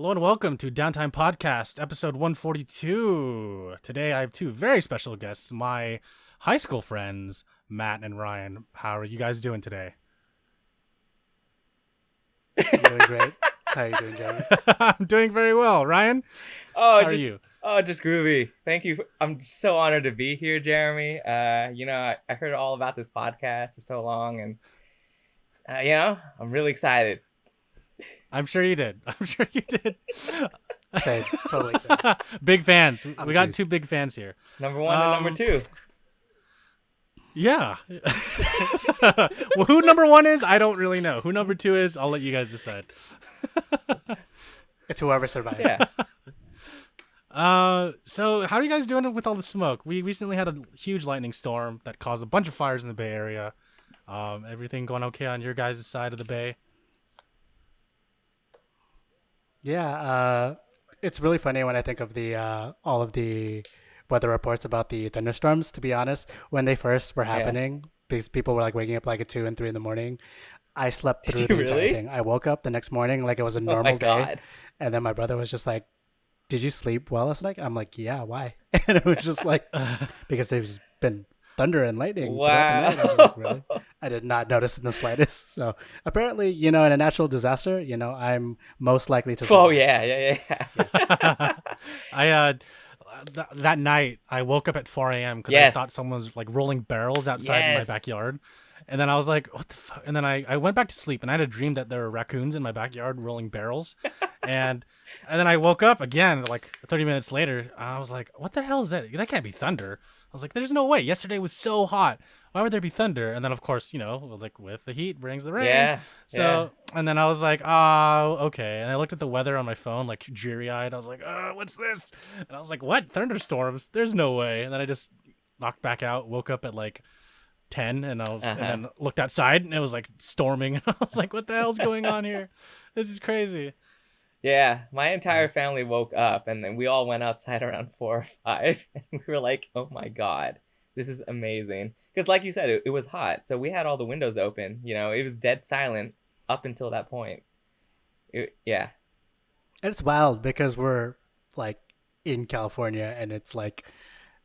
Hello and welcome to Downtime Podcast, episode 142. Today I have two very special guests, my high school friends, Matt and Ryan. How are you guys doing today? I'm doing great. How are you doing, Jeremy? I'm doing very well. Ryan, Oh, how are just you? just groovy. Thank you. I'm so honored to be here, Jeremy. I heard all about this podcast for so long, and I'm really excited. I'm sure you did. Same. Totally same. Big fans. We got juiced. two big fans here. Number one and number two. Yeah. Well, who number one is, I don't really know. Who number two is, I'll let you guys decide. It's whoever survives. Yeah. So how are you guys doing with all the smoke? We recently had a huge lightning storm that caused a bunch of fires in the Bay Area. Everything going okay on your guys' side of the Bay? Yeah. It's really funny when I think of the all of the weather reports about the thunderstorms. To be honest, when they first were happening, these people were like waking up like at 2 and 3 in the morning. I slept through Did the you entire really? thing. I woke up the next morning like it was a Oh my normal day, God. and then my brother was just like, "Did you sleep well last night?" I'm like, "Yeah, why?" And it was just like, because there's been thunder and lightning throughout the night. I was just like, really? I did not notice in the slightest. So apparently, in a natural disaster, I'm most likely to survive. Oh yeah. That night I woke up at 4 a.m. because I Yes. thought someone was like rolling barrels outside in my Yes. backyard. And then I was like, what the fuck? And then I went back to sleep and I had a dream that there were raccoons in my backyard rolling barrels. and then I woke up again like 30 minutes later. I was like, what the hell is that? That can't be thunder. I was like, there's no way. Yesterday was so hot. Why would there be thunder? And then, of course, like with the heat brings the rain. Yeah. So, and then I was like, oh, okay. And I looked at the weather on my phone, like dreary-eyed. I was like, what's this? And I was like, what? Thunderstorms? There's no way. And then I just knocked back out, woke up at like 10, and and then looked outside, and it was like storming. And I was like, what the hell's going on here? This is crazy. Yeah, my entire family woke up, and then we all went outside around 4 or 5, and we were like, "Oh my God, this is amazing!" Because, like you said, it was hot, so we had all the windows open. It was dead silent up until that point. Yeah, And it's wild because we're like in California, and it's like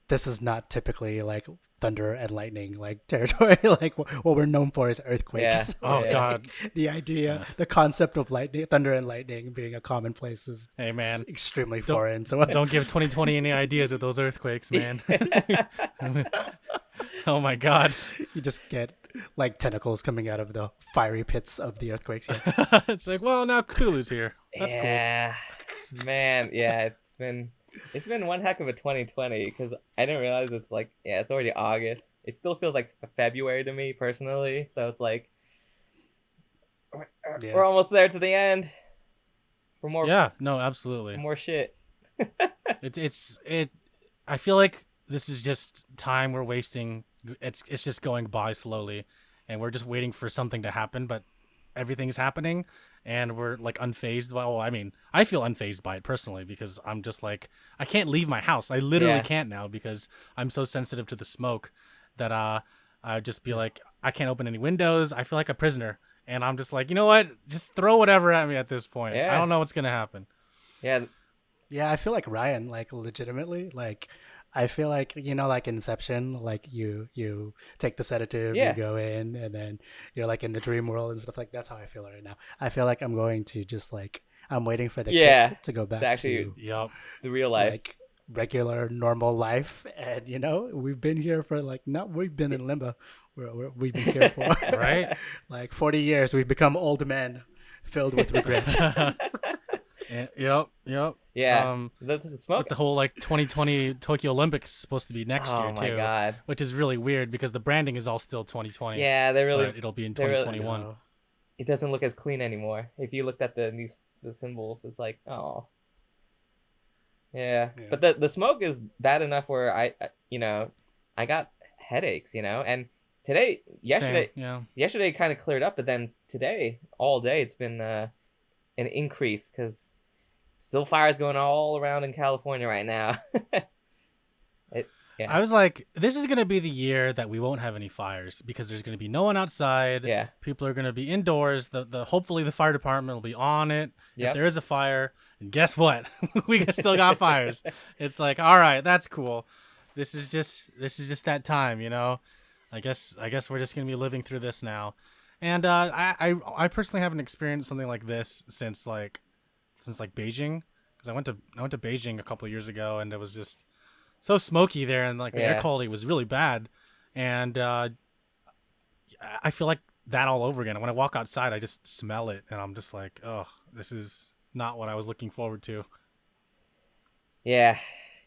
this is not typically like thunder and lightning like territory. Like what we're known for is earthquakes. Yeah. Oh, Yeah. God. The idea, the concept of lightning, thunder and lightning being a commonplace is Hey, man. extremely foreign. So Don't give 2020 any ideas with those earthquakes, man. Oh, my God. you just get like tentacles coming out of the fiery pits of the earthquakes. Yeah. It's like, well, now Cthulhu's here. That's cool. yeah, man, yeah, it's been one heck of a 2020 because I didn't realize it's already August. It still feels like February to me personally, so it's like Yeah. we're almost there to the end. For more, Yeah, no, absolutely. for more shit. I feel like this is just time we're wasting. It's just going by slowly, and we're just waiting for something to happen, but everything's happening, and we're like unfazed by. Well, I mean, I feel unfazed by it personally because I'm just like, I can't leave my house. I literally Yeah. can't now because I'm so sensitive to the smoke that I'd just be like, I can't open any windows. I feel like a prisoner, and I'm just like, you know what? Just throw whatever at me at this point. Yeah. I don't know what's gonna happen. Yeah, Yeah, I feel like Ryan, like legitimately, like I feel like like Inception, like you take the sedative, Yeah. you go in, and then you're like in the dream world and stuff like. That's how I feel right now. I feel like I'm going to just like I'm waiting for the Yeah, kick to go back exactly. to Yep. the real life. like regular normal life, and we've been here for like we've been in limbo. We've been here for Right? like 40 years. We've become old men filled with regret. Yep. Yeah, the smoke. With the whole like 2020 Tokyo Olympics supposed to be next Oh year my too, God. which is really weird because the branding is all still 2020. Yeah, but it'll be in they really- 2021. No. It doesn't look as clean anymore. If you looked at the symbols, it's like, oh. Yeah. Yeah. But the smoke is bad enough where I got headaches, and yesterday Same, yeah. yesterday kind of cleared up, but then today all day it's been an increase because still fires going all around in California right now. Yeah. I was like, this is gonna be the year that we won't have any fires because there's gonna be no one outside. Yeah. People are gonna be indoors. The hopefully the fire department will be on it if Yep. there is a fire. And guess what? We still got fires. It's like, all right, that's cool. This is just that time, you know. I guess we're just gonna be living through this now. And I personally haven't experienced something like this since Beijing, because I went to Beijing a couple of years ago, and it was just so smoky there, and like the air quality was really bad, and I feel like that all over again. When I walk outside, I just smell it, and I'm just like, oh, this is not what I was looking forward to. Yeah,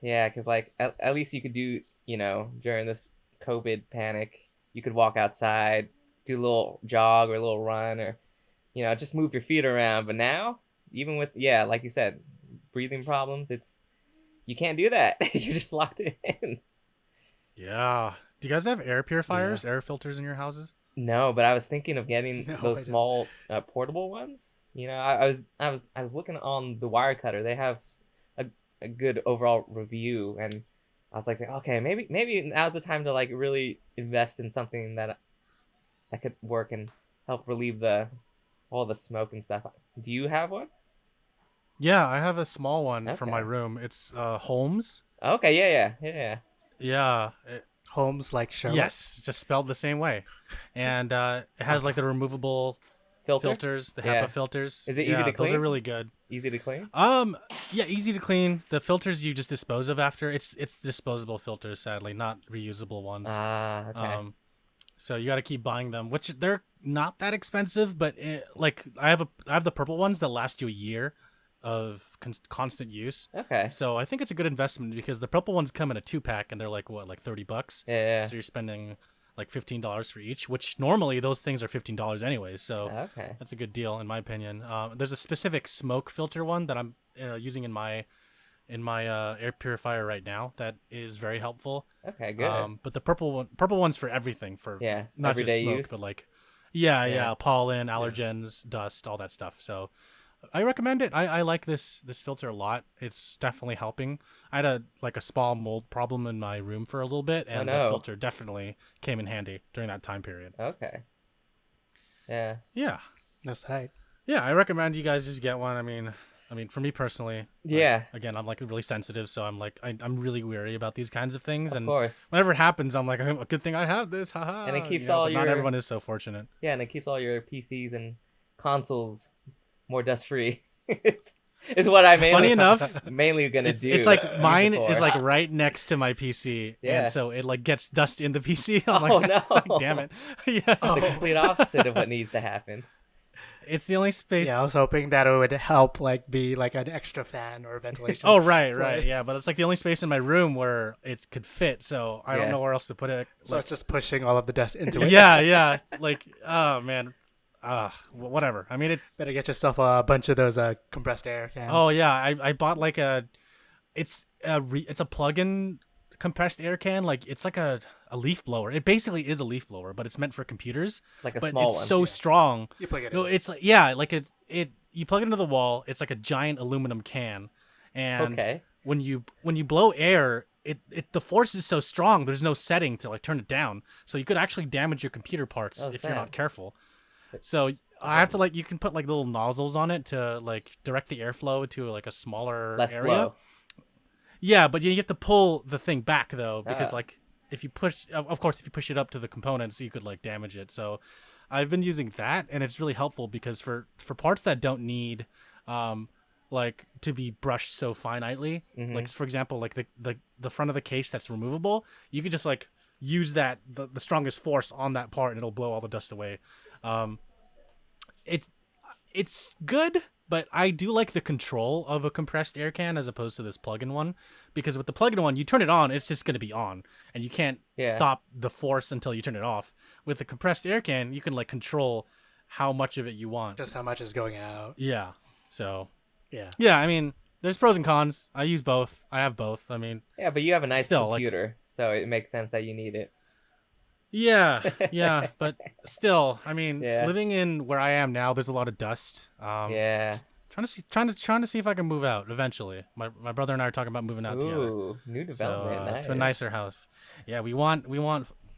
because like at least you could do, during this COVID panic, you could walk outside, do a little jog or a little run, or just move your feet around. But now, even with like you said, breathing problems, you can't do that. You're just locked in. Yeah. Do you guys have air purifiers, air filters in your houses? No, but I was thinking of getting those small portable ones. I was looking on the Wirecutter. They have a good overall review, and I was like, okay, maybe now's the time to like really invest in something that could work and help relieve all the smoke and stuff. Do you have one? Yeah, I have a small one for my room. It's Holmes. Okay, yeah. Yeah. Holmes like Sherlock? Yes, just spelled the same way. And it has like the removable filters, the HEPA filters. Is it easy to clean? Those are really good. Easy to clean? Yeah, easy to clean. The filters you just dispose of after. It's disposable filters, sadly, not reusable ones. Okay. So you got to keep buying them, which they're not that expensive, but I have the purple ones that last you a year of constant use. Okay. So I think it's a good investment because the purple ones come in a 2-pack and they're like $30. Yeah. So you're spending like $15 for each, which normally those things are $15 anyways. So that's a good deal in my opinion. There's a specific smoke filter one that I'm using in my air purifier right now that is very helpful. Okay, good. But the purple one's for everything, for not just smoke, use. but like pollen, allergens, dust, all that stuff. So I recommend it. I like this filter a lot. It's definitely helping. I had a small mold problem in my room for a little bit, and the filter definitely came in handy during that time period. Okay. Yeah. Yeah. That's right. Yeah, I recommend you guys just get one. I mean, for me personally, again, I'm like really sensitive, so I'm like I'm really wary about these kinds of things, and whenever it happens, I'm like, a good thing I have this, haha. And it keeps not everyone is so fortunate. Yeah, and it keeps all your PCs and consoles more dust free. Is what I mainly gonna do. It's like mine is like right next to my PC, and so it like gets dust in the PC. I'm no! Like, damn it! Yeah, it's the complete opposite of what needs to happen. It's the only space. Yeah, I was hoping that it would help, like be like an extra fan or ventilation. Oh right, yeah. But it's like the only space in my room where it could fit, so I don't know where else to put it. So it's just pushing all of the dust into it. Yeah. Like, oh man. Whatever. I mean, it's better get yourself a bunch of those compressed air cans. Oh yeah, I bought like it's a plug-in compressed air can. Like it's like a leaf blower. It basically is a leaf blower, but it's meant for computers. Like a but small it's one. So strong. You plug it in. No, it's like it you plug it into the wall. It's like a giant aluminum can, and when you blow air, the force is so strong. There's no setting to like turn it down, so you could actually damage your computer parts if you're not careful. So I have to you can put like little nozzles on it to like direct the airflow to like a smaller area. Flow. Yeah, but you have to pull the thing back though, because like if you push it up to the components, you could like damage it. So I've been using that, and it's really helpful because for parts that don't need like to be brushed so finitely, like for example, like the front of the case that's removable, you could just like use that the strongest force on that part, and it'll blow all the dust away. It's good, but I do like the control of a compressed air can as opposed to this plug-in one, because with the plug-in one, you turn it on, it's just going to be on, and you can't stop the force until you turn it off. With the compressed air can, you can like control how much of it you want, just how much is going out. Yeah. So I mean, there's pros and cons. I use both. I have both. I mean, but you have a nice computer, so it makes sense that you need it. Yeah, but still, I mean, living in where I am now, there's a lot of dust. Trying trying to see if I can move out eventually. My brother and I are talking about moving out together. Ooh, new development. Nice. To a nicer house. Yeah, we want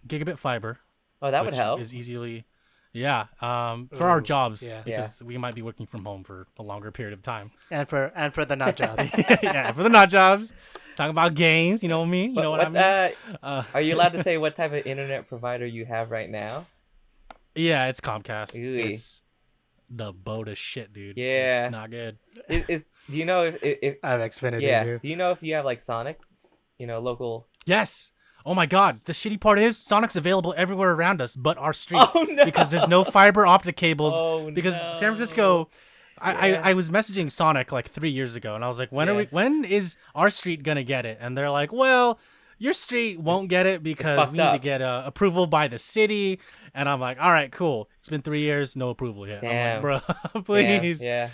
Gigabit Fiber. Oh, that would help. Is easily, yeah. For our jobs, yeah. because we might be working from home for a longer period of time. And for the not jobs. Yeah, for the not jobs. Talking about games, you know what I mean? You know what I mean? Are you allowed to say what type of internet provider you have right now? Yeah, it's Comcast. Ooh. It's the boat of shit, dude. Yeah. It's not good. Do you know if I have Xfinity yeah? too. Do you know if you have like Sonic, local? Yes. Oh my God. The shitty part is Sonic's available everywhere around us but our street. Oh no! Because there's no fiber optic cables. Oh, because no. San Francisco, Yeah. I was messaging Sonic like 3 years ago and I was like, when is our street gonna get it? And they're like, well, your street won't get it because we need to get approval by the city. And I'm like, all right, cool. It's been 3 years, no approval yet. Damn. I'm like, bro, please. Yeah.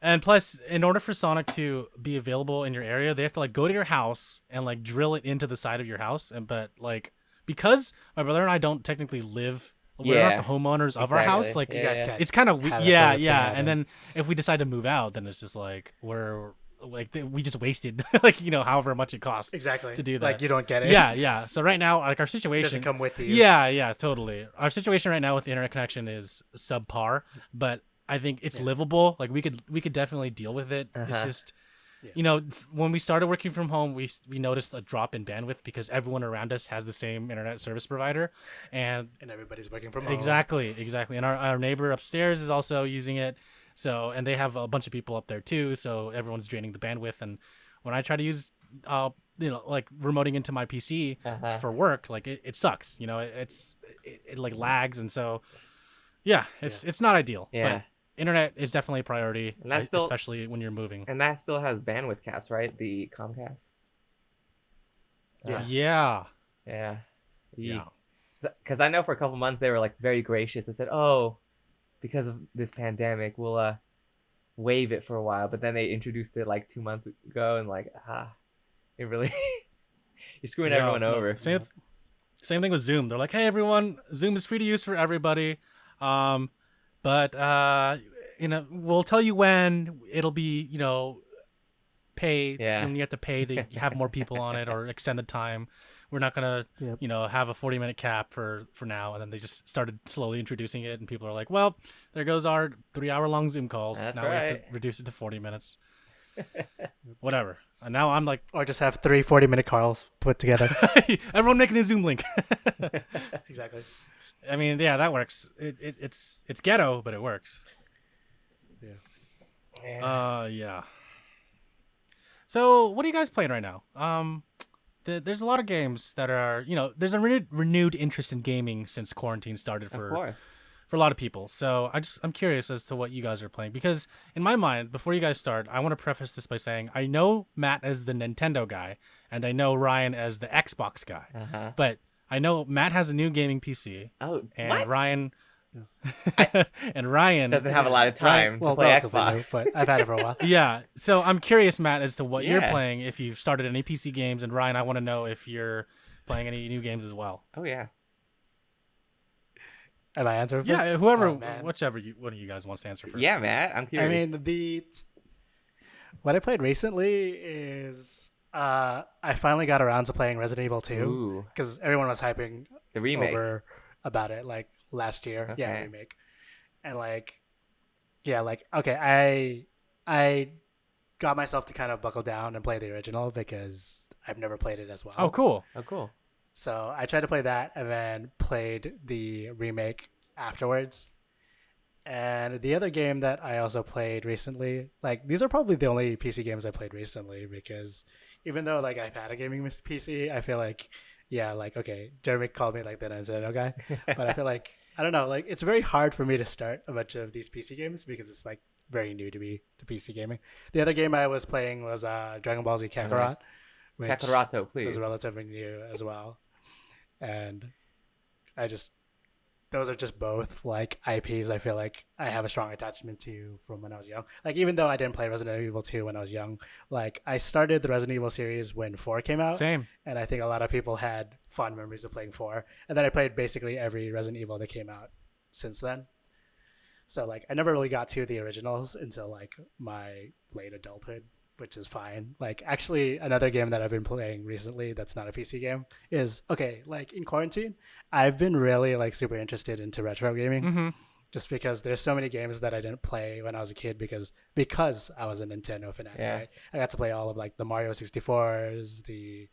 And plus, in order for Sonic to be available in your area, they have to like go to your house and like drill it into the side of your house. But like, because my brother and I don't technically live, we're not the homeowners of our house. Like, you guys can't it's kind of have that yeah. sort of thing And then if we decide to move out, then it's just like we just wasted like however much it costs Exactly. to do that. Like you don't get it. Yeah. So right now, like our It situation doesn't come with you. Yeah, totally. Our situation right now with the internet connection is subpar, but I think it's livable. Like we could definitely deal with it. It's just when we started working from home, we noticed a drop in bandwidth because everyone around us has the same internet service provider, and everybody's working from home. Exactly. And our neighbor upstairs is also using it. So, and they have a bunch of people up there too. So everyone's draining the bandwidth. And when I try to use, like remoting into my PC for work, like it sucks. It like lags, and so it's not ideal. Yeah. But internet is definitely a priority, And that's still, especially when you're moving. And that still has bandwidth caps, right? The Comcast. Yeah. Because I know for a couple months they were like very gracious. They said, "Oh, because of this pandemic, we'll waive it for a while." But then they introduced it like 2 months ago, and like it really you're screwing everyone over. Same thing with Zoom. They're like, "Hey, everyone, Zoom is free to use for everybody, but we'll tell you when it'll be pay when you have to pay to have more people on it or extend the time. We're not gonna have a 40-minute cap for now." And then they just started slowly introducing it, and people are like, "Well, there goes our 3-hour-long Zoom calls. That's now we have to reduce it to 40 minutes." Whatever. And now I'm like, or just have 3 40-minute calls put together. everyone make a new Zoom link. Exactly. I mean, yeah, that works. It's ghetto, but it works. Yeah. So, what are you guys playing right now? There's a lot of games that are, there's a renewed interest in gaming since quarantine started for a lot of people. So I'm curious as to what you guys are playing, because in my mind, before you guys start, I want to preface this by saying I know Matt as the Nintendo guy and I know Ryan as the Xbox guy, but I know Matt has a new gaming PC. Oh, and what? Ryan and Ryan doesn't have a lot of time to play Xbox. New, but I've had it for a while. Yeah, so I'm curious, Matt, as to what you're playing. If you've started any PC games, and Ryan, I want to know if you're playing any new games as well. Oh yeah. Am I answering first? Yeah, whoever, whichever one of you guys wants to answer first. Yeah, Matt, I'm curious. I mean, what I played recently is I finally got around to playing Resident Evil 2 because everyone was hyping the remake over about it like last year. Okay. Yeah, remake. And okay, I got myself to kind of buckle down and play the original because I've never played it as well. Oh, cool. So I tried to play that and then played the remake afterwards. And the other game that I also played recently, like these are probably the only PC games I played recently, because even though like I've had a gaming PC, I feel like, okay, Jeremy called me like the Nintendo guy, but I feel like, I don't know, like it's very hard for me to start a bunch of these PC games because it's like very new to me to PC gaming. The other game I was playing was Dragon Ball Z Kakarot, which Kakarato, please. was relatively new as well. And those are just both like IPs I feel like I have a strong attachment to from when I was young. Like even though I didn't play Resident Evil 2 when I was young, like I started the Resident Evil series when 4 came out. Same. And I think a lot of people had fond memories of playing 4. And then I played basically every Resident Evil that came out since then. So like I never really got to the originals until like my late adulthood, which is fine. Like actually another game that I've been playing recently that's not a PC game is okay, like in quarantine, I've been really like super interested into retro gaming. Mm-hmm. Just because there's so many games that I didn't play when I was a kid because I was a Nintendo fanatic, Yeah. right? I got to play all of like the Mario 64s, the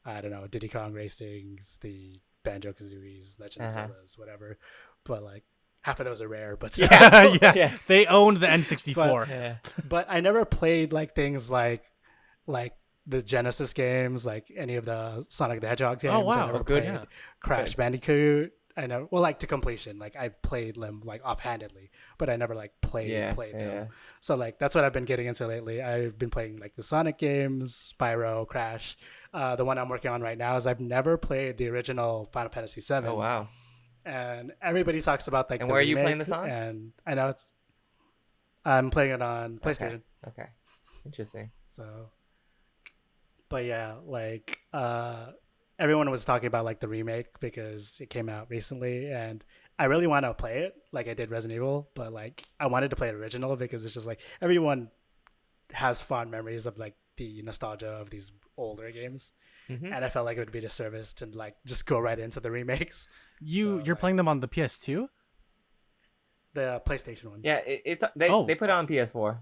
I don't know, Diddy Kong Racings, the Banjo Kazooies, Legend of Zeldas, whatever. But like half of those are rare, but Yeah. Yeah. They owned the N64. Yeah. but I never played like things like the Genesis games, like any of the Sonic the Hedgehog games. Oh, wow. I never Good. played Yeah. Crash Bandicoot. I know, well, like to completion. Like I've played them like offhandedly, but I never like played them. So like that's what I've been getting into lately. I've been playing like the Sonic games, Spyro, Crash. The one I'm working on right now is I've never played the original Final Fantasy VII. Oh wow. And everybody talks about like. And the where are you remake, playing this on? And I know I'm playing it on PlayStation. Okay. Interesting. So, but yeah, like everyone was talking about like the remake because it came out recently, and I really want to play it like I did Resident Evil, but like I wanted to play the original because it's just like everyone has fond memories of like the nostalgia of these older games, and I felt like it would be a disservice to like just go right into the remakes. You're playing them on the PS2? The PlayStation one. Yeah, they put it on PS4.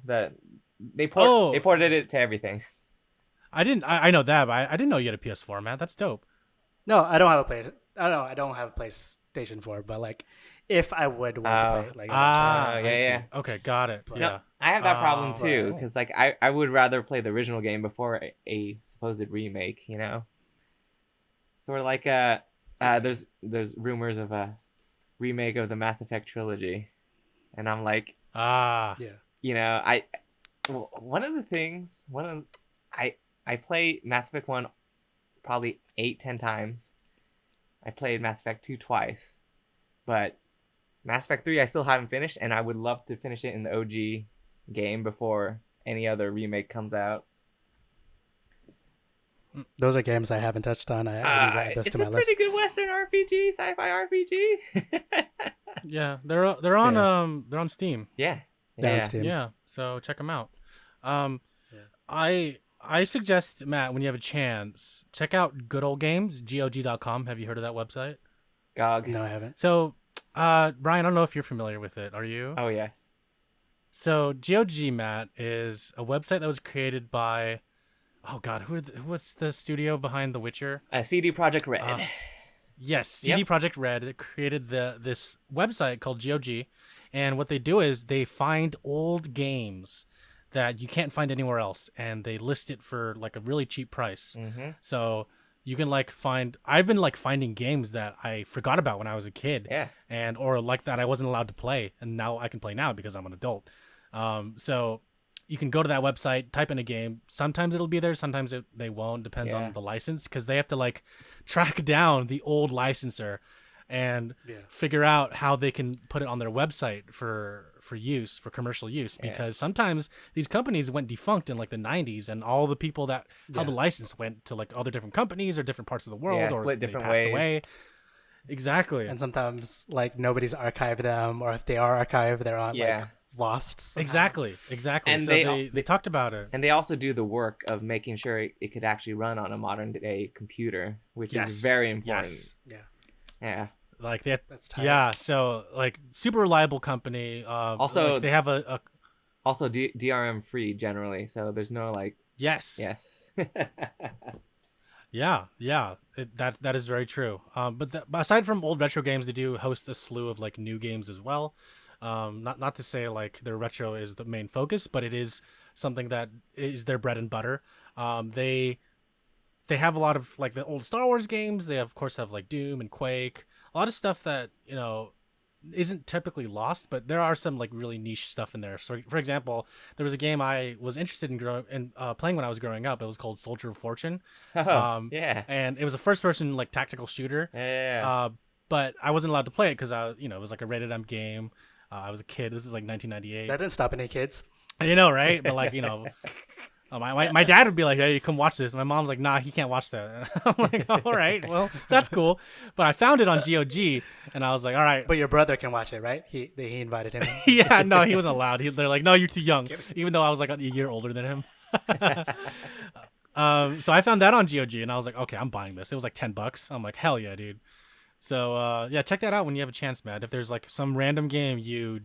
They ported it to everything. I know that, but I didn't know you had a PS4, man. That's dope. No, I don't have I don't have a PlayStation 4, but like if I would want to play it, like I see. yeah. Okay, got it. But- Yeah. I have that problem too, cool. because like I would rather play the original game before a supposed remake, you know. Sort of like there's rumors of a remake of the Mass Effect trilogy, and I'm like, Ah. Yeah. you know, I play Mass Effect 1 probably 8-10 times. I played Mass Effect 2 twice, but Mass Effect 3 I still haven't finished, and I would love to finish it in the OG game before any other remake comes out. Those are games I haven't touched on. I need to add those It's to my a list. pretty good Western RPG, sci-fi RPG. Yeah, they're on Steam. Yeah. Down Steam. Yeah, so check them out. Yeah. I suggest, Matt, when you have a chance, check out Good Old Games, GOG.com. Have you heard of that website? GOG. No, I haven't. So, Brian, I don't know if you're familiar with it. Are you? Oh yeah. So GOG, Matt, is a website that was created by, oh God, what's the studio behind The Witcher? CD Projekt Red. Yes, CD Projekt Red created this website called GOG, and what they do is they find old games that you can't find anywhere else, and they list it for like a really cheap price. So you can like I've been like finding games that I forgot about when I was a kid, or like that I wasn't allowed to play, and now I can play now because I'm an adult. So you can go to that website, type in a game. Sometimes it'll be there, sometimes they won't. Depends on the license, because they have to like track down the old licensor and figure out how they can put it on their website for use, for commercial use, because sometimes these companies went defunct in like the 90s, and all the people that held the license went to like other different companies or different parts of the world, or split they different passed ways. away. Exactly. And sometimes like nobody's archived them, or if they are archived, they're on like lost. Somehow. Exactly. And so they talked about it. And they also do the work of making sure it could actually run on a modern day computer, which is very important. Yes. Yeah. Like that. That's tight. Yeah. So like super reliable company. Also, like, they have a also DRM free generally, so there's no like. Yes. Yeah. That is very true. But aside from old retro games, they do host a slew of like new games as well. Not to say like their retro is the main focus, but it is something that is their bread and butter. They have a lot of like the old Star Wars games. They of course have like Doom and Quake, a lot of stuff that isn't typically lost, but there are some like really niche stuff in there. So for example, there was a game I was interested in playing when I was growing up. It was called Soldier of Fortune. And it was a first person like tactical shooter. But I wasn't allowed to play it because it was like a rated M game. I was a kid. This is like 1998. That didn't stop any kids. Right? But like, My dad would be like, "Hey, come watch this." My mom's like, "Nah, he can't watch that." I'm like, "All right, well, that's cool." But I found it on GOG, and I was like, "All right." But your brother can watch it, right? He invited him. Yeah, no, he wasn't allowed. They're like, "No, you're too young," even though I was like a year older than him. So I found that on GOG, and I was like, "Okay, I'm buying this." It was like $10. I'm like, "Hell yeah, dude!" So yeah, check that out when you have a chance, Matt. If there's like some random game you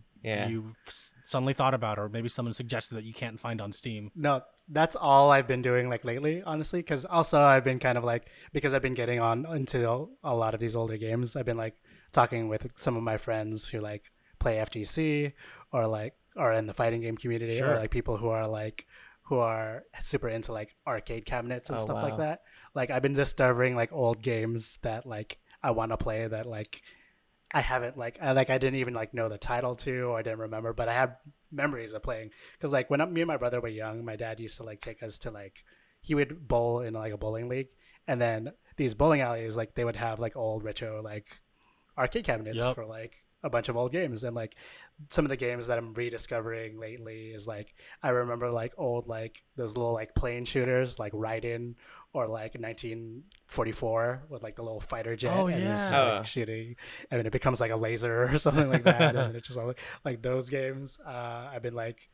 suddenly thought about, or maybe someone suggested that you can't find on Steam. No, that's all I've been doing like lately, honestly. Because also I've been kind of like, because I've been getting on into a lot of these older games. I've been like talking with some of my friends who like play FGC or like are in the fighting game community, or like people who are super into like arcade cabinets and stuff like that. Like I've been discovering like old games that like I want to play that like I haven't I didn't even like know the title to, or I didn't remember, but I have memories of playing. Because like when me and my brother were young, my dad used to like take us to like, he would bowl in like a bowling league, and then these bowling alleys, like they would have like old retro like arcade cabinets for like a bunch of old games. And like some of the games that I'm rediscovering lately is like, I remember like old like those little like plane shooters like Raiden, or like 1944 with like the little fighter jet, and it's just like shooting. I mean, it becomes like a laser or something like that, and it's just all like those games. I've been like,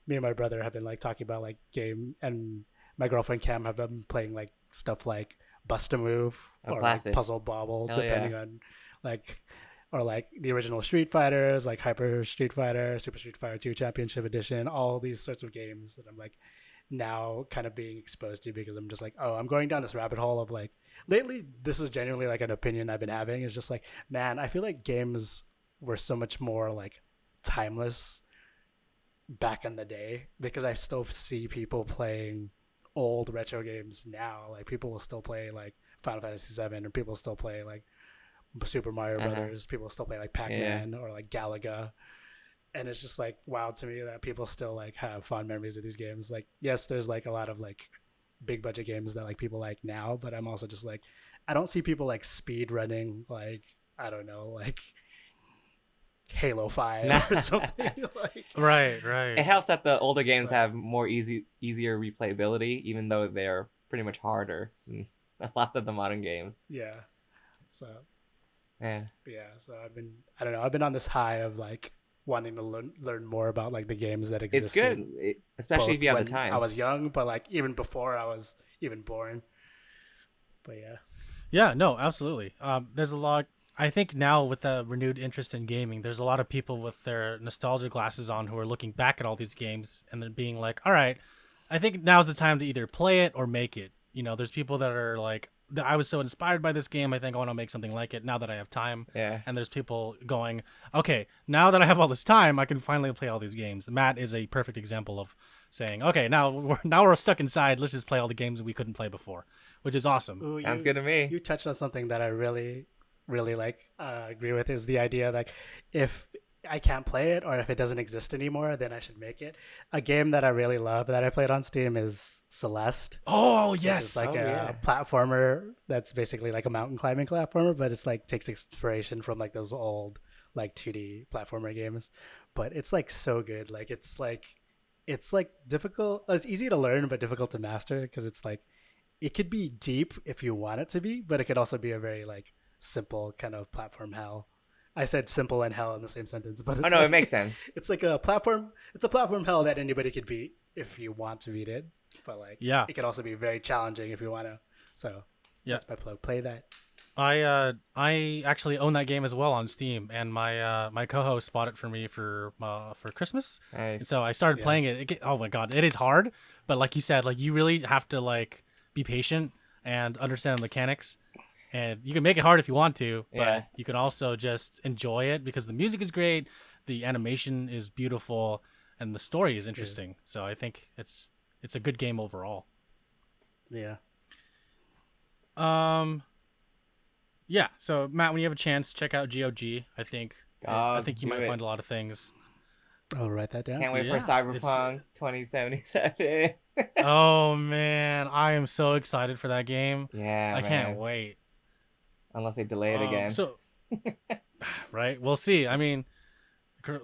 me and my brother have been like talking about like game, and my girlfriend Cam have been playing like stuff like Bust a Move or like Puzzle Bobble, depending on like, or like the original Street Fighters, like Hyper Street Fighter, Super Street Fighter 2 Championship Edition, all these sorts of games that I'm like now kind of being exposed to, because I'm just like, oh, I'm going down this rabbit hole of like, lately, this is genuinely like an opinion I've been having, is just like, man, I feel like games were so much more like timeless back in the day, because I still see people playing old retro games now. Like people will still play like Final Fantasy 7, or people still play like Super Mario Brothers, people still play like Pac-Man or like Galaga. And it's just like wild to me that people still like have fond memories of these games. Like, yes, there's like a lot of like big budget games that like people like now, but I'm also just like, I don't see people like speed running like, I don't know, like Halo 5 or something. Like, right. It helps that the older games have more easier replayability, even though they're pretty much harder than a lot of the modern games. Yeah. So yeah. So I've been on this high of like wanting to learn more about like the games that existed. It's good, especially if you have the time. I was young, but like even before I was even born. But yeah, no, absolutely. There's a lot. I think now with the renewed interest in gaming, there's a lot of people with their nostalgia glasses on who are looking back at all these games and then being like, all right, I think now's the time to either play it or make it. You know, there's people that are like, I was so inspired by this game, I think I want to make something like it now that I have time. Yeah. And there's people going, okay, now that I have all this time, I can finally play all these games. Matt is a perfect example of saying, okay, now we're stuck inside. Let's just play all the games we couldn't play before, which is awesome. Ooh, sounds good to me. You touched on something that I really like agree with, is the idea like if I can't play it, or if it doesn't exist anymore, then I should make it. A game that I really love that I played on Steam is Celeste. Oh yes, it's like a platformer that's basically like a mountain climbing platformer, but it's like takes inspiration from like those old like 2D platformer games. But it's like so good. Like it's like difficult. It's easy to learn, but difficult to master, because it's like it could be deep if you want it to be, but it could also be a very like simple kind of platform hell. I said simple and hell in the same sentence, but it's it makes sense. It's like a platform. It's a platform hell that anybody could beat if you want to beat it. But like, it could also be very challenging if you want to. So that's my plug. Play that. I actually own that game as well on Steam, and my co-host bought it for me for Christmas. Nice. And so I started playing it. Oh my god, it is hard, but like you said, like you really have to like be patient and understand the mechanics. And you can make it hard if you want to, but you can also just enjoy it because the music is great, the animation is beautiful, and the story is interesting. So I think it's a good game overall. Yeah. Yeah. So Matt, when you have a chance, check out GOG. I think you might find a lot of things. I'll write that down. Can't wait for Cyberpunk 2077. Oh man, I am so excited for that game. Yeah, I can't wait. Unless they delay it again. So, right, we'll see. I mean,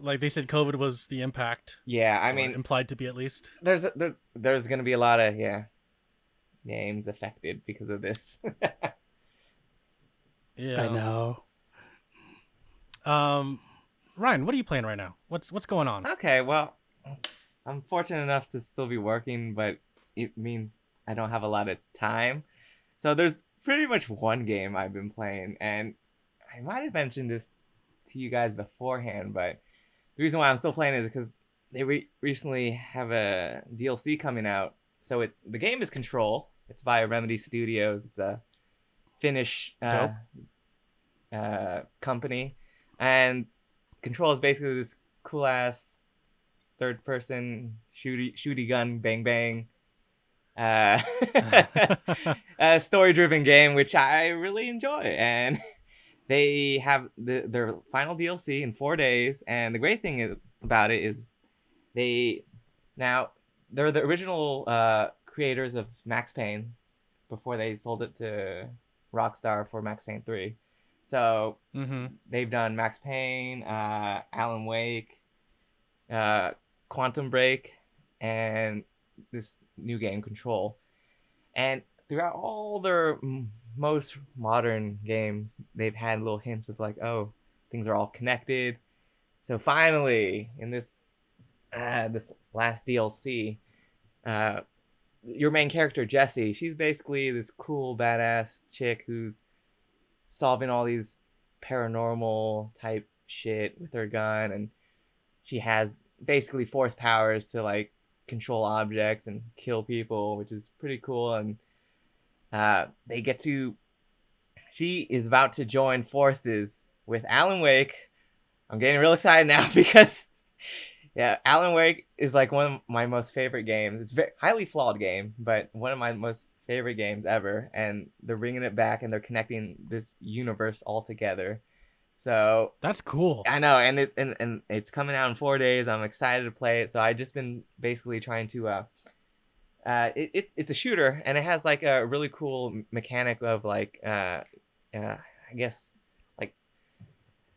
like they said, COVID was the impact. Yeah, I or mean, implied to be at least. there's gonna be a lot of games affected because of this. Yeah. I know. Ryan, what are you playing right now? What's going on? Okay, well, I'm fortunate enough to still be working, but it means I don't have a lot of time. So there's pretty much one game I've been playing, and I might have mentioned this to you guys beforehand, but the reason why I'm still playing it is because they recently have a DLC coming out. So the game is Control. It's via Remedy Studios. It's a Finnish company, and Control is basically this cool ass third person shooty gun bang bang story driven game, which I really enjoy. And they have their final DLC in 4 days, and the great thing about it is they're the original creators of Max Payne before they sold it to Rockstar for Max Payne 3. So they've done Max Payne, Alan Wake, Quantum Break, and this new game Control. And throughout all their most modern games, they've had little hints of like, oh, things are all connected. So finally, in this last DLC, your main character Jessie, she's basically this cool badass chick who's solving all these paranormal type shit with her gun, and she has basically force powers to like control objects and kill people, which is pretty cool. And she is about to join forces with Alan Wake. I'm getting real excited now because Alan Wake is like one of my most favorite games. It's a very highly flawed game, but one of my most favorite games ever, and they're bringing it back and they're connecting this universe all together. So that's cool. I know, and it's coming out in 4 days. I'm excited to play it. So I just been basically trying to it's a shooter, and it has like a really cool mechanic of like I guess like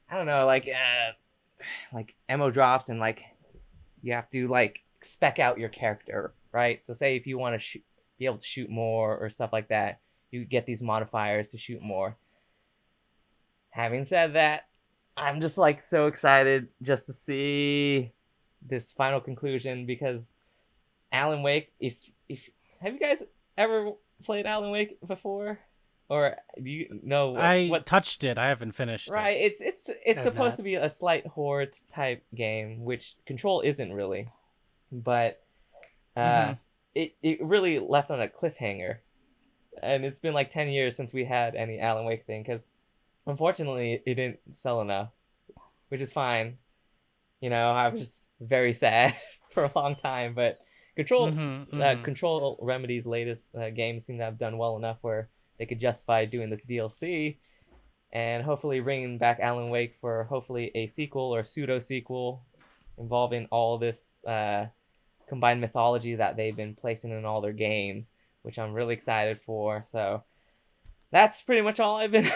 I don't know, like ammo drops, and like you have to like spec out your character, right? So say if you want to be able to shoot more or stuff like that, you get these modifiers to shoot more. Having said that, I'm just like so excited just to see this final conclusion, because Alan Wake, if have you guys ever played Alan Wake before? Or do you know what touched it? I haven't finished right, it. It's supposed to be a slight horde type game, which Control isn't really. But it really left on a cliffhanger. And it's been like 10 years since we had any Alan Wake thing, because unfortunately it didn't sell enough, which is fine. You know, I was just very sad for a long time, but Control Remedy's latest games seem to have done well enough where they could justify doing this DLC, and hopefully bringing back Alan Wake for hopefully a sequel or pseudo sequel involving all this combined mythology that they've been placing in all their games, which I'm really excited for. So that's pretty much all I've been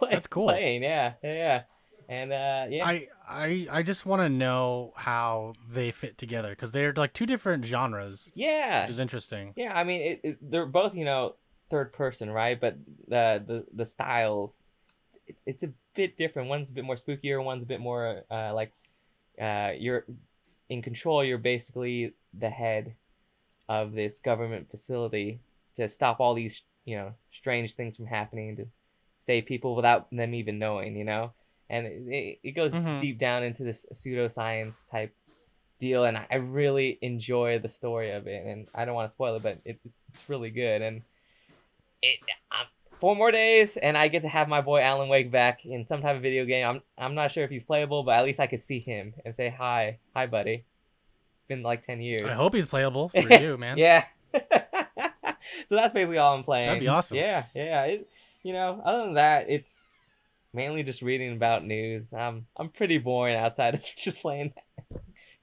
That's cool. playing. Yeah. And I just want to know how they fit together, because they're like two different genres. Yeah, which is interesting. Yeah, I mean, they're both third person, right? But the styles, it's a bit different. One's a bit more spookier. One's a bit more you're in Control. You're basically the head of this government facility to stop all these strange things from happening, to save people without them even knowing, and it goes deep down into this pseudoscience type deal, and I really enjoy the story of it, and I don't want to spoil it, but it's really good. And 4 more days, and I get to have my boy Alan Wake back in some type of video game. I'm not sure if he's playable, but at least I could see him and say hi, buddy. It's been like 10 years. I hope he's playable for you, man. Yeah. So that's basically all I'm playing. That'd be awesome. Yeah. Other than that, it's mainly just reading about news. I'm pretty boring outside of just playing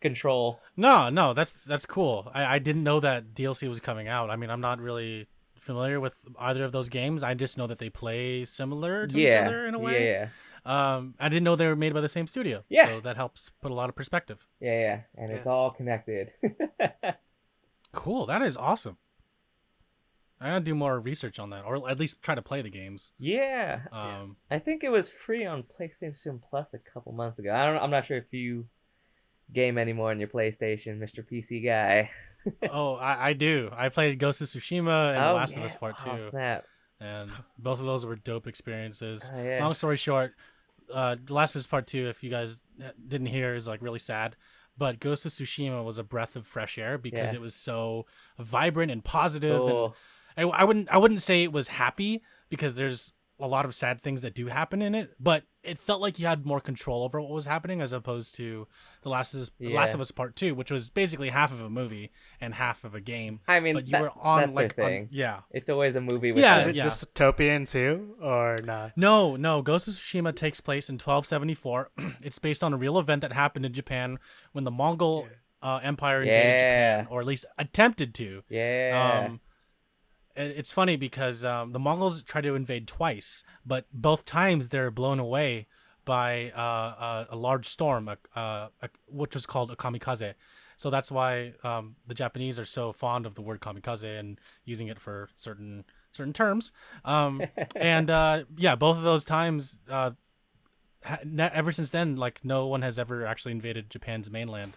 Control. No, that's cool. I didn't know that DLC was coming out. I mean, I'm not really familiar with either of those games. I just know that they play similar to each other in a way. Yeah. I didn't know they were made by the same studio. Yeah. So that helps put a lot of perspective. Yeah, and it's all connected. Cool. That is awesome. I gotta do more research on that, or at least try to play the games. Yeah. I think it was free on PlayStation Plus a couple months ago. I'm not sure if you game anymore on your PlayStation, Mr. PC guy. Oh, I do. I played Ghost of Tsushima and The Last of Us Part 2. Oh, snap. And both of those were dope experiences. Oh, yeah. Long story short, The Last of Us Part 2, if you guys didn't hear, is like really sad. But Ghost of Tsushima was a breath of fresh air because it was so vibrant and positive. Cool. And I wouldn't say it was happy because there's a lot of sad things that do happen in it, but it felt like you had more control over what was happening as opposed to The Last of Us Part 2, which was basically half of a movie and half of a game. I mean, but you were on that's like their thing. yeah. It's always a movie with Is it dystopian too, or not? No. Ghost of Tsushima takes place in 1274. It's based on a real event that happened in Japan when the Mongol Empire invaded Japan, or at least attempted to. Yeah. It's funny because the Mongols tried to invade twice, but both times they're blown away by a large storm, which was called a kamikaze. So that's why the Japanese are so fond of the word kamikaze and using it for certain terms. Both of those times, ever since then, like no one has ever actually invaded Japan's mainland.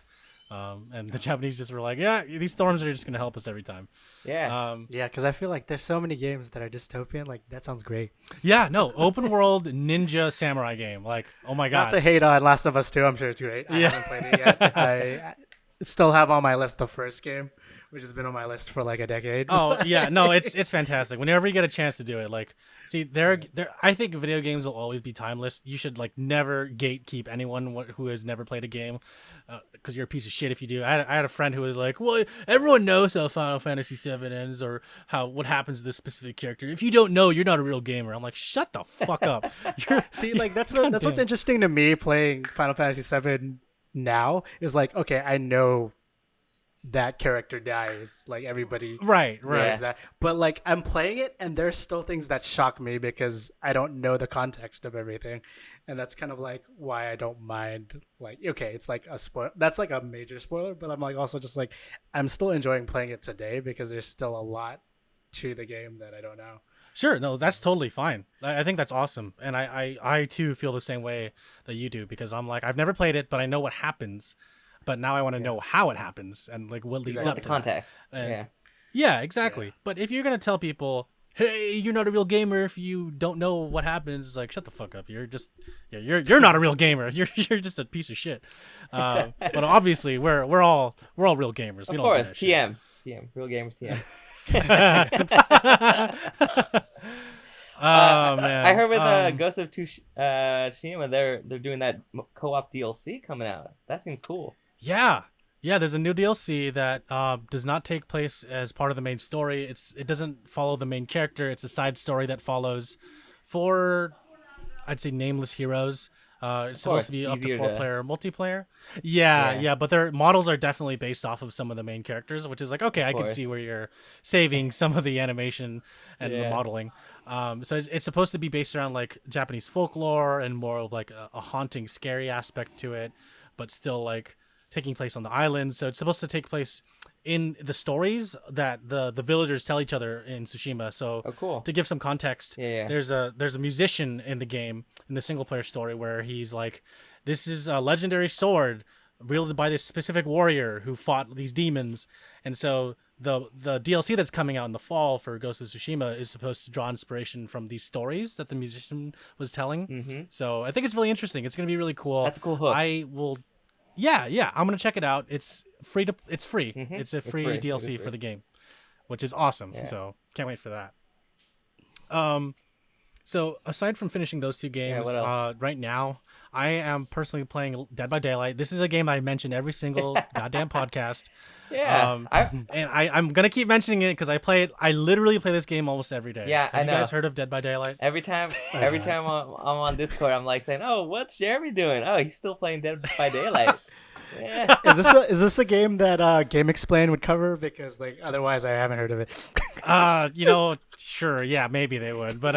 And the Japanese just were like, yeah, these storms are just going to help us every time. Yeah. Because I feel like there's so many games that are dystopian. Like, that sounds great. Yeah, no, open world ninja samurai game. Like, oh my God. Not to hate on Last of Us 2. I'm sure it's great. I haven't played it yet. I still have on my list the first game, which has been on my list for like a decade. Oh, yeah. No, it's fantastic. Whenever you get a chance to do it, like, see, I think video games will always be timeless. You should, like, never gatekeep anyone who has never played a game. Because you're a piece of shit if you do. I had a friend who was like, well, everyone knows how Final Fantasy VII ends or what happens to this specific character. If you don't know, you're not a real gamer. I'm like, shut the fuck up. That's what's interesting to me playing Final Fantasy VII now is like, okay, I know that character dies, like everybody knows that, but like I'm playing it and there's still things that shock me because I don't know the context of everything, and that's kind of like why I don't mind. Like, okay, it's like a spoil, that's like a major spoiler, but I'm like also just like I'm still enjoying playing it today because there's still a lot to the game that I don't know. Sure, no, that's totally fine. I think that's awesome, and I too feel the same way that you do because I'm like, I've never played it, but I know what happens. But now I want to know how it happens and like what leads up to the context. Yeah, exactly. Yeah. But if you're gonna tell people, "Hey, you're not a real gamer if you don't know what happens," it's like, shut the fuck up. You're just you're not a real gamer. You're just a piece of shit. But obviously, we're all real gamers. Of we don't course, do that shit. TM, real gamers, TM. Oh man! I heard with Ghost of Tsushima, they're doing that co-op DLC coming out. That seems cool. Yeah. There's a new DLC that does not take place as part of the main story. It doesn't follow the main character. It's a side story that follows 4, I'd say, nameless heroes. It's supposed to be up to 4-player multiplayer. Yeah, but their models are definitely based off of some of the main characters, which is like, okay, I can see where you're saving some of the animation and the modeling. So it's supposed to be based around like Japanese folklore and more of like a haunting, scary aspect to it, but still like taking place on the island. So it's supposed to take place in the stories that the villagers tell each other in Sushima. So cool. To give some context, there's a musician in the game, in the single player story, where he's like, this is a legendary sword wielded by this specific warrior who fought these demons. And so the DLC that's coming out in the fall for Ghost of Tsushima is supposed to draw inspiration from these stories that the musician was telling. Mm-hmm. So I think it's really interesting. It's going to be really cool. That's a cool hook. I will... Yeah, I'm gonna check it out. It's free. Mm-hmm. It's a free DLC for the game, which is awesome. Yeah. So can't wait for that. So aside from finishing those 2 games, right now I am personally playing Dead by Daylight. This is a game I mention every single goddamn podcast. Yeah, I'm gonna keep mentioning it because I play it. I literally play this game almost every day. Yeah, Have you guys heard of Dead by Daylight? Every time I'm on Discord, I'm like saying, "Oh, what's Jeremy doing? Oh, he's still playing Dead by Daylight." Yeah. Is this a game that Game Explain would cover? Because like otherwise I haven't heard of it. Sure, yeah, maybe they would, but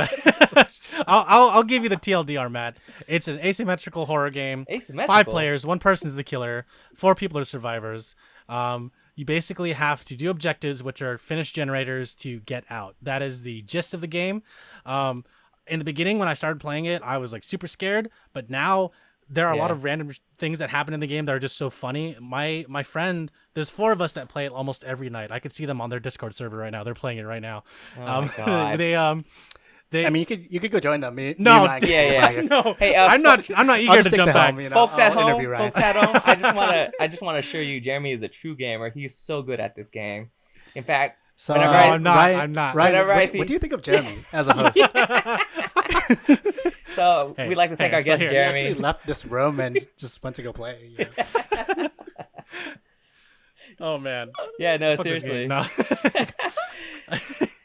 I'll give you the TLDR, Matt. It's an asymmetrical horror game. Asymmetrical? 5 players, 1 person's the killer, 4 people are survivors. You basically have to do objectives, which are finish generators, to get out. That is the gist of the game. In the beginning, when I started playing it, I was like super scared, but now there are a lot of random things that happen in the game that are just so funny. My friend, there's 4 of us that play it almost every night. I could see them on their Discord server right now. They're playing it right now. Oh my God. I mean, you could go join them. No, no. Hey, I'm not eager to jump back. Folks at home, I just want to assure you, Jeremy is a true gamer. He's so good at this game. In fact, so I'm not. Ryan, what do you think of Jeremy as a host? So we'd like to thank our guest, Jeremy. He actually left this room and just went to go play. Yeah. Oh man. Yeah, no, Fuck seriously. No.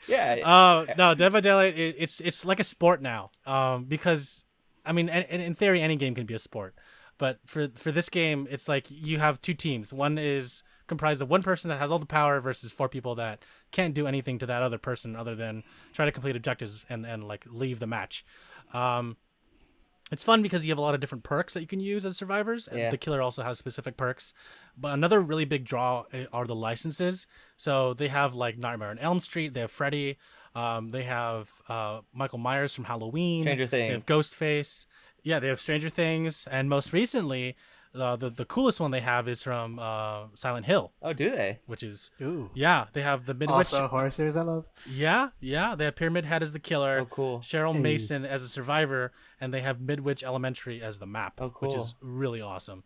Yeah. No, Dead by Daylight. It's like a sport now. Because I mean, in theory, any game can be a sport, but for this game, it's like you have 2 teams. One is comprised of 1 person that has all the power versus 4 people that can't do anything to that other person other than try to complete objectives and like leave the match. It's fun because you have a lot of different perks that you can use as survivors, and the killer also has specific perks. But another really big draw are the licenses. So they have like Nightmare on Elm Street, they have Freddy, they have Michael Myers from Halloween, Stranger Things. they have Ghostface, they have Stranger Things, and most recently, the coolest one they have is from Silent Hill. Oh, do they? Which is they have the Midwich. Also a horror series I love. Yeah, they have Pyramid Head as the killer. Oh, cool. Cheryl Mason as a survivor, and they have Midwich Elementary as the map. Oh, cool. Which is really awesome.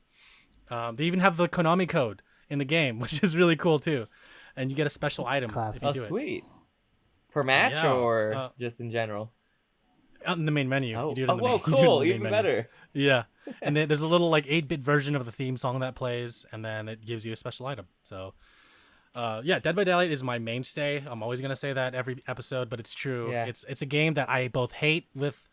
They even have the Konami code in the game, which is really cool too. And you get a special item if you do it. Oh, sweet. Per match or just in general? On the main menu. Oh, you do it on the whoa, main, cool. you do it on the Even main menu. better. Yeah. And then there's a little like 8-bit version of the theme song that plays, and then it gives you a special item. So, Dead by Daylight is my mainstay. I'm always going to say that every episode, but it's true. Yeah. It's a game that I both hate with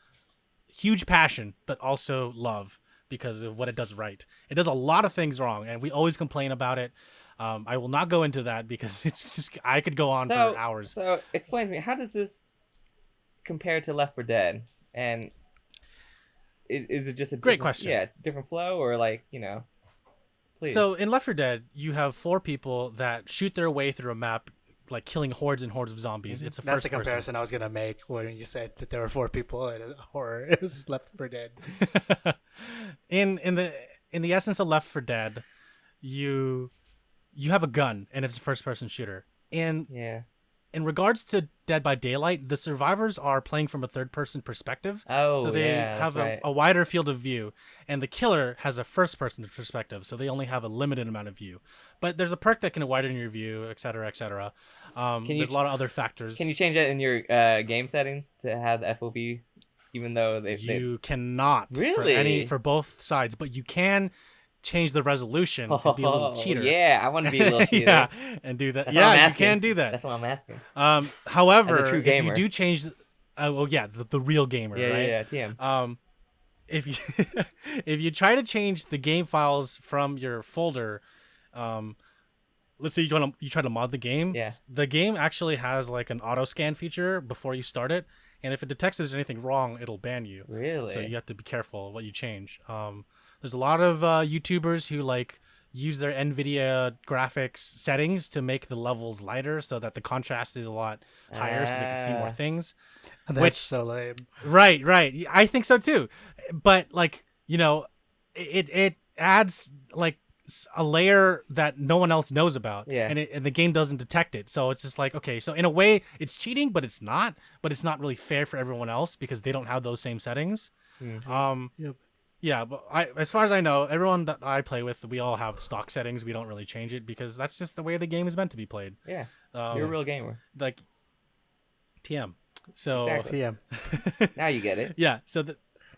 huge passion, but also love because of what it does right. It does a lot of things wrong, and we always complain about it. I will not go into that because it's just I could go on for hours. So explain to me, how does this compare to Left 4 Dead? And is it just a great question? Yeah, different flow or like, please. So in Left 4 Dead, you have 4 people that shoot their way through a map, like killing hordes and hordes of zombies. It's a That's first the comparison I was gonna make when you said that there were 4 people in horror. It was Left 4 Dead. in the essence of Left 4 Dead, you have a gun and it's a first person shooter. And in regards to Dead by Daylight, the survivors are playing from a third-person perspective. Oh, so they have a wider field of view, and the killer has a first-person perspective, so they only have a limited amount of view. But there's a perk that can widen your view, etc., etc. There's a lot of other factors. Can you change that in your game settings to have the FOV, even though you cannot really for both sides, but you can change the resolution and be a little cheater. Yeah, I want to be a little cheater. And do that. That's you can do that. That's what I'm asking. However, As a true gamer. if you do change, the real gamer, right? Yeah, TM. If you try to change the game files from your folder, let's say you try to mod the game. Yeah. The game actually has like an auto scan feature before you start it, and if it detects there's anything wrong, it'll ban you. Really? So you have to be careful what you change. There's a lot of YouTubers who like use their NVIDIA graphics settings to make the levels lighter so that the contrast is a lot higher so they can see more things. That's so lame. Right. I think so too. But like, it adds like a layer that no one else knows about. Yeah. And the game doesn't detect it. So it's just like, okay, so in a way it's cheating, but it's not really fair for everyone else because they don't have those same settings. Mm-hmm. Yep. Yeah, but as far as I know, everyone that I play with, we all have stock settings. We don't really change it because that's just the way the game is meant to be played. Yeah, you're a real gamer. Like TM. So exactly. TM. Now you get it. Yeah. So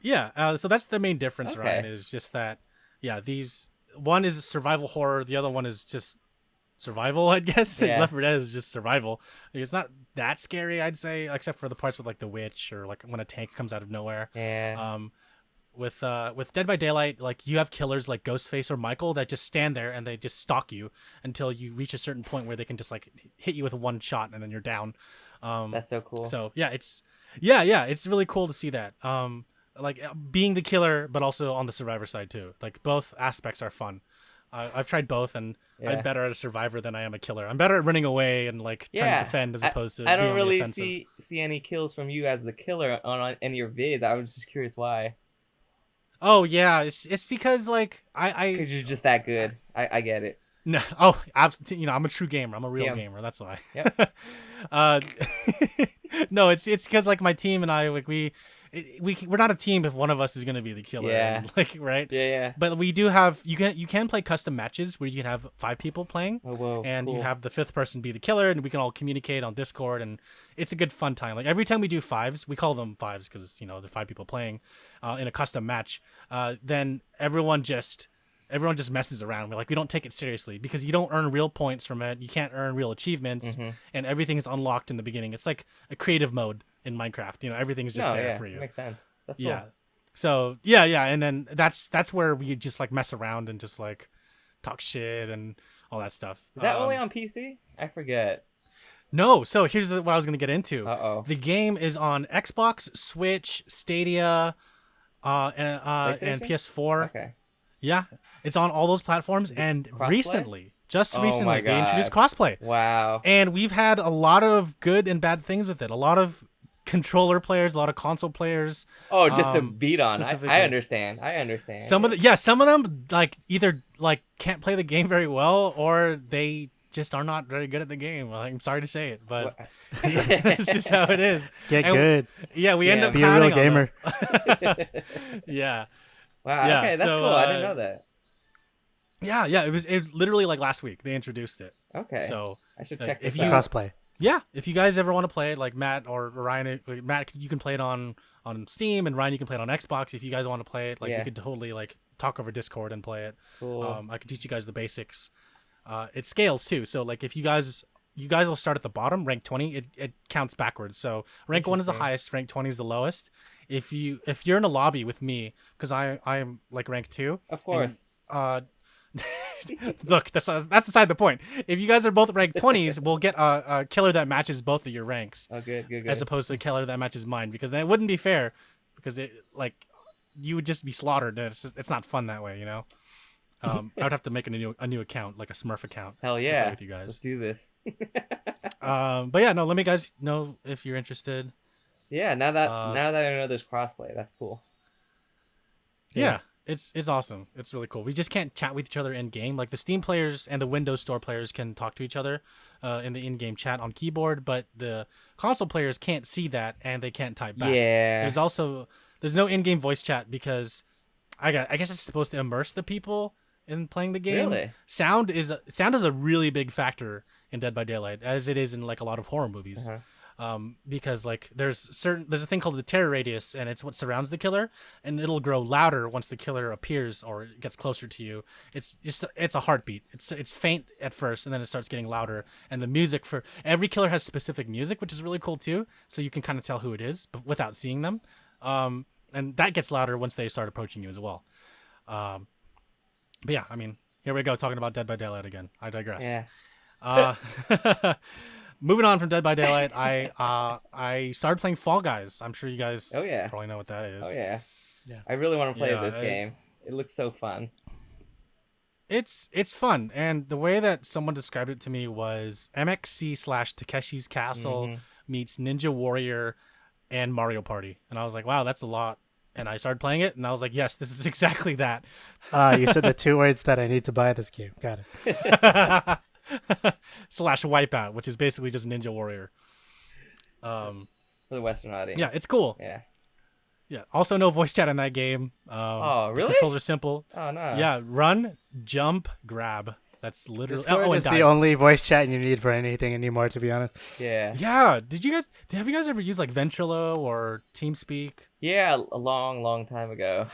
so that's the main difference, Okay. Ryan. Is just that. Yeah, one is survival horror. The other one is just survival, I guess. Yeah. Left 4 Dead is just survival. It's not that scary, I'd say, except for the parts with like the witch or like when a tank comes out of nowhere. Yeah. with Dead by Daylight, like you have killers like Ghostface or Michael that just stand there and they just stalk you until you reach a certain point where they can just like hit you with one shot and then you're down. That's so cool. So yeah, it's really cool to see that. Like being the killer, but also on the survivor side too. Like both aspects are fun. I've tried both, and I'm better at a survivor than I am a killer. I'm better at running away and like trying to defend as opposed to. I don't being really offensive. see any kills from you as the killer on any of your vids. I was just curious why. Oh yeah, it's because like Because you're just that good. I get it. No, you know, I'm a true gamer. I'm a real gamer. That's why. Yep. No, it's because like my team and I, like we're not a team if one of us is gonna be the killer. Yeah. And, like right. Yeah. But we do have you can play custom matches where you can have 5 people playing. Oh whoa. And cool. you have the 5th person be the killer, and we can all communicate on Discord, and it's a good fun time. Like every time we do 5s, we call them 5s because you know the 5 people playing in a custom match. Then everyone just messes around. We don't take it seriously because you don't earn real points from it. You can't earn real achievements, and everything is unlocked in the beginning. It's like a creative mode in Minecraft. You know, everything's just there for you. Makes sense. That's cool. Yeah. So yeah, and then that's where we just like mess around and just like talk shit and all that stuff. Is that only on PC? I forget. No. So here's what I was gonna get into. Uh-oh. The game is on Xbox, Switch, Stadia, and PS4. Okay. Yeah, it's on all those platforms. And Crossplay? recently, they introduced crossplay. Wow. And we've had a lot of good and bad things with it. A lot of controller players, a lot of console players. Oh, just to beat on. specifically. I understand. Some of them like either like can't play the game very well, or they just are not very good at the game. Well, I'm sorry to say it, but it's just how it is. Get good. Yeah, we end up be a real clowning gamer. on them. Yeah. Wow. Yeah, Okay, that's so, cool. I didn't know that. Yeah. It was literally like last week they introduced it. Okay. So I should check if this you out. Crossplay. yeah, if you guys ever want to play it, like Matt or Ryan, like Matt, you can play it on Steam, and Ryan, you can play it on Xbox. If you guys want to play it, like we could totally like talk over Discord and play it. Cool. I could teach you guys the basics. It scales too, so like if you guys will start at the bottom, rank 20. It counts backwards. So rank 1 is the highest, rank 20 is the lowest. If you're in a lobby with me, because I'm like rank 2. Of course. And, look, that's beside the point. If you guys are both ranked 20s, we'll get a killer that matches both of your ranks. Oh, good. As opposed to a killer that matches mine, because then it wouldn't be fair, because it like you would just be slaughtered. And it's not fun that way, you know. I would have to make a new account, like a Smurf account. Hell yeah! To play with you guys. Let's do this. But yeah, no. Let me guys know if you're interested. Yeah. Now that I know there's crossplay, that's cool. Yeah. It's awesome. It's really cool. We just can't chat with each other in game. Like the Steam players and the Windows Store players can talk to each other in the in-game chat on keyboard, but the console players can't see that and they can't type back. Yeah. There's no in-game voice chat because I guess it's supposed to immerse the people in playing the game. Really? Sound is a really big factor in Dead by Daylight, as it is in like a lot of horror movies. Because like there's a thing called the terror radius, and it's what surrounds the killer, and it'll grow louder once the killer appears or gets closer to you. It's a heartbeat. It's faint at first, and then it starts getting louder. And the music for every killer has specific music, which is really cool too. So you can kind of tell who it is, but without seeing them. And that gets louder once they start approaching you as well. But yeah, I mean, here we go talking about Dead by Daylight again. I digress. Yeah. Moving on from Dead by Daylight, I started playing Fall Guys. I'm sure you guys probably know what that is. Oh yeah. Yeah. I really want to play this game. It looks so fun. It's fun, and the way that someone described it to me was MXC / Takeshi's Castle meets Ninja Warrior and Mario Party, and I was like, wow, that's a lot. And I started playing it, and I was like, yes, this is exactly that. You said the 2 words that I need to buy this game. Got it. / Wipeout, which is basically just Ninja Warrior. For the Western audience. Yeah, it's cool. Yeah. Also, no voice chat in that game. Oh, really? The controls are simple. Oh no. Yeah, run, jump, grab. That's literally. Discord is the only voice chat you need for anything anymore, to be honest. Yeah. Yeah. Have you guys ever used like Ventrilo or TeamSpeak? Yeah, a long time ago.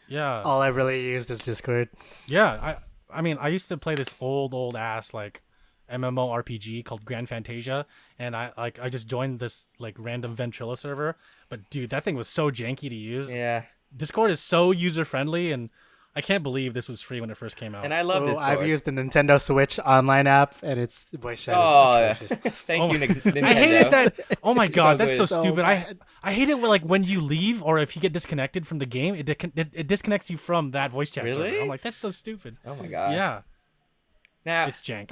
Yeah. All I really used is Discord. Yeah. I mean, I used to play this old ass like MMORPG called Grand Fantasia, and I just joined this like random Ventrilo server. But dude, that thing was so janky to use. Yeah. Discord is so user friendly, and I can't believe this was free when it first came out. And I love Discord. I've used the Nintendo Switch online app, and its voice chat is atrocious. Thank you, Nintendo. I hated that. Oh my god, that's so good. stupid. bad. I hate it when, like, when you leave or if you get disconnected from the game, it disconnects you from that voice chat server. Really? I'm like, that's so stupid. Oh my god. Yeah, Now, it's jank.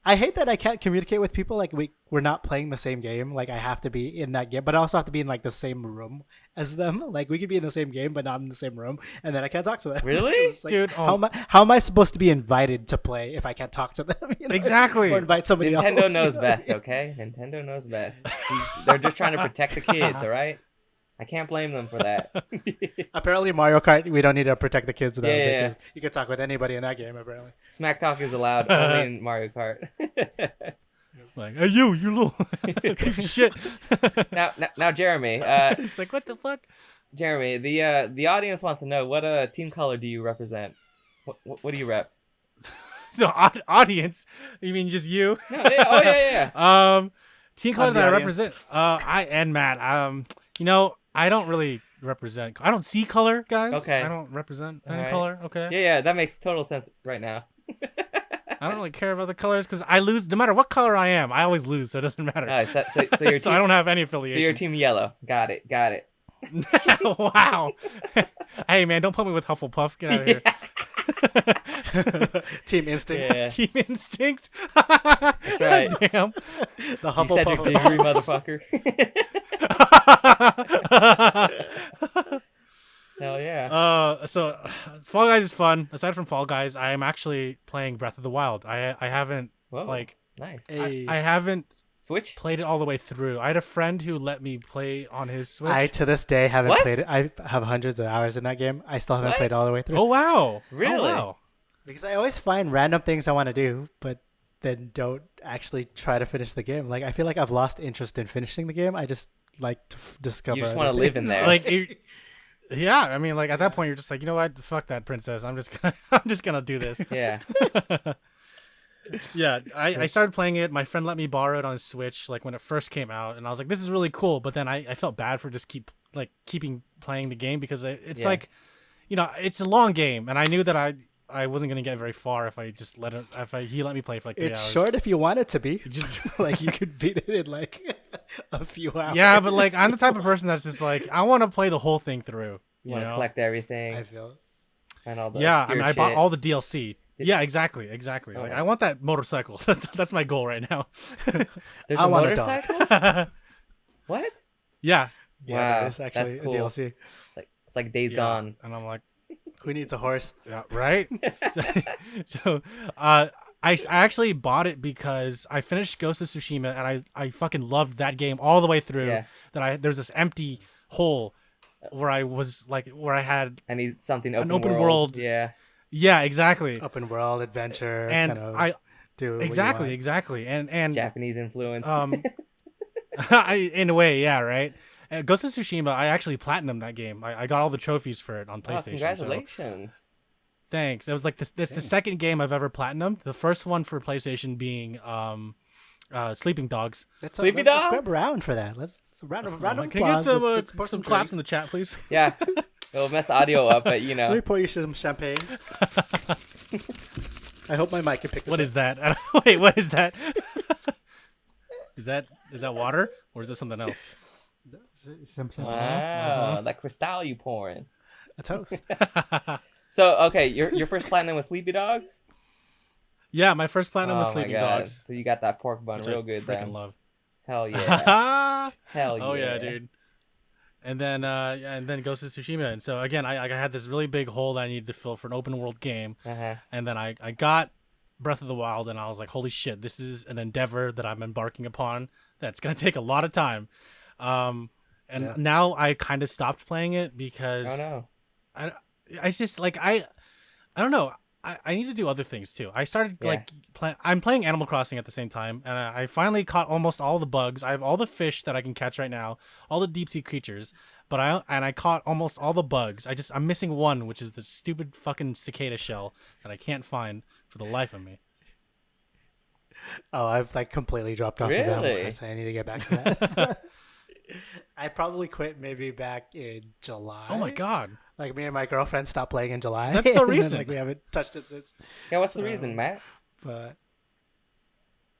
I hate that I can't communicate with people. Like we're not playing the same game. Like I have to be in that game, but I also have to be in like the same room as them. Like we could be in the same game, but not in the same room, and then I can't talk to them. Really? It's like, Dude, how am I supposed to be invited to play if I can't talk to them? You know? Exactly. Or invite somebody Nintendo else. knows you know? best, okay? Nintendo knows best. They're just trying to protect the kids, all right? I can't blame them for that. Apparently, Mario Kart, we don't need to protect the kids though, Yeah. because you can talk with anybody in that game. Apparently. Smack talk is allowed only in Mario Kart. Like, hey, you little piece of shit. now, Jeremy. It's like, what the fuck? Jeremy, the audience wants to know what team color do you represent? What do you rep? So audience, you mean just you? No, yeah, oh yeah. Team color I'm the that I audience. represent. I and Matt. You know, I don't really represent. I don't see color, guys. Okay. I don't represent any Alright. color. Okay. Yeah, that makes total sense right now. I don't really care about the colors because I lose no matter what color I am. I always lose, so it doesn't matter. All right, so your So team, I don't have any so affiliation. your team yellow. Got it. Wow. Hey man, don't put me with Hufflepuff. Get out of here. Team Instinct. Yeah. Team Instinct. That's right. Damn. The You said your Hufflepuff. degree, motherfucker. Hell yeah. So Fall Guys is fun. Aside from Fall Guys, I am actually playing Breath of the Wild. I haven't Whoa, like nice. Hey. I haven't Switch? played it all the way through. I had a friend who let me play on his Switch. I to this day haven't What? played it. I have hundreds of hours in that game. I still haven't What? played it all the way through. Oh wow. Really? Oh, wow. Because I always find random things I want to do, but then don't actually try to finish the game. Like I feel like I've lost interest in finishing the game. I just like to discover. You just want to live in there. Like yeah, I mean like at that point you're just like, you know what? Fuck that princess. I'm just gonna do this. Yeah. Yeah, I started playing it. My friend let me borrow it on his Switch like when it first came out, and I was like, this is really cool. But then I felt bad for just keeping playing the game because it's Yeah. like, you know, it's a long game, and I knew that I wasn't gonna get very far if I just he let me play for like 3 It's hours. short if you want it to be. You just- Like you could beat it in like a few hours. yeah, but like I'm the type of person that's just like I want to play the whole thing through. You You want to know? collect everything I feel. and all the Yeah, I obscure mean I bought shit. all the DLC. Yeah, exactly. Like Oh. I want that motorcycle. That's my goal right now. There's I a want a dog. motorcycle? What? Yeah. Yeah, Wow, there is actually that's cool. a DLC. It's like Days Yeah. Gone. And I'm like, Who needs a horse? yeah, right? So I actually bought it because I finished Ghost of Tsushima and I fucking loved that game all the way through. Yeah. That there's this empty hole where I had I need something An open open world. Yeah. yeah, exactly. Open world adventure. And kind of I do what you exactly. want. And Japanese influence. in a way, yeah, right. Ghost of Tsushima, I actually platinumed that game. I got all the trophies for it on Oh, PlayStation. So congratulations. thanks. It was like this. It's the second game I've ever platinumed. The first one for PlayStation being Sleeping Dogs. Sleepy Let's Dog? grab around for that. Let's round of Can I get applause. some Let's pour some claps in drinks. the chat, please? Yeah. It'll mess the audio up, but you Let me know. pour you some champagne. I hope my mic can pick this What up. is that? Wait, what is that? Is that water or is this something else? Champagne. Wow, that crystal you pouring. A toast. So okay, your first platinum was Sleepy Dogs. Yeah, my first platinum was Oh my Sleeping God. Dogs, So you got that pork bun which real I good freaking then. love. Hell yeah. Hell yeah. Oh yeah, dude. And then Ghost of Tsushima, and so again, I had this really big hole that I needed to fill for an open world game, Uh-huh. and then I got Breath of the Wild, and I was like, holy shit, this is an endeavor that I'm embarking upon that's gonna take a lot of time. And Yeah. now I kind of stopped playing it because Oh no. I just like I don't know. I need to do other things too. I started I'm playing Animal Crossing at the same time, and I finally caught almost all the bugs. I have all the fish that I can catch right now, all the deep sea creatures, but I caught almost all the bugs. I'm missing one, which is the stupid fucking cicada shell that I can't find for the life of me. Oh, I've like completely dropped off of Animal Really? Crossing. I need to get back to that. I probably quit maybe back in July. Oh my god. Like me and my girlfriend stopped playing in July. That's so and then, recent. like we haven't touched it since. Yeah, what's the So, reason, Matt? But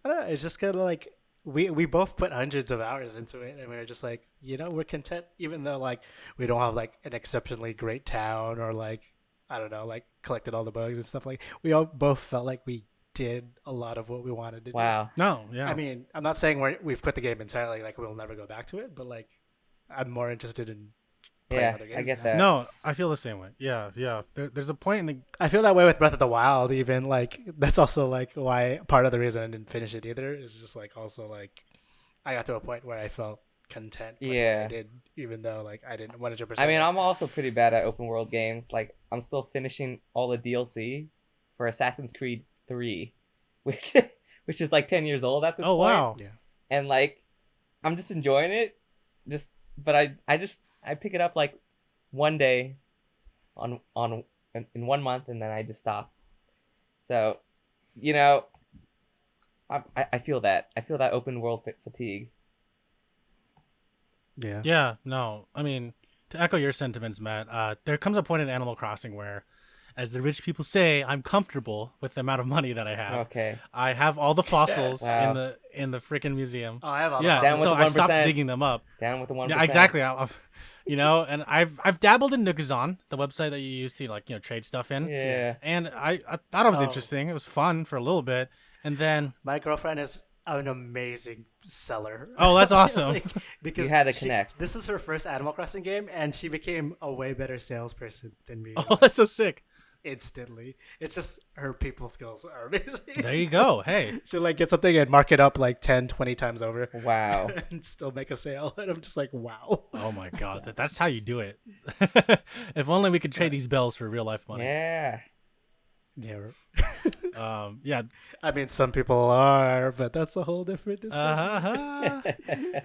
I don't know. It's just kind of like we both put hundreds of hours into it, and we were just like, we're content, even though like we don't have like an exceptionally great town or like I don't know, like collected all the bugs and stuff. Like we all both felt like we did a lot of what we wanted to do. Wow. No, yeah. I mean, I'm not saying we've quit the game entirely, like we'll never go back to it, but like I'm more interested in playing Yeah, other games I get now. that. No, I feel the same way. Yeah, yeah. There's a point in the. I feel that way with Breath of the Wild, even like that's also like why part of the reason I didn't finish it either is just like also like I got to a point where I felt content with what Yeah. I did, even though like I didn't 100%. I mean, I'm also pretty bad at open world games. Like, I'm still finishing all the DLC for Assassin's Creed 3, which which is like 10 years old at this Oh point. wow. Yeah. And like, I'm just enjoying it. But I pick it up like one day, in 1 month, and then I just stop. So, I feel that. I feel that open world fatigue. Yeah. Yeah, no. I mean, to echo your sentiments, Matt, there comes a point in Animal Crossing where, as the rich people say, I'm comfortable with the amount of money that I have. Okay. I have all the fossils Wow. in the freaking museum. Oh, I have all Yeah, Down with so the I stopped 1%. digging them up. Down with the 1%. Yeah, exactly. And I've dabbled in Nukazon, the website that you use to like trade stuff in. Yeah. And I thought it was Oh. interesting. It was fun for a little bit, and then My girlfriend is an amazing seller. Oh, that's awesome. Because You had to connect. This is her first Animal Crossing game, and she became a way better salesperson than me. oh, that's so sick. Instantly. It's just her people skills are amazing. There you go. Hey. She'll like get something and mark it up like 10, 20 times over Wow. and still make a sale. And I'm just like, wow. Oh my god, that's how you do it. If only we could trade these bells for real life money. Yeah. Yeah. Yeah. I mean, some people are, but that's a whole different discussion.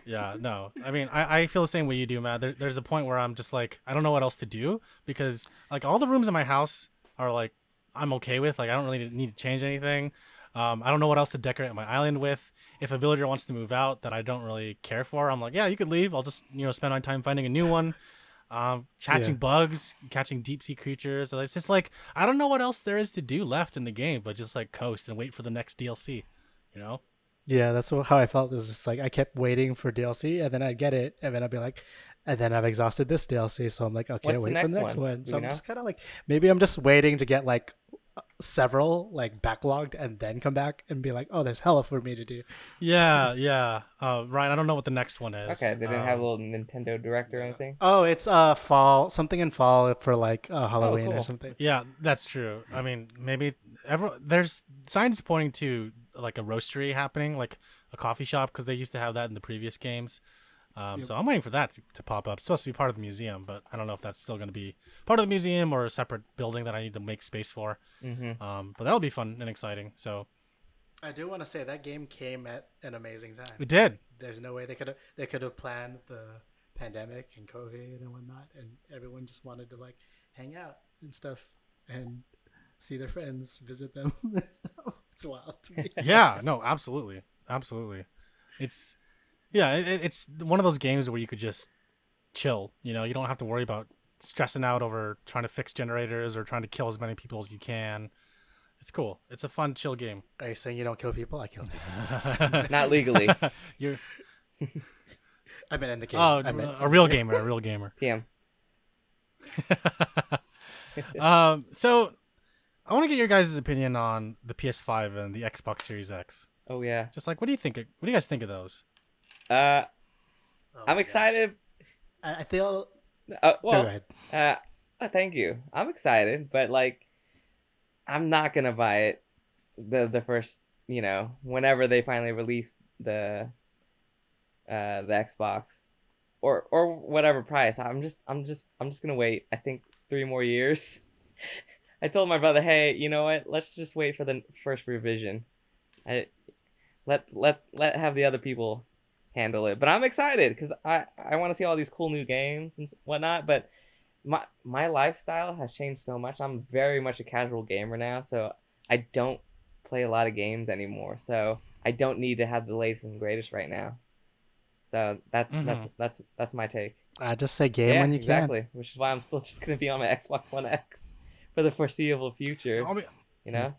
Yeah, no. I mean, I feel the same way you do, Matt. There's a point where I'm just like, I don't know what else to do because like all the rooms in my house are like, I'm okay with. Like, I don't really need to change anything. I don't know what else to decorate my island with. If a villager wants to move out that I don't really care for, I'm like, yeah, you could leave. I'll just, spend my time finding a new one. Catching bugs, catching deep sea creatures. So it's just like, I don't know what else there is to do left in the game, but just like coast and wait for the next DLC, Yeah, that's how I felt. It's just like I kept waiting for DLC, and then I'd get it, and then I'd be like, and then I've exhausted this DLC, so I'm like, okay, What's the wait for the next next one? one. Do So you I'm know? just kind of like, maybe I'm just waiting to get like several like backlogged, and then come back and be like, oh, there's hella for me to do. Yeah. Ryan, I don't know what the next one is. Okay, they didn't have a little Nintendo Direct or anything? Oh, it's fall, something in fall for like Halloween or cool. something. Yeah, that's true. I mean, maybe there's signs pointing to like a roastery happening, like a coffee shop, because they used to have that in the previous games. So I'm waiting for that to pop up. It's supposed to be part of the museum, but I don't know if that's still going to be part of the museum or a separate building that I need to make space for. Mm-hmm. But that'll be fun and exciting. So I do want to say that game came at an amazing time. we did. There's no way they could have planned the pandemic and COVID and whatnot, and everyone just wanted to like hang out and stuff and see their friends, visit them and stuff. It's wild to me. Yeah, no, absolutely. It's one of those games where you could just chill. You don't have to worry about stressing out over trying to fix generators or trying to kill as many people as you can. It's cool. It's a fun, chill game. Are you saying you don't kill people? I kill people. Not legally. You're I meant in the game. oh, I meant a real gamer. TM. So I want to get your guys' opinion on the PS5 and the Xbox Series X. Oh, yeah. Just like, what do you guys think of those? I'm Oh my gosh. excited. I feel. Well, Go ahead. thank you. I'm excited, but like, I'm not gonna buy it. The first, whenever they finally release the Xbox, or whatever price. I'm just gonna wait. I think 3 more years. I told my brother, hey, you know what? Let's just wait for the first revision. Let's have the other people handle it. But I'm excited because I want to see all these cool new games and whatnot. But my lifestyle has changed so much. I'm very much a casual gamer now, so I don't play a lot of games anymore. So I don't need to have the latest and greatest right now. So that's my take. I just say game Yeah, when you exactly. Which is why I'm still just gonna be on my Xbox One X for the foreseeable future. I mean, You know?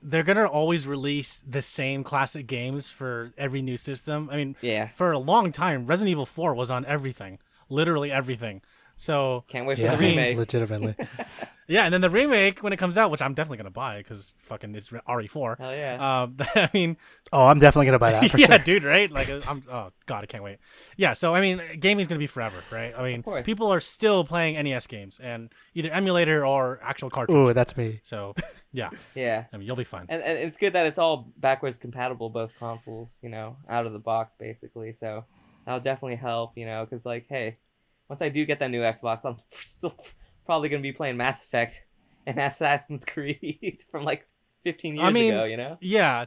they're gonna always release the same classic games for every new system. I mean, Yeah. for a long time, Resident Evil 4 was on everything, literally everything. So Can't wait for can. the Yeah, remake. legitimately. yeah, and then the remake when it comes out, which I'm definitely gonna buy because fucking it's RE4. Hell yeah. I mean, Oh, I'm definitely gonna buy that for yeah, sure. dude, right? Like, oh god, I can't wait. Yeah, so I mean, gaming's gonna be forever, right? I mean, Of course. people are still playing NES games and either emulator or actual cartridge. Ooh, that's me. So, yeah, Yeah. I mean, you'll be fine. And it's good that it's all backwards compatible, both consoles, you know, out of the box, basically. So that'll definitely help, you know, because, like, hey, once I do get that new Xbox, I'm still probably going to be playing Mass Effect and Assassin's Creed from, like, 15 years ago, you know? Yeah,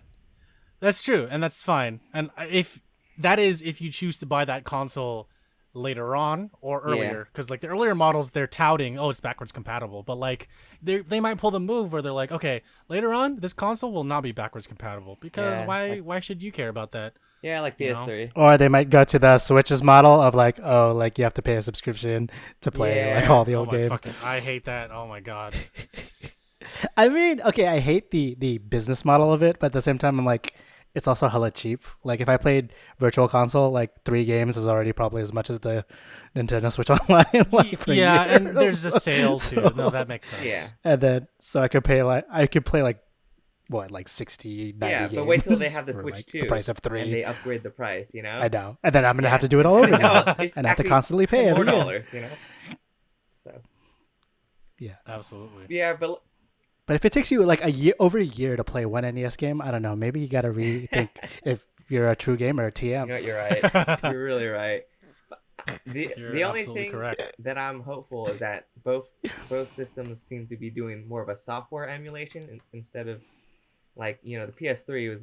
that's true, and that's fine. And if you choose to buy that console later on or earlier, because like the earlier models, they're touting, oh, it's backwards compatible, but like they might pull the move where they're like, okay, later on, this console will not be backwards compatible because why should you care about that? Yeah, like PS3. Or they might go to the Switch's model of like, oh, like you have to pay a subscription to play like all the old games. I hate that. Oh my god. I mean, okay, I hate the business model of it, but at the same time, I'm like, it's also hella cheap. Like if I played Virtual Console, like 3 games is already probably as much as the Nintendo Switch Online. Like, yeah, and there's a sale too. No, that makes sense. Yeah. And then so I could play like what, like 60, 90 games. Yeah, but wait till they have the for, Switch like, 2. the price of 3. And they upgrade the price, you know? I know. And then I'm going to have to do it all over again. It's And I have to actually constantly pay more every year. dollars, you know? So. Yeah. Absolutely. Yeah, but But if it takes you like over a year to play one NES game, I don't know. Maybe you got to rethink if you're a true gamer or TM. you know what, you're right. You're really right. You're The only absolutely thing correct. that I'm hopeful is that both systems seem to be doing more of a software emulation instead of, like, you know, the PS3 was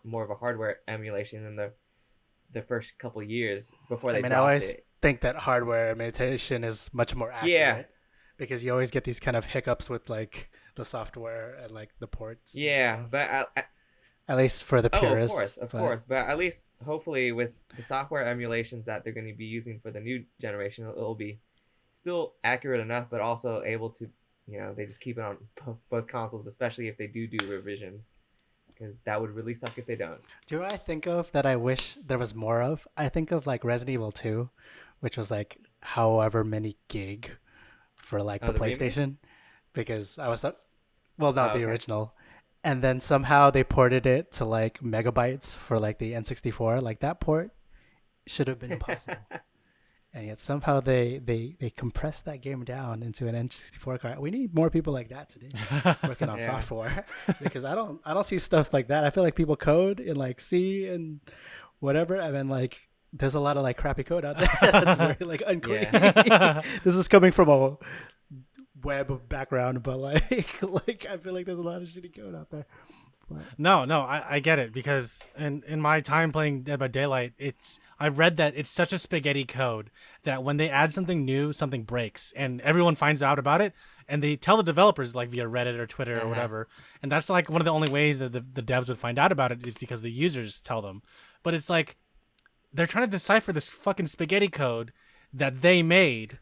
more of a hardware emulation in the first couple years before they I dropped always it. think that hardware imitation is much more accurate. Yeah. Because you always get these kind of hiccups with like the software and like the ports. Yeah, but at least for the purists. Of course. But at least hopefully with the software emulations that they're going to be using for the new generation, it'll be still accurate enough, but also able to, you know, they just keep it on both consoles, especially if they do revisions, because that would really suck if they don't. Do you know what I think of that I wish there was more of? I think of like Resident Evil 2, which was like however many gig for like the PlayStation, remake? Because I was not the okay. original, and then somehow they ported it to like megabytes for like the N64. Like that port should have been impossible, and yet somehow they compressed that game down into an N64 card. We need more people like that today working on software, because I don't see stuff like that. I feel like people code in like C and whatever, and then like there's a lot of like crappy code out there that's very like unclean. This is coming from a web background, but like I feel like there's a lot of shitty code out there. But... No, I get it, because in my time playing Dead by Daylight, I've read that it's such a spaghetti code that when they add something new, something breaks, and everyone finds out about it, and they tell the developers like via Reddit or Twitter or whatever, and that's like one of the only ways that the devs would find out about it is because the users tell them. But it's like they're trying to decipher this fucking spaghetti code that they made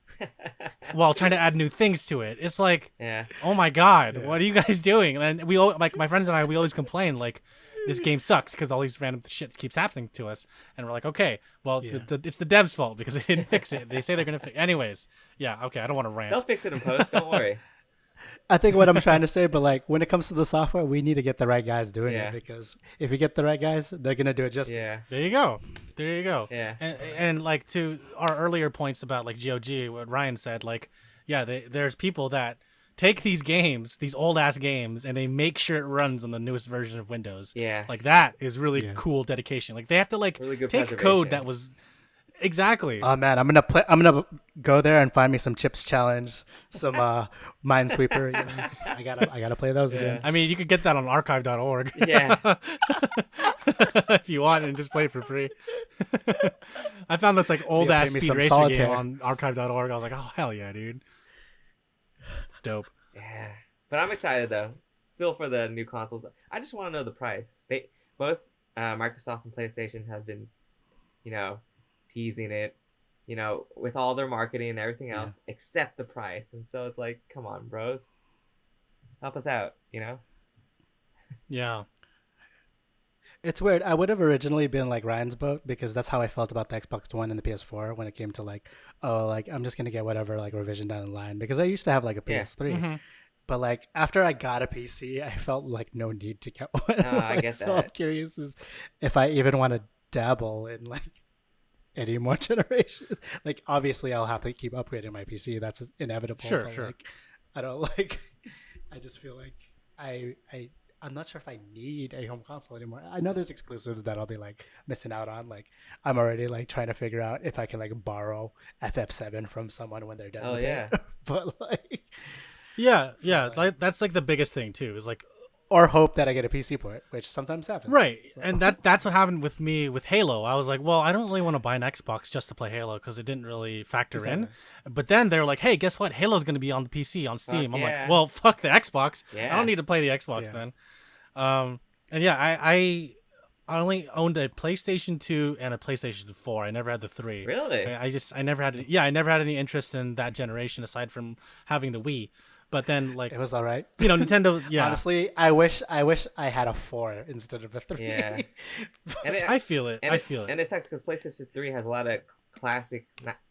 while trying to add new things to it. It's like, oh my god, what are you guys doing? And we all, like my friends and I, we always complain like this game sucks because all these random shit keeps happening to us, and we're like, okay, well, it's the devs' fault because they didn't fix it. They say they're gonna fix. Anyways, yeah, okay, I don't want to rant. They'll fix it in post. Don't worry. I think what I'm trying to say, but like when it comes to the software, we need to get the right guys doing it, because if you get the right guys, they're gonna do it justice. Yeah. There you go. Yeah. And like to our earlier points about like GOG, what Ryan said, like, yeah, there's people that take these games, these old ass games, and they make sure it runs on the newest version of Windows. Yeah. Like that is really cool dedication. Like they have to like really good take code that was exactly. Oh man, I'm gonna go there and find me some Chips Challenge, some Minesweeper. You know? I gotta play those again. I mean, you could get that on archive.org. Yeah. If you want, and just play it for free. I found this like old ass Speed Racer Solitaire game on archive.org. I was like, oh hell yeah, dude. It's dope. Yeah. But I'm excited though. Still for the new consoles. I just want to know the price. They both Microsoft and PlayStation have been, you know, teasing it, with all their marketing and everything else, except the price. And so it's like, come on, bros, help us out, Yeah. It's weird. I would have originally been like Ryan's boat because that's how I felt about the Xbox One and the PS4 when it came to like, oh, like I'm just gonna get whatever like revision down the line because I used to have like a PS3, Mm-hmm. but like after I got a PC, I felt like no need to get one. I get so I'm that. curious is if I even want to dabble in like any more generations. Like obviously I'll have to keep upgrading my PC. That's inevitable. Sure, but, sure. Like, I don't like. I just feel like I'm not sure if I need a home console anymore. I know there's exclusives that I'll be like missing out on. Like I'm already like trying to figure out if I can like borrow FF7 from someone when they're done with it. But like Yeah, like that's like the biggest thing too. Is like or hope that I get a PC port, which sometimes happens. right, So. and that's what happened with me with Halo. I was like, well, I don't really want to buy an Xbox just to play Halo because it didn't really factor in. But then they were like, hey, guess what? Halo's going to be on the PC on Steam. I'm like, well, fuck the Xbox. I don't need to play the Xbox then. And yeah, I only owned a PlayStation 2 and a PlayStation 4. I never had the 3. Really? I never had I never had any interest in that generation aside from having the Wii. But then, like, it was all right. Nintendo. Yeah, honestly, I wish I had a 4 instead of a 3. Yeah, I feel it. And it sucks because PlayStation 3 has a lot of classic,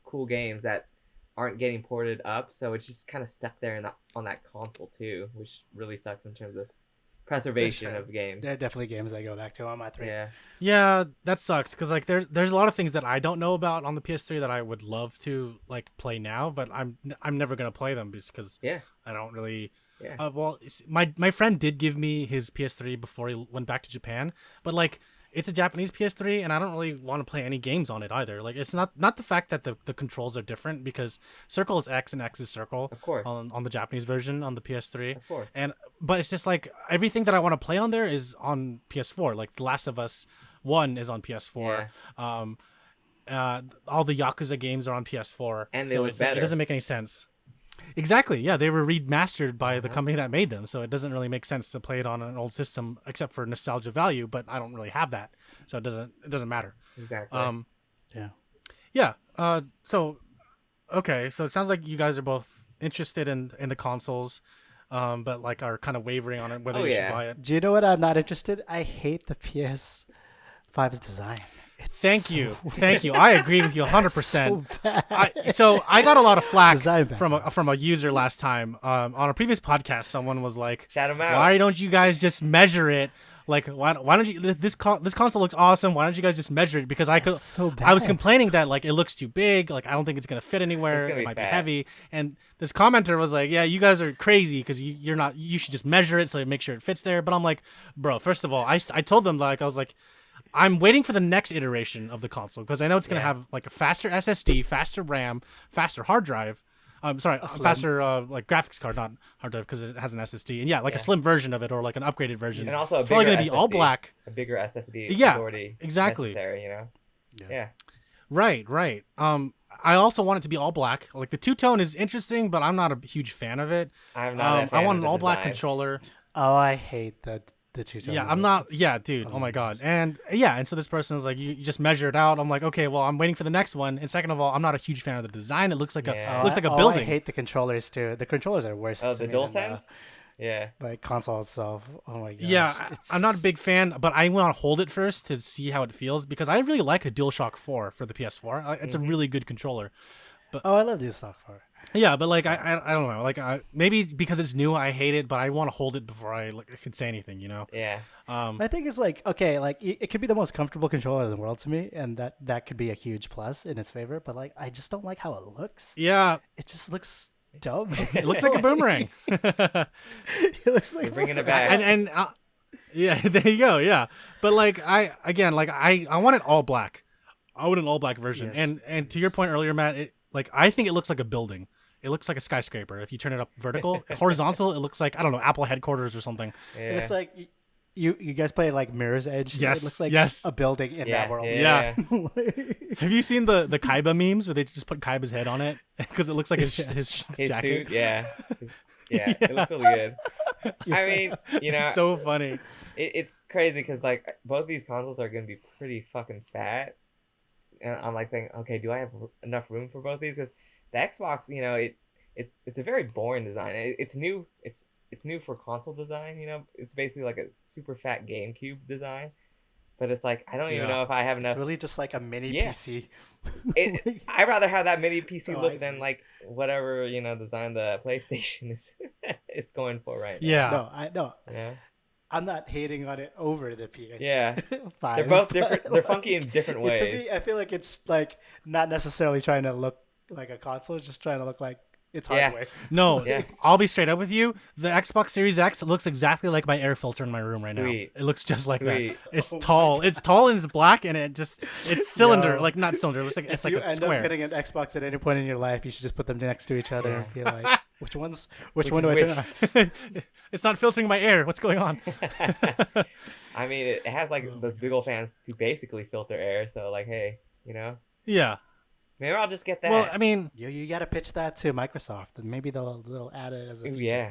cool games that aren't getting ported up, so it's just kind of stuck there on that console too, which really sucks in terms of preservation of games. There are definitely games I go back to on my 3. Yeah, that sucks because like there's a lot of things that I don't know about on the PS3 that I would love to like play now, but I'm never gonna play them just because I don't really. Well, my friend did give me his PS3 before he went back to Japan, but like it's a Japanese PS3 and I don't really want to play any games on it either. Like it's not the fact that the controls are different because circle is X and X is circle. Of course. On the Japanese version on the PS3. Of course. But it's just like everything that I want to play on there is on PS4. Like The Last of Us 1 is on PS4. All the Yakuza games are on PS4. And they look better. It doesn't make any sense. Exactly. Yeah, they were remastered by the company that made them, so it doesn't really make sense to play it on an old system except for nostalgia value. But I don't really have that, so it doesn't matter. Exactly. Yeah. So it sounds like you guys are both interested in the consoles, but like are kind of wavering on it whether you should buy it. Do you know what I'm not interested? I hate the PS5's design. Thank you. I agree with you 100%. So I got a lot of flack from a user last time. On a previous podcast, someone was like, "Shout him out. Why don't you guys just measure it? Like, why don't you? This console looks awesome. Why don't you guys just measure it? Because I was complaining that like it looks too big. Like I don't think it's gonna fit anywhere. It might be heavy. And this commenter was like, yeah, you guys are crazy because you're not. You should just measure it so you make sure it fits there. But I'm like, bro, first of all, I told them like I was like, I'm waiting for the next iteration of the console because I know it's going to have like a faster SSD, faster RAM, faster hard drive. Faster like graphics card, not hard drive because it has an SSD. And a slim version of it or like an upgraded version. And also it's probably going to be all black. A bigger SSD. Exactly. Necessary, Right. I also want it to be all black. Like the two-tone is interesting, but I'm not a huge fan of it. I'm not. I want an all black controller. Oh, I hate the two-tone. Yeah, I'm not. Yeah, dude. Oh my god. And so this person was like, you just measure it out. I'm like, okay, well, I'm waiting for the next one. And second of all, I'm not a huge fan of the design. It looks like a building. I hate the controllers too. The controllers are worse. Oh, the DualSense. Like console itself. Oh my god. Yeah, I'm not a big fan, but I want to hold it first to see how it feels because I really like the DualShock 4 for the PS4. It's a really good controller. But I love DualShock 4. Yeah, but like I don't know, like maybe because it's new I hate it, but I want to hold it before I can say anything, you know. Yeah. I think it's like okay, like it could be the most comfortable controller in the world to me, and that could be a huge plus in its favor. But like I just don't like how it looks. Yeah. It just looks dumb. It looks like a boomerang. It looks like you're bringing it back. And yeah, there you go. Yeah, but like I want it all black. I want an all black version. Yes, and to your point earlier, Matt, I think it looks like a building. It looks like a skyscraper. If you turn it up vertical, horizontal, it looks like, I don't know, Apple headquarters or something. Yeah. And it's like you guys play like Mirror's Edge. Yes. It looks like a building in that world. Yeah. Have you seen the Kaiba memes where they just put Kaiba's head on it because it looks like his jacket? Suit, yeah. It looks really good. I mean, it's so funny. It's crazy because like both these consoles are gonna be pretty fucking fat. and I'm like thinking, okay, do I have enough room for both these? Because the Xbox, it's a very boring design. It's new. It's new for console design. It's basically like a super fat GameCube design. But it's like I don't even know if I have enough. It's really just like a mini PC. I'd rather have that mini PC So look than like whatever design the PlayStation is it's going for right now. Yeah. No, I know. Yeah. I'm not hating on it over the PS. Yeah. 5, They're both different. They're funky in different ways. To me, I feel like it's like not necessarily trying to look like a console, it's just trying to look like it's hardware. No, Yeah. I'll be straight up with you. The Xbox Series X looks exactly like my air filter in my room right Sweet. now. It looks just like Sweet. that. It's tall. It's tall and it's black, and it's cylinder, Yo. like not cylinder. It's like If you a end square. up getting an Xbox at any point in your life, you should just put them next to each other and be like, which one Which do I is turn on? It's not filtering my air. What's going on? I mean, it has like those big old fans to basically filter air. So like, hey, Yeah. maybe I'll just get that. Well, I mean, You got to pitch that to Microsoft, and maybe they'll add it as a Ooh, feature. yeah.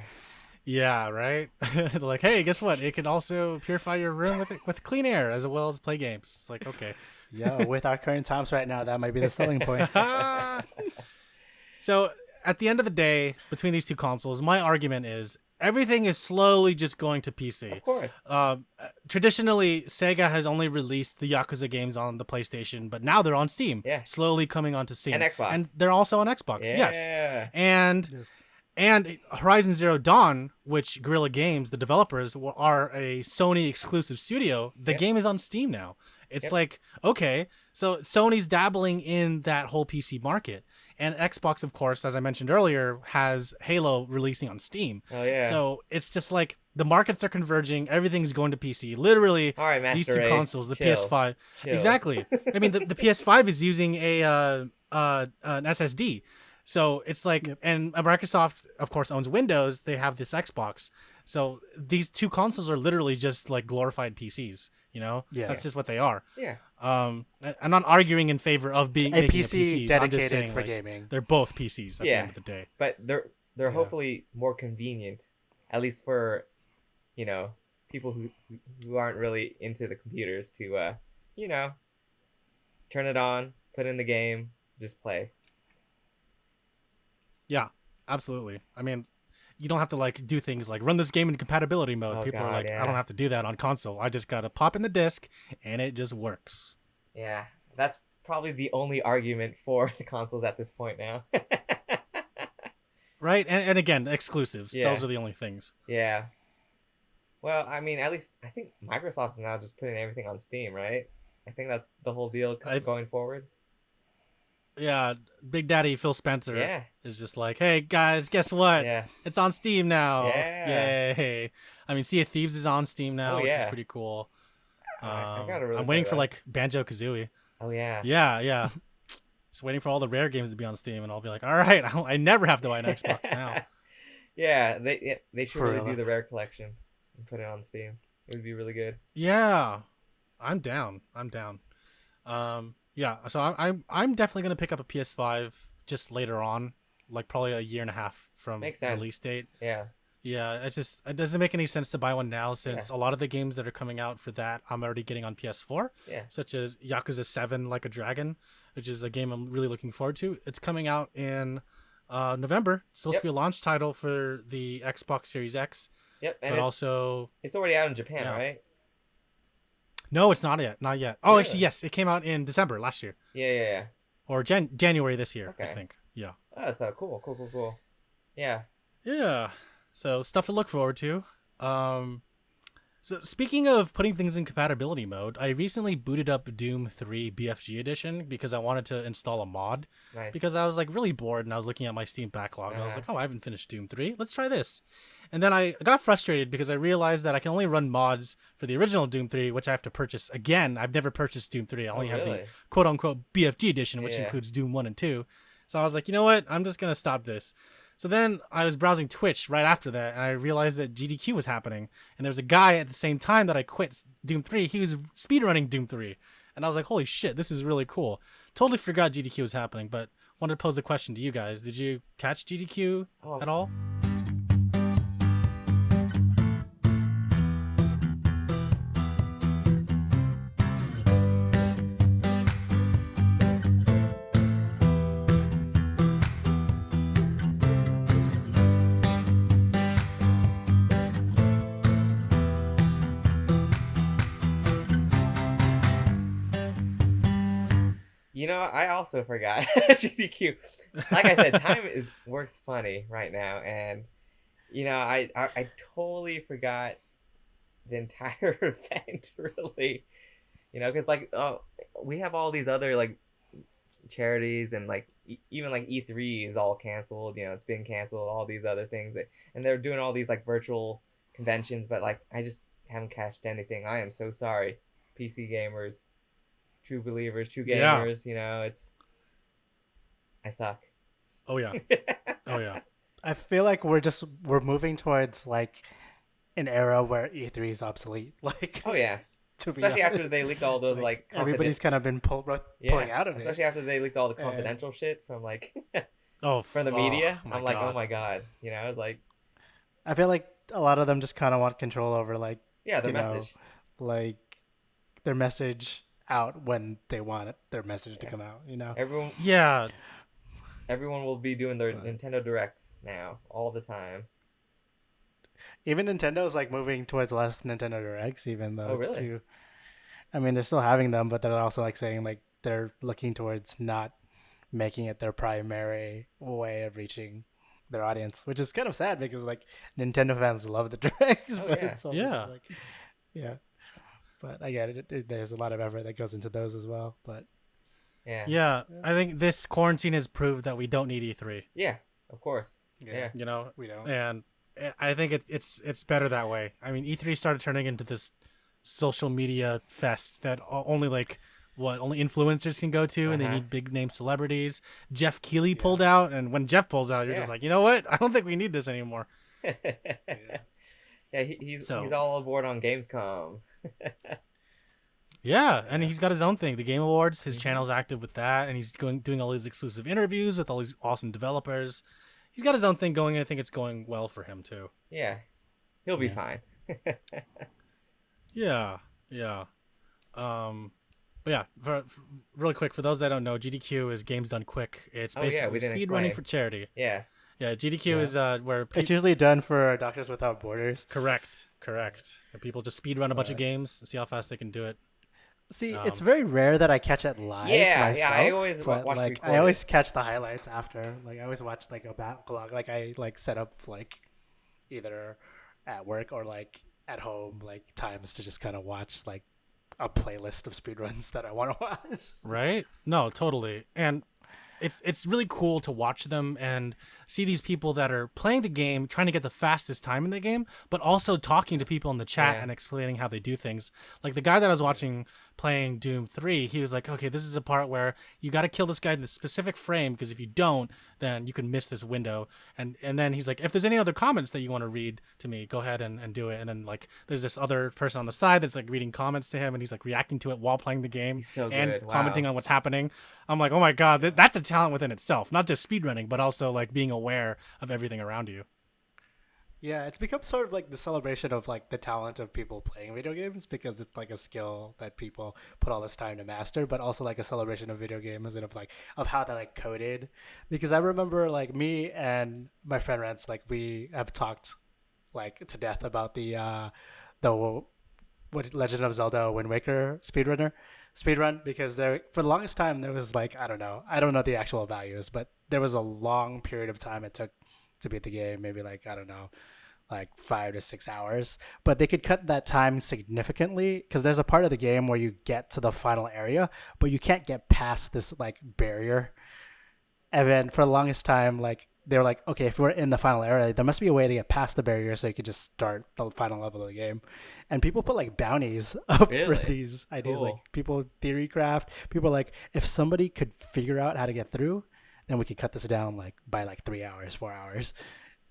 yeah, right. They're like, hey, guess what? It can also purify your room with clean air as well as play games. It's like, okay. Yeah, with our current times right now, that might be the selling point. So at the end of the day, between these two consoles, my argument is everything is slowly just going to PC. Of course. Traditionally, Sega has only released the Yakuza games on the PlayStation, but now they're on Steam. Yeah. Slowly coming onto Steam. And Xbox. And they're also on Xbox. Yeah. Yes. And Yes. and Horizon Zero Dawn, which Guerrilla Games, the developers, are a Sony exclusive studio, the Yep. game is on Steam now. It's Yep. like, okay, so Sony's dabbling in that whole PC market. And Xbox, of course, as I mentioned earlier, has Halo releasing on Steam. Oh yeah. So it's just like the markets are converging. Everything's going to PC. Literally, All right, Master these two Race, consoles, the chill. PS5. Chill. Exactly. I mean, the PS5 is using an SSD. So it's like, and Microsoft, of course, owns Windows. They have this Xbox. So these two consoles are literally just like glorified PCs. Yeah. That's just what they are. Yeah. I'm not arguing in favor of making a PC. I'm dedicated just saying, for like, gaming. they're both PCs at the end of the day. But they're hopefully more convenient, at least for, people who aren't really into the computers to, turn it on, put in the game, just play. Yeah, absolutely. I mean, you don't have to like do things like run this game in compatibility mode. Oh, People are God, like, yeah. I don't have to do that on console. I just gotta pop in the disc and it just works. Yeah, that's probably the only argument for the consoles at this point now. Right? And again, exclusives. Yeah. Those are the only things. Yeah. Well, I mean, at least I think Microsoft's now just putting everything on Steam, right? I think that's the whole deal going forward. Yeah, Big Daddy Phil Spencer Yeah. is just like, hey guys, guess what? Yeah. It's on Steam now. Yeah. Yay. I mean, Sea of Thieves is on Steam now, Oh, which is yeah. pretty cool. I gotta really I'm waiting play for that. like Banjo-Kazooie. Oh yeah. Yeah. Just waiting for all the rare games to be on Steam, and I'll be like, all right, I never have to buy an Xbox now. Yeah, they should For really real. do the rare collection and put it on Steam. It would be really good. Yeah, I'm down. Yeah, so I'm definitely gonna pick up a PS5 just later on, like probably a year and a half from Makes sense. release date. Yeah. Yeah, it doesn't make any sense to buy one now since a lot of the games that are coming out for that I'm already getting on PS4, Yeah. such as Yakuza 7 Like a Dragon, which is a game I'm really looking forward to. It's coming out in November. It's supposed to be a launch title for the Xbox Series X, Yep. And but also it's already out in Japan, Yeah. right? no, it's not yet. Oh, Really? actually, yes, it came out in December last year Yeah. or January this year, I Okay. think. Yeah. Oh, so cool. Yeah. Yeah. So stuff to look forward to. So speaking of putting things in compatibility mode, I recently booted up Doom 3 BFG edition because I wanted to install a mod Nice. because I was like really bored and I was looking at my Steam backlog and I was Uh-huh. like, oh, I haven't finished Doom 3. Let's try this. And then I got frustrated because I realized that I can only run mods for the original Doom 3, which I have to purchase again. I've never purchased Doom 3. I only have the really? quote unquote BFG edition, which Yeah. includes Doom 1 and 2. So I was like, you know what? I'm just going to stop this. So then I was browsing Twitch right after that, and I realized that GDQ was happening. And there was a guy at the same time that I quit Doom 3. He was speedrunning Doom 3. And I was like, holy shit, this is really cool. Totally forgot GDQ was happening, but wanted to pose the question to you guys. Did you catch GDQ at all? I also forgot GDQ. Like I said, works funny right now, and I totally forgot the entire event. Really, because we have all these other like charities and like even like E3 is all canceled. It's been canceled. All these other things, and they're doing all these like virtual conventions, but like I just haven't catched anything. I am so sorry, PC gamers, true believers, true Yeah. gamers. I suck. Oh yeah. Oh yeah. I feel like we're moving towards like an era where E3 is obsolete. Like, Oh yeah. to be Especially honest. after they leaked all those like everybody's kind of been pulling out of especially it. after they leaked all the confidential shit from like from the media. I'm like, oh my god, it's like I feel like a lot of them just kind of want control over like the you know, message. like their message out when they want their message to come out. Yeah. Everyone will be doing their But- Nintendo Directs now all the time. Even Nintendo's like moving towards less Nintendo Directs, even though Oh, really? too. I mean, they're still having them, but they're also like saying like they're looking towards not making it their primary way of reaching their audience, which is kind of sad because like Nintendo fans love the Directs, Oh, but yeah. it's also Yeah. just like, yeah. But I get it. There's a lot of effort that goes into those as well. But Yeah. Yeah. I think this quarantine has proved that we don't need E3. Yeah, of course. yeah, Yeah. we don't. And I think it's better that way. I mean, E3 started turning into this social media fest that only only influencers can go to, and they Uh-huh. need big name celebrities. Jeff Keighley pulled out, and when Jeff pulls out, you're just Yeah. like, you know what? I don't think we need this anymore. Yeah, he's So- all aboard on Gamescom. Yeah, and he's got his own thing, the Game Awards. His channel's active with that, and he's doing all these exclusive interviews with all these awesome developers. He's got his own thing going, and I think it's going well for him too. Yeah, he'll be Yeah. fine. Yeah, yeah. But yeah, for really quick, for those that don't know, GDQ is Games Done Quick. It's Oh, yeah, we basically didn't speed running explain. for charity. Yeah. Yeah, GDQ Yeah. is where It's people... usually done for Doctors Without Borders. Correct. And people just speed run a bunch of Right. games, see how fast they can do it. See, Um, it's very rare that I catch it live Yeah, myself. I always but watch like recorded. I always catch the highlights after. Like I always watch like a backlog. Like I like set up like either at work or like at home like times to just kind of watch like a playlist of speedruns that I want to watch. Right? No, totally. And it's really cool to watch them and see these people that are playing the game, trying to get the fastest time in the game, but also talking to people in the chat Yeah. and explaining how they do things. Like the guy that I was watching playing Doom 3, he was like, okay, this is a part where you got to kill this guy in this specific frame, because if you don't, then you can miss this window. And then he's like, if there's any other comments that you want to read to me, go ahead and do it. And then like there's this other person on the side that's like reading comments to him, and he's like reacting to it while playing the game He's so and good. Wow. commenting on what's happening. I'm like, oh my god, that's a talent within itself. Not just speedrunning, but also like being aware of everything around you. Yeah, it's become sort of like the celebration of like the talent of people playing video games, because it's like a skill that people put all this time to master, but also like a celebration of video games and of how they're like coded. Because I remember like me and my friend Rance, like we have talked like to death about the what Legend of Zelda Wind Waker speedrun, because there for the longest time there was like I don't know the actual values, but there was a long period of time it took to beat the game, maybe like I don't know, like 5 to 6 hours. But they could cut that time significantly, because there's a part of the game where you get to the final area, but you can't get past this like barrier. And then for the longest time, like they were like, okay, if we're in the final area, there must be a way to get past the barrier so you could just start the final level of the game. And people put like bounties up for Really? these ideas. Cool. Like people theory craft. People are like, if somebody could figure out how to get through, then we could cut this down like by like 3 hours, 4 hours.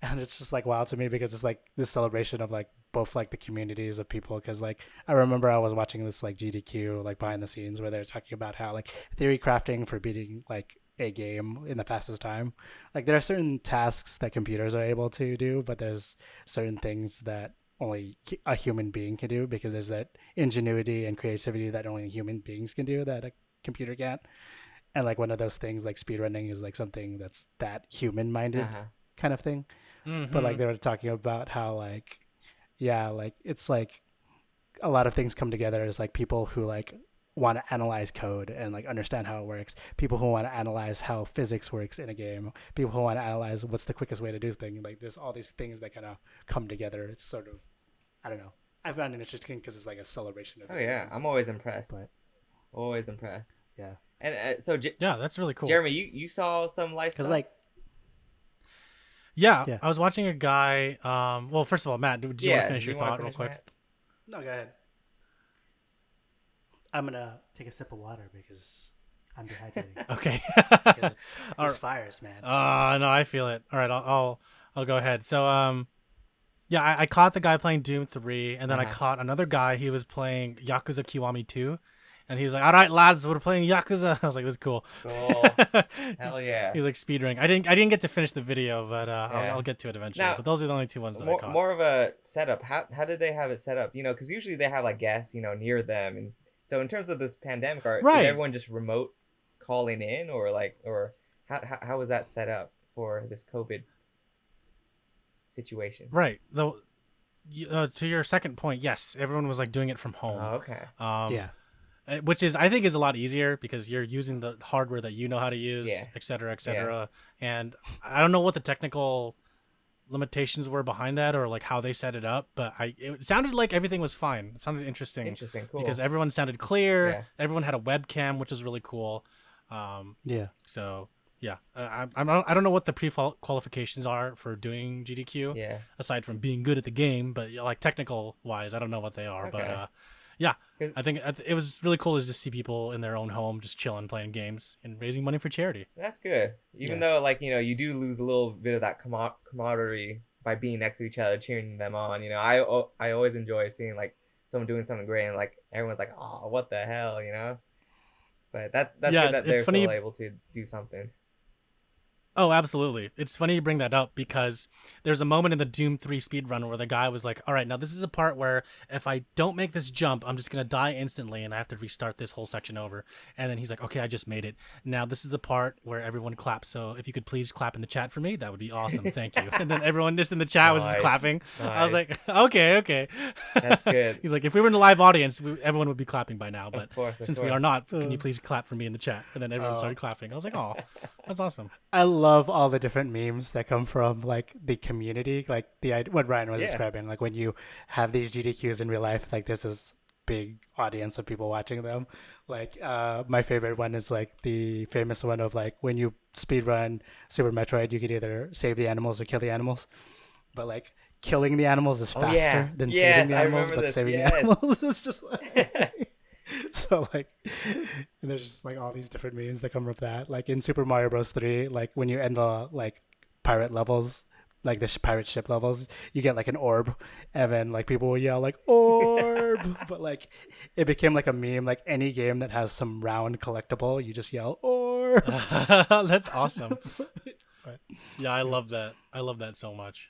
And it's just like wild to me, because it's like this celebration of like both like the communities of people. Because like I remember I was watching this like GDQ like behind the scenes where they're talking about how like theory crafting for beating like a game in the fastest time. Like there are certain tasks that computers are able to do, but there's certain things that only a human being can do, because there's that ingenuity and creativity that only human beings can do that a computer can't. And like one of those things like speedrunning is like something that's that human minded Uh-huh. kind of thing. But like they were talking about how like yeah, like it's like a lot of things come together as like people who like want to analyze code and like understand how it works, people who want to analyze how physics works in a game, people who want to analyze what's the quickest way to do things. Like there's all these things that kind of come together. It's sort of, I don't know. I found it interesting because it's like a celebration of. Oh yeah, I'm always impressed. But always impressed. yeah. And so yeah, that's really cool. Jeremy, you saw some life Because stuff? like. Yeah, Yeah. I was watching a guy. Well, first of all, Matt, did you want to finish your thought real quick? No, go ahead. I'm gonna take a sip of water because I'm dehydrated. Okay. Because it's All fires, man. No, I feel it. All right, I'll go ahead. So yeah, I caught the guy playing Doom 3, and then I caught another guy. He was playing Yakuza Kiwami 2, and he was like, "All right, lads, we're playing Yakuza." I was like, "This is cool." Cool. Hell yeah. He's like speedrunning. I didn't get to finish the video, but I'll get to it eventually. Now, but those are the only two ones that I caught. More of a setup. How did they have it set up? Because usually they have like guests, near them, and so in terms of this pandemic, is everyone just remote calling in, or how was that set up for this COVID situation? Right. Though, to your second point, yes, everyone was like doing it from home. Oh, okay. Yeah. Which I think is a lot easier because you're using the hardware that you know how to use, et cetera, et cetera. Yeah. And I don't know what the technical limitations were behind that or like how they set it up, but it sounded like everything was fine. It sounded interesting. Interesting, cool. Because everyone sounded clear. Yeah. Everyone had a webcam, which is really cool. Yeah. So yeah, I don't know what the pre-qualifications are for doing GDQ. Yeah. Aside from being good at the game, but like technical wise, I don't know what they are. Okay. But yeah, I think it was really cool to just see people in their own home just chilling, playing games, and raising money for charity. That's good. Even though, like, you do lose a little bit of that camaraderie by being next to each other, cheering them on. I always enjoy seeing, like, someone doing something great, and, like, everyone's like, oh, what the hell, But that's good that they're still able to do something. Oh, absolutely. It's funny you bring that up because there's a moment in the Doom 3 speedrun where the guy was like, all right, now this is a part where if I don't make this jump, I'm just going to die instantly and I have to restart this whole section over. And then he's like, okay, I just made it. Now this is the part where everyone claps. So if you could please clap in the chat for me, that would be awesome. Thank you. And then everyone just in the chat was just clapping. Nice. I was like, okay. That's good. He's like, if we were in a live audience, everyone would be clapping by now. But since we are not, can you please clap for me in the chat? And then everyone started clapping. I was like, oh, that's awesome. I love all the different memes that come from like the community, like what Ryan was describing, like when you have these GDQs in real life, like there's this big audience of people watching them. Like my favorite one is like the famous one of like when you speedrun Super Metroid, you could either save the animals or kill the animals, but like killing the animals is faster than saving the animals, but saving the animals is just like so like, and there's just like all these different memes that come from that. Like in Super Mario Bros. 3, like when you end the like pirate levels, like the pirate ship levels, you get like an orb, and then like people will yell like orb, but like it became like a meme. Like any game that has some round collectible, you just yell orb. That's awesome. Yeah, I love that. I love that so much.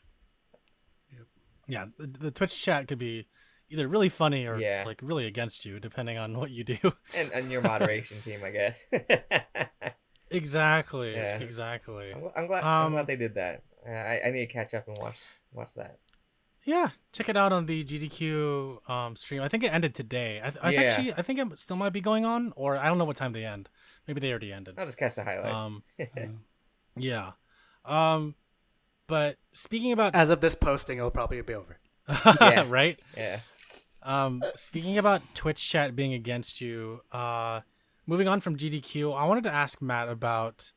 Yep. Yeah, the Twitch chat could be either really funny or like really against you, depending on what you do. And your moderation team, I guess. Exactly. I'm glad they did that. I need to catch up and watch that. Yeah, check it out on the GDQ stream. I think it ended today. I think it still might be going on, or I don't know what time they end. Maybe they already ended. I'll just catch the highlight. Yeah. But speaking about, as of this posting, it'll probably be over. Right? Yeah. Speaking about Twitch chat being against you, moving on from GDQ, I wanted to ask Matt about,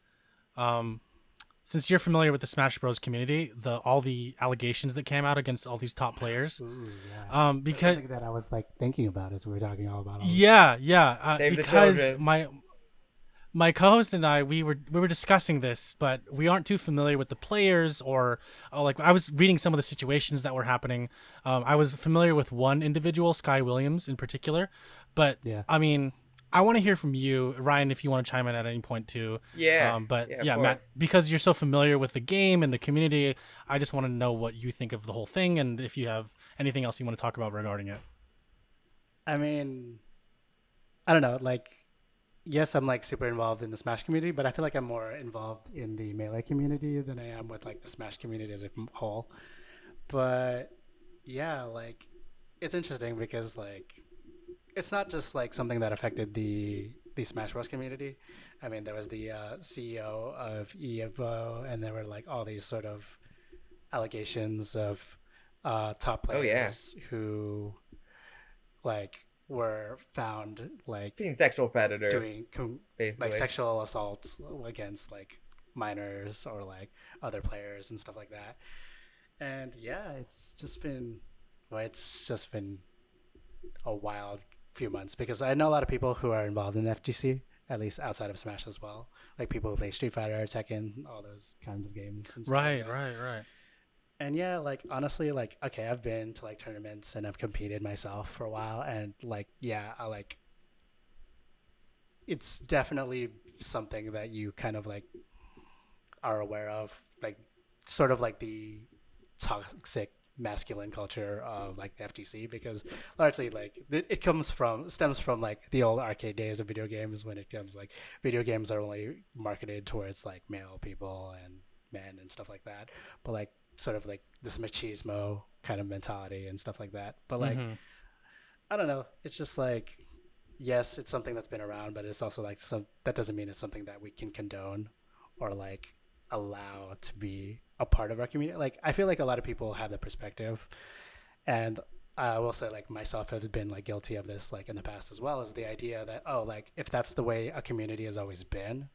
since you're familiar with the Smash Bros community, all the allegations that came out against all these top players. Ooh, yeah. Because something that I was like thinking about as we were talking all about. Because my co-host and I, we were discussing this, but we aren't too familiar with the players or like I was reading some of the situations that were happening. I was familiar with one individual, Sky Williams in particular, but I mean, I want to hear from you, Ryan, if you want to chime in at any point too. Matt, because you're so familiar with the game and the community, I just want to know what you think of the whole thing and if you have anything else you want to talk about regarding it. I mean, I don't know, like, yes, I'm like super involved in the Smash community, but I feel like I'm more involved in the Melee community than I am with like the Smash community as a whole. But yeah, like it's interesting because like it's not just like something that affected the Smash Bros community. I mean, there was the CEO of EVO, and there were like all these sort of allegations of top Oh yeah, players who like were found like being sexual predators, doing like basically. sexual assault against like minors or like other players and stuff like that. And yeah, it's just been a wild few months because I know a lot of people who are involved in FGC, at least outside of Smash as well, like people who play Street Fighter, Tekken, all those kinds of games and stuff like Right, that. right, right. And yeah, like honestly, like okay, I've been to like tournaments and I've competed myself for a while, and like yeah, I like it's definitely something that you kind of like are aware of, like sort of like the toxic masculine culture of like the FTC, because largely like it stems from like the old arcade days of video games, when it comes like video games are only marketed towards like male people and men and stuff like that, but like sort of like this machismo kind of mentality and stuff like that. But like Mm-hmm. I don't know, it's just like yes, it's something that's been around, but it's also like some that doesn't mean it's something that we can condone or like allow to be a part of our community. Like I feel like a lot of people have the perspective, and I will say like myself have been like guilty of this like in the past as well, as the idea that oh, like if that's the way a community has always been,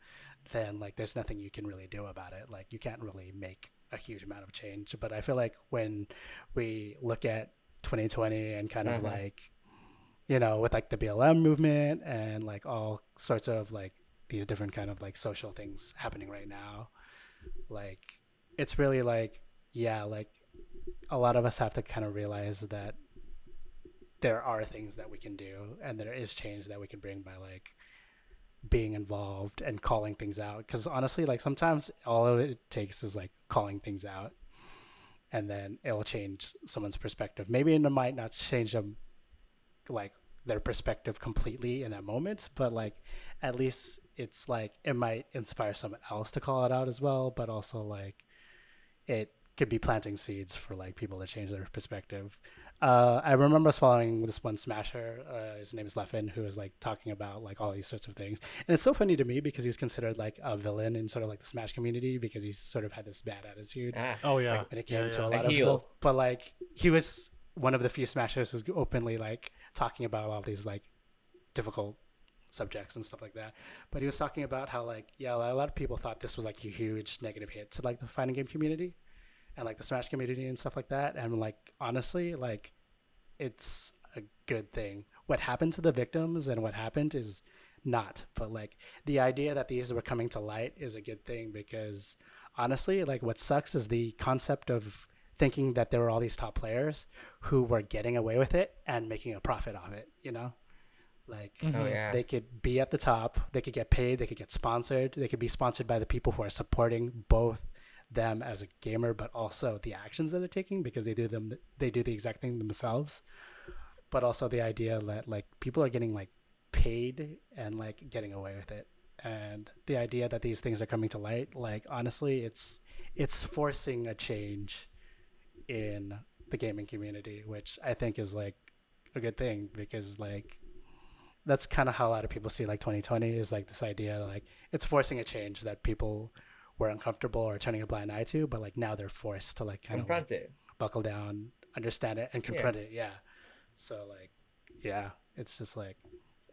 then like there's nothing you can really do about it. Like you can't really make a huge amount of change. But I feel like when we look at 2020 and kind of Uh-huh. like with like the BLM movement and like all sorts of like these different kind of like social things happening right now, like it's really like yeah, like a lot of us have to kind of realize that there are things that we can do and there is change that we can bring by like being involved and calling things out, because honestly like sometimes all of it takes is like calling things out, and then it will change someone's perspective. Maybe it might not change them like their perspective completely in that moment, but like at least it's like it might inspire someone else to call it out as well, but also like it could be planting seeds for like people to change their perspective. I remember us following this one smasher. His name is Leffen, who is like talking about like all these sorts of things, and it's so funny to me because he's considered like a villain in sort of like the Smash community because he's sort of had this bad attitude Ah, Oh yeah, like when it yeah, came to a yeah. a lot of stuff. heel. But like he was one of the few smashers who's openly like talking about all these like difficult subjects and stuff like that. But he was talking about how like yeah, a lot of people thought this was like a huge negative hit to like the fighting game community and like the Smash community and stuff like that. And like honestly, like it's a good thing. What happened to the victims and what happened is not. But like the idea that these were coming to light is a good thing, because honestly, like what sucks is the concept of thinking that there were all these top players who were getting away with it and making a profit off it, Like Oh Mm-hmm. yeah. they could be at the top, they could get paid, they could get sponsored, they could be sponsored by the people who are supporting both them as a gamer, but also the actions that they're taking, because they do the exact thing themselves. But also the idea that like people are getting like paid and like getting away with it, and the idea that these things are coming to light, like honestly, it's forcing a change in the gaming community, which I think is like a good thing, because like that's kind of how a lot of people see like 2020 is like this idea like it's forcing a change that people were uncomfortable or turning a blind eye to, but like now they're forced to like kind of like Confront it. buckle down, understand it, and Yeah. confront it. Yeah. So like, yeah, it's just like,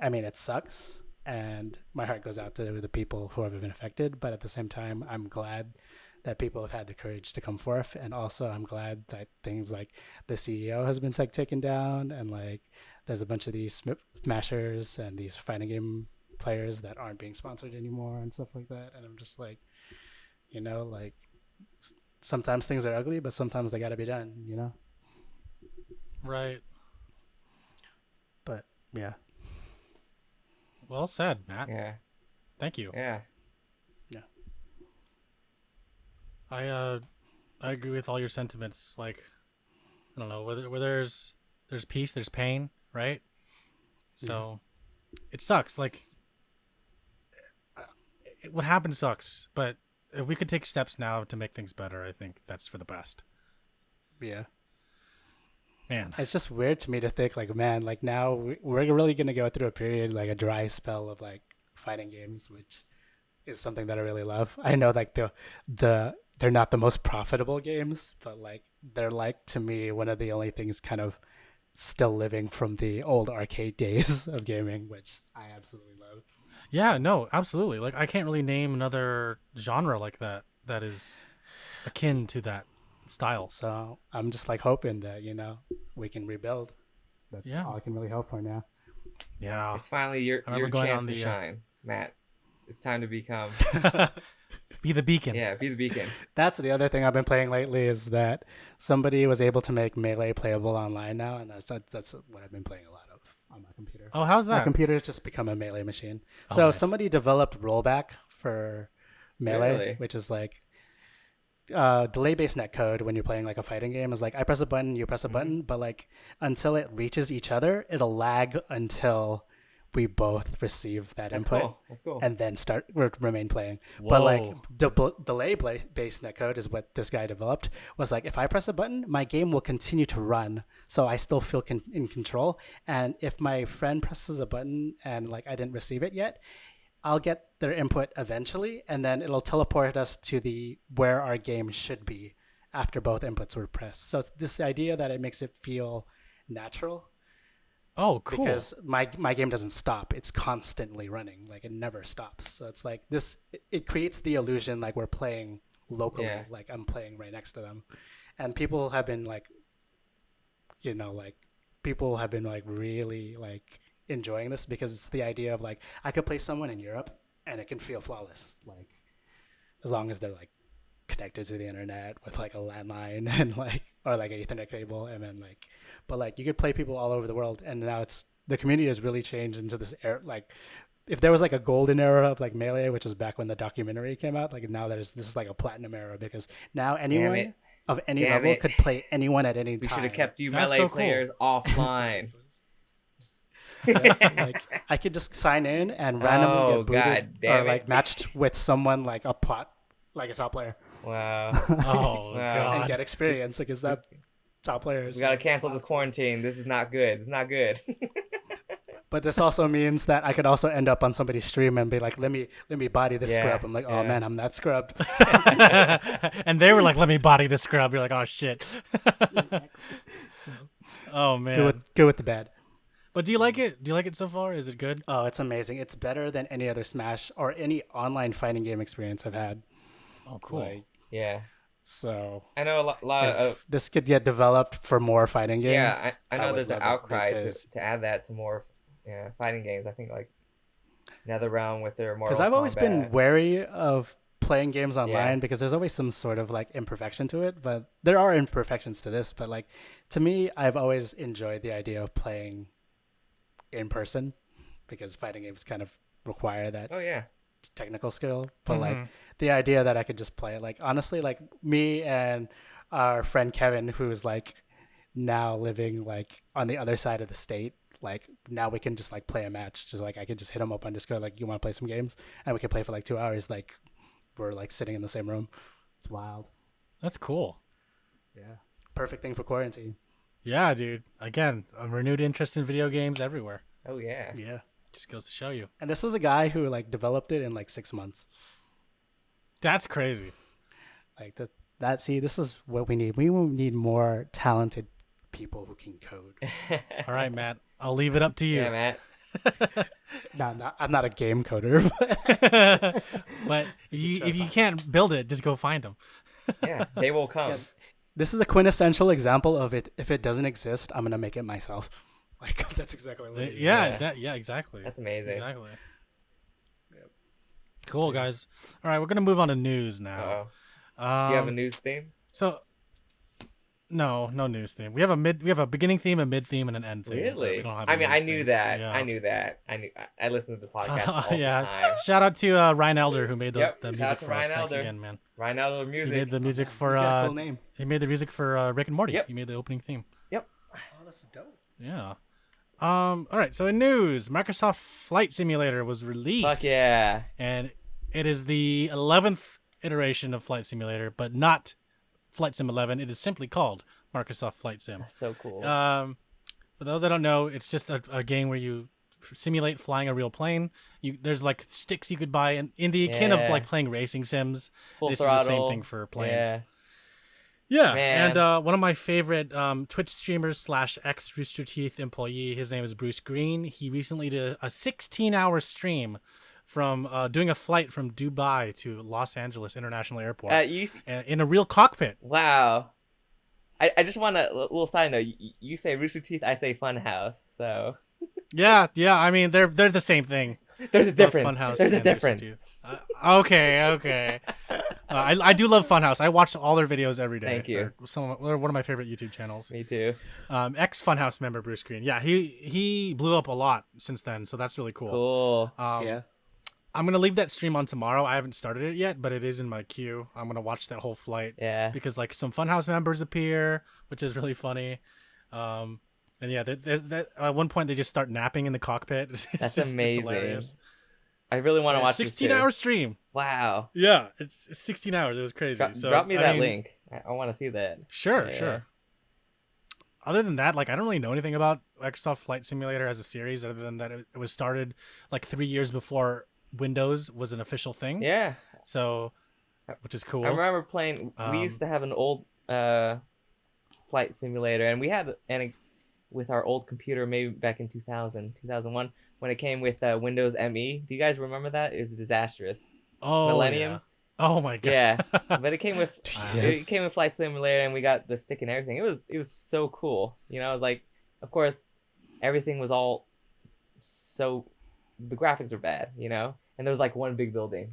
I mean, it sucks, and my heart goes out to the people who have been affected. But at the same time, I'm glad that people have had the courage to come forth, and also I'm glad that things like the CEO has been like taken down, and like there's a bunch of these smashers and these fighting game players that aren't being sponsored anymore and stuff like that. And I'm just like, like sometimes things are ugly, but sometimes they got to be done. Right. But yeah, Well said, Matt. Yeah. Thank you. Yeah. yeah, I I agree with all your sentiments. Like, I don't know, where there's peace, there's pain, right? So it sucks. Like, what happened sucks, but if we could take steps now to make things better, I think that's for the best. yeah. Man. It's just weird to me to think like, man, like now we're really gonna go through a period, like a dry spell of like fighting games, which is something that I really love. I know like they're not the most profitable games, but like they're like to me one of the only things kind of still living from the old arcade days of gaming, which I absolutely love. Yeah, no, absolutely. Like I can't really name another genre like that that is akin to that style. So I'm just like hoping that, we can rebuild. That's Yeah. all I can really hope for now. Yeah. It's finally your remember going chance on to the, shine, Matt. It's time to become Be the beacon. be the beacon. That's the other thing I've been playing lately is that somebody was able to make Melee playable online now, and that's what I've been playing a lot of on my computer. Oh, how's My that? computer's just become a Melee machine. Oh, So nice. somebody developed rollback for Melee, Really? which is like delay-based netcode when you're playing like a fighting game is like I press a button, you press a button, but like until it reaches each other, it'll lag until we both receive that That's input cool. That's cool. and then remain playing. Whoa. But like delay-based netcode is what this guy developed. Was like if I press a button, my game will continue to run, so I still feel in control. And if my friend presses a button and like I didn't receive it yet, I'll get their input eventually, and then it'll teleport us to the where our game should be after both inputs were pressed. So it's this idea that it makes it feel natural. Oh, cool. Because my game doesn't stop. It's constantly running. Like it never stops. So it's like this it creates the illusion like we're playing locally, like I'm playing right next to them. And people have been like people have been like really like enjoying this because it's the idea of like I could play someone in Europe and it can feel flawless. Like as long as they're like connected to the internet with like a landline and like or like an Ethernet cable, and then like but like you could play people all over the world, and now it's the community has really changed into this era. Like if there was like a golden era of like Melee, which was back when the documentary came out, like now this is like a platinum era because now anyone of any level could play anyone at any We time. should have kept you That's Melee so cool. players offline. Yeah, like I could just sign in and randomly get God booted damn or like it. matched with someone like a top player Wow. Oh, Wow. God. and get experience against that top player. We gotta cancel this quarantine. This is not good. It's not good. But this also means that I could also end up on somebody's stream and be like, let me body this Yeah, scrub. I'm like, oh yeah. man, I'm that scrubbed. And they were like, let me body this scrub. You're like, oh, shit. Oh, man. Good with the bad. But do you like it? Do you like it so far? Is it good? Oh, it's amazing. It's better than any other Smash or any online fighting game experience I've had. Oh, cool. Like, Yeah. so I know a lot if of. this could get developed for more fighting games. Yeah, I know would there's an love it outcry because- to add that to more fighting games. I think like NetherRealm with their Mortal Because I've always been Kombat. wary of playing games online because there's always some sort of like imperfection to it, but there are imperfections to this. But like to me, I've always enjoyed the idea of playing in person because fighting games kind of require that Oh yeah. technical skill. But like Mhm. the idea that I could just play it, like honestly, like me and our friend Kevin, who's like now living like on the other side of the state. Like now we can just like play a match. Just like I could just hit him up on Discord, like you want to play some games, and we can play for like 2 hours. Like we're like sitting in the same room. It's wild. That's cool. Yeah, perfect thing for quarantine. Yeah, dude. Again, a renewed interest in video games everywhere. Oh yeah. Yeah, Just goes to show you. and this was a guy who like developed it in like 6 months. That's crazy. Like that. See, this is what we need. We will need more talented people who can code. All right, Matt. I'll leave it up to you. Yeah, Matt. No, I'm not a game coder. But if you can't build it, just go find them. Yeah, they will come. Yeah. This is a quintessential example of it. If it doesn't exist, I'm gonna make it myself. Like that's exactly what. it is. Yeah, exactly. That's amazing. Exactly. Yep. Cool, guys. All right, we're gonna move on to news now. Uh-oh. Do you have a news theme? So, no news theme. We have a beginning theme, a mid theme, and an end theme. but Really? We don't have I a mean, news I knew theme. that. Yeah. I knew that. I listened to the podcast all the Yeah. time. Shout out to Ryan Elder who made the Yep, music shout out to for us. Ryan Thanks Elder. again, man. Ryan Elder He music. made the music for He's got a cool name. he made the music for Rick and Morty. Yep. He made the opening theme. Yep. Oh, that's dope. Yeah. All right. So in news, Microsoft Flight Simulator was released. Fuck yeah. And it is the 11th iteration of Flight Simulator, but not Flight Sim 11. It is simply called Microsoft Flight Sim. That's so cool. For those that don't know, it's just a game where you simulate flying a real plane. There's like sticks you could buy in the akin of like playing racing sims. Full this throttle. is the same thing for planes. Yeah. And one of my favorite Twitch streamers / ex Rooster Teeth employee, his name is Bruce Green. He recently did a 16-hour stream from doing a flight from Dubai to Los Angeles International Airport in a real cockpit. Wow. I just want a little side note. You say Rooster Teeth, I say Funhouse. So. Yeah. I mean, they're the same thing. There's a difference. Funhouse There's a and difference. Rooster Teeth. Okay. I do love Funhouse. I watch all their videos every day. Thank you. They're one of my favorite YouTube channels. Me too. Ex Funhouse member Bruce Green. Yeah, he blew up a lot since then, so that's really cool. Cool. Yeah. I'm gonna leave that stream on tomorrow. I haven't started it yet, but it is in my queue. I'm gonna watch that whole flight. Yeah. Because like some Funhouse members appear, which is really funny. And yeah, at one point they just start napping in the cockpit. That's amazing. It's hilarious. I really want to watch 16-hour stream. Wow. Yeah, it's 16 hours. It was crazy. Drop me that link. I want to see that. Sure. Other than that, like I don't really know anything about Microsoft Flight Simulator as a series, other than that it was started like 3 years before Windows was an official thing. Yeah. So, which is cool. I remember playing. We used to have an old flight simulator, and we had with our old computer maybe back in 2001 when it came with Windows ME. Do you guys remember that? It was disastrous. Oh, Millennium. Yeah. Oh my god. Yeah, but it came with Yes. it came with Flight Simulator, and we got the stick and everything. It was so cool. You know, it was like, of course, everything was all so the graphics were bad. You know, and there was like one big building,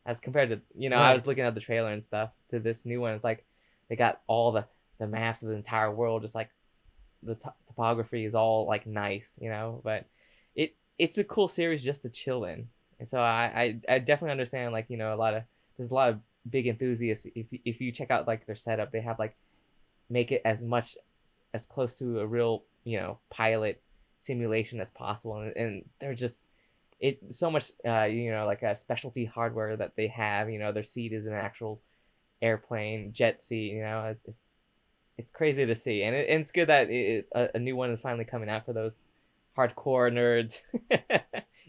as compared to I Right. was looking at the trailer and stuff to this new one. It's like they got all the maps of the entire world, just like the topography is all like nice. You know, but it's a cool series just to chill in. And so I definitely understand, like, there's a lot of big enthusiasts. If you check out like their setup, they have like make it as close to a real, pilot simulation as possible. And they're just so much like a specialty hardware that they have. Their seat is an actual airplane jet seat. It's crazy to see, and it's good that a new one is finally coming out for those hardcore nerds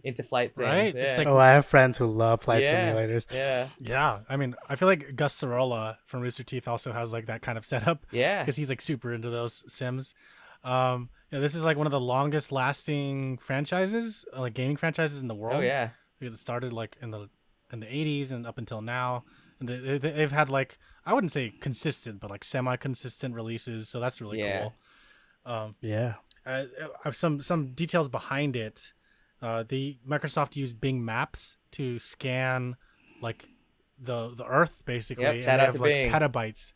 into flight sims. Right? Yeah. It's like, I have friends who love flight Yeah. simulators. Yeah. I mean, I feel like Gus Sorolla from Rooster Teeth also has like that kind of setup. Yeah. Because he's like super into those sims. This is like one of the longest lasting franchises, like gaming franchises in the world. Oh yeah. Because it started like in the 80s and up until now, and they've had like, I wouldn't say consistent, but like semi-consistent releases. So that's really cool. Yeah. I have some details behind it. The Microsoft used Bing Maps to scan like the Earth basically, Yep, and shout they out have to like Bing. petabytes.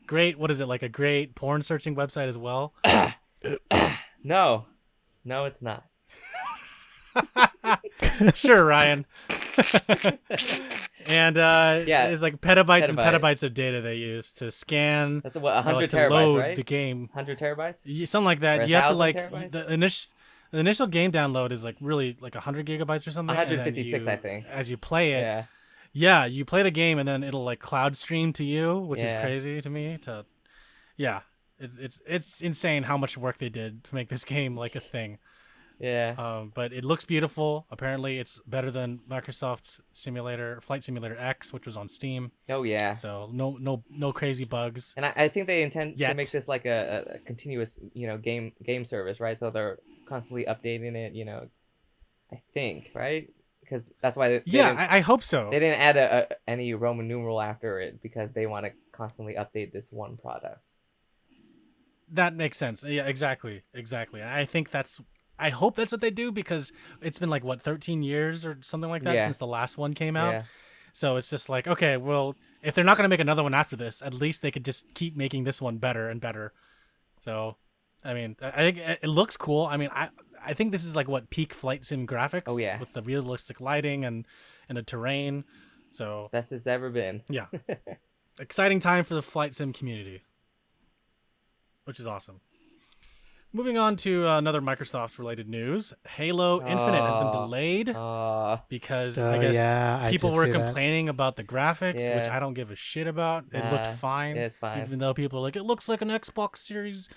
Great, what is it, like a great porn searching website as well? No, it's not. Sure, Ryan. And it's like petabytes and Petabyte. petabytes of data they use to scan. That's what 100 to terabytes, load right? the game. 100 terabytes. Something like that. Or You have to 1,000 like terabytes? the initial game download is like really like 100 gigabytes or something. and then 156, I think. As you play it, Yeah. you play the game and then it'll like cloud stream to you, which is Yeah. crazy to me. It's insane how much work they did to make this game like a thing. Yeah. But it looks beautiful. Apparently, it's better than Microsoft Flight Simulator X, which was on Steam. Oh yeah. So no crazy bugs. And I think they intend to Yet. make this like a continuous, game service, right? So they're constantly updating it, I think, right? Because that's why they didn't, I hope so. they didn't add any Roman numeral after it, because they want to constantly update this one product. That makes sense. Yeah, exactly. I hope that's what they do, because it's been like 13 years or something like that Yeah. since the last one came out. Yeah. So it's just like, okay, well, if they're not going to make another one after this, at least they could just keep making this one better and better. So, I mean, I think it looks cool. I mean, I think this is like peak flight sim graphics. Oh, yeah. With the realistic lighting and the terrain. So, Best it's ever been. yeah. Exciting time for the flight sim community, which is awesome. Moving on to another Microsoft-related news. Halo Infinite has been delayed because I guess people were complaining about the graphics, which I don't give a shit about. It looked fine, it's fine. Even though people are like, it looks like an Xbox Series,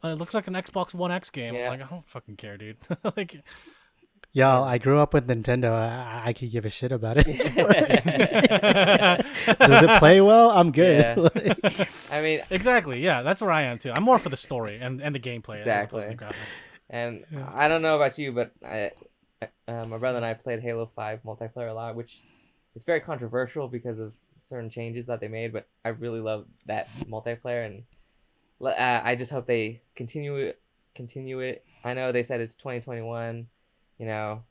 it looks like an Xbox One X game. I'm like, I don't fucking care, dude. Like, y'all, I grew up with Nintendo. I could give a shit about it. Does it play well? I'm good. Yeah. I mean, exactly. Yeah, that's where I am too. I'm more for the story and the gameplay as opposed to the graphics. And I don't know about you, but my brother and I played Halo 5 multiplayer a lot, which is very controversial because of certain changes that they made. But I really love that multiplayer, and I just hope they continue it. I know they said it's 2021. You know,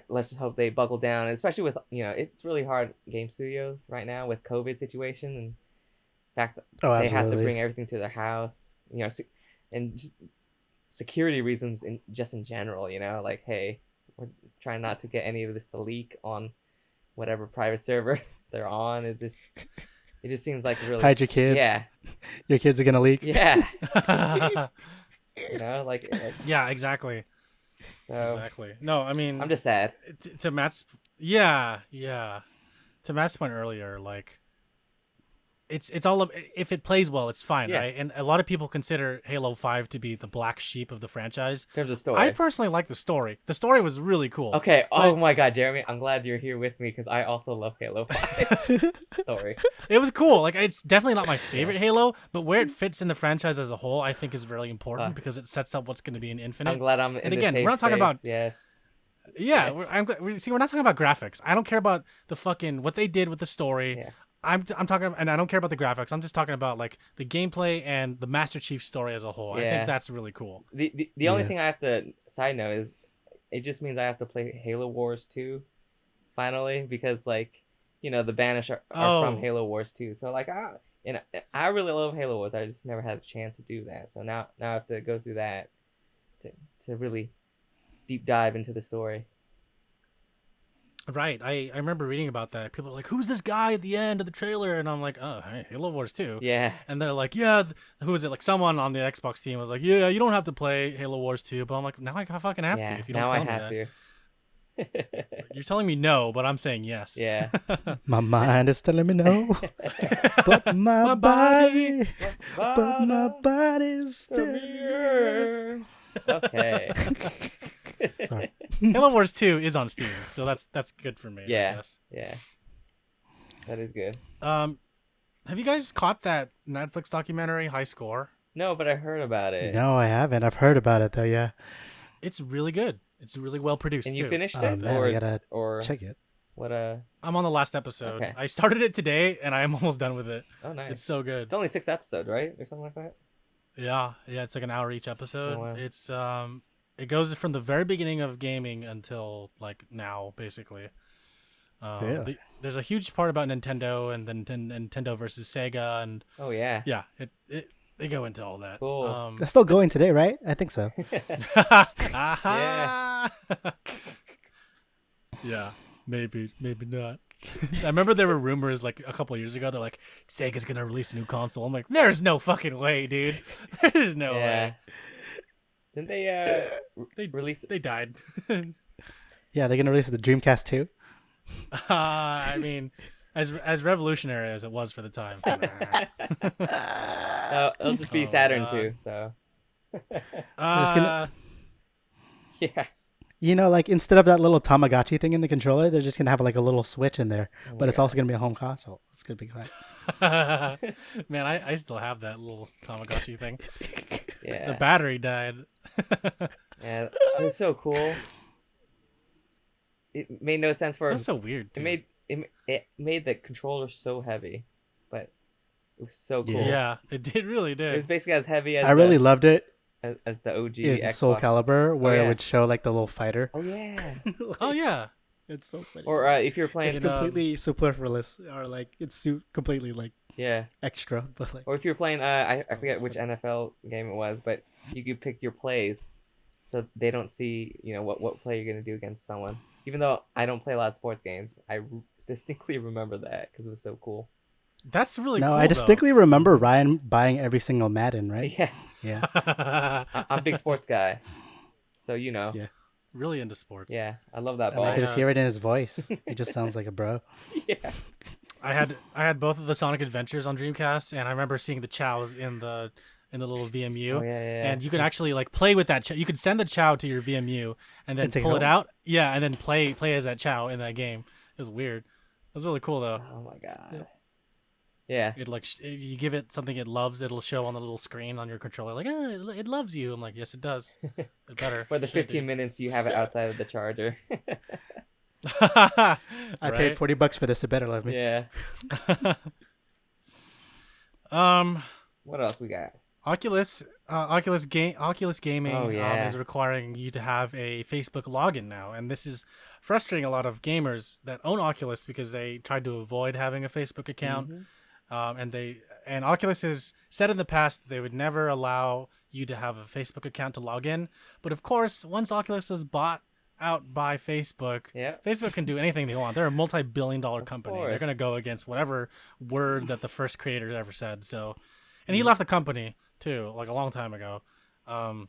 let's just hope they buckle down, especially with, it's really hard game studios right now with COVID situation and the fact that they have to bring everything to their house, and just security reasons in general, like, hey, we're trying not to get any of this to leak on whatever private server they're on. It just seems like really hide your kids. Yeah. Your kids are gonna leak. Yeah. Yeah, exactly. So, exactly. No, I mean, I'm just sad. To Matt's, yeah. To Matt's point earlier, like, it's all if it plays well, it's fine, right? And a lot of people consider Halo 5 to be the black sheep of the franchise. In terms of story, I personally like the story. The story was really cool. Okay. Oh my God, Jeremy, I'm glad you're here with me because I also love Halo 5 story. It was cool. Like, it's definitely not my favorite Halo, but where it fits in the franchise as a whole, I think is really important because it sets up what's going to be in Infinite. I'm glad I'm. And again, we're not talking about. Yes. Yeah, we're not talking about graphics. I don't care about the fucking what they did with the story. Yeah. I'm talking, and I don't care about the graphics. I'm just talking about like the gameplay and the Master Chief story as a whole. Yeah. I think that's really cool. The only thing I have to side note is it just means I have to play Halo Wars 2 finally because the Banish are from Halo Wars 2. So like I really love Halo Wars. I just never had a chance to do that. So now I have to go through that to really deep dive into the story. Right. I remember reading about that. People are like, who's this guy at the end of the trailer? And I'm like, oh, hey, Halo Wars 2. Yeah. And they're like, yeah, who is it? Like someone on the Xbox team was like, yeah, you don't have to play Halo Wars 2. But I'm like, now I fucking have to if you don't tell me that. You're telling me no, but I'm saying yes. Yeah. My mind is telling me no. But my body's still yours. Okay. Sorry. Halo Wars 2 is on Steam, so that's good for me. Yeah, I guess. Yeah, that is good. Have you guys caught that Netflix documentary High Score? No, but I heard about it. No, I haven't. I've heard about it though. Yeah, it's really good. It's really well produced. And you too. finished it? Man, I gotta check it. What I'm on the last episode. Okay. I started it today, and I'm almost done with it. Oh, nice. It's so good. It's only 6 episodes, right, or something like that. Yeah. It's like an hour each episode. Oh, wow. It's it goes from the very beginning of gaming until like now, basically. There's a huge part about Nintendo and then Nintendo versus Sega, and yeah, they go into all that. Cool. They're still going today, right? I think so. Yeah. Yeah, maybe not. I remember there were rumors like a couple of years ago. They're like, Sega's gonna release a new console. I'm like, there's no fucking way, dude. There's no way. Didn't they release it? They died. Yeah, they're gonna release the Dreamcast too. I mean, as revolutionary as it was for the time. It'll just be Saturn too. So. Yeah. Like instead of that little Tamagotchi thing in the controller, they're just gonna have like a little switch in there, but it's also gonna be a home console. It's gonna be fun. Man, I still have that little Tamagotchi thing. Yeah. The battery died. Yeah, it was so cool. It made no sense for. That's so weird. Dude. It made the controller so heavy, but it was so cool. Yeah, it really did. It was basically as heavy as. I really loved it. As the OG Xbox. Soul Calibur, where it would show like the little fighter. Oh yeah. Oh yeah. It's so funny. Or if you're playing, it's completely superfluous, or like it's completely like extra. But like, or if you're playing, I forget which NFL game it was, but you could pick your plays, so they don't see what play you're gonna do against someone. Even though I don't play a lot of sports games, I distinctly remember that because it was so cool. That's really cool. No, I distinctly remember Ryan buying every single Madden, right? Yeah. Yeah. I'm a big sports guy, so you know. Yeah. Really into sports. Yeah, I love that I ball. can just hear it in his voice. He just sounds like a bro. Yeah. I had both of the Sonic Adventures on Dreamcast, and I remember seeing the chows in the little VMU. Oh, yeah. And you could actually like play with that. You could send the chow to your VMU and then And take it pull it home? out. Yeah, and then play as that chow in that game. It was weird. It was really cool though. Oh my god. Yeah. It like if you give it something it loves, it'll show on the little screen on your controller like, it loves you. I'm like, yes, it does. It better. For the Shit, 15 minutes you have it outside of the charger. I Right? paid $40 for this. It better love me. Yeah. Um, What else we got? Oculus Gaming Oh, yeah. is requiring you to have a Facebook login now, and this is frustrating a lot of gamers that own Oculus because they tried to avoid having a Facebook account. And Oculus has said in the past they would never allow you to have a Facebook account to log in. But of course, once Oculus was bought out by Facebook, Yeah. Facebook can do anything they want. They're a multi-billion-dollar company. They're course. going to go against whatever word that the first creator ever said. So, and he left the company too, like a long time ago. Do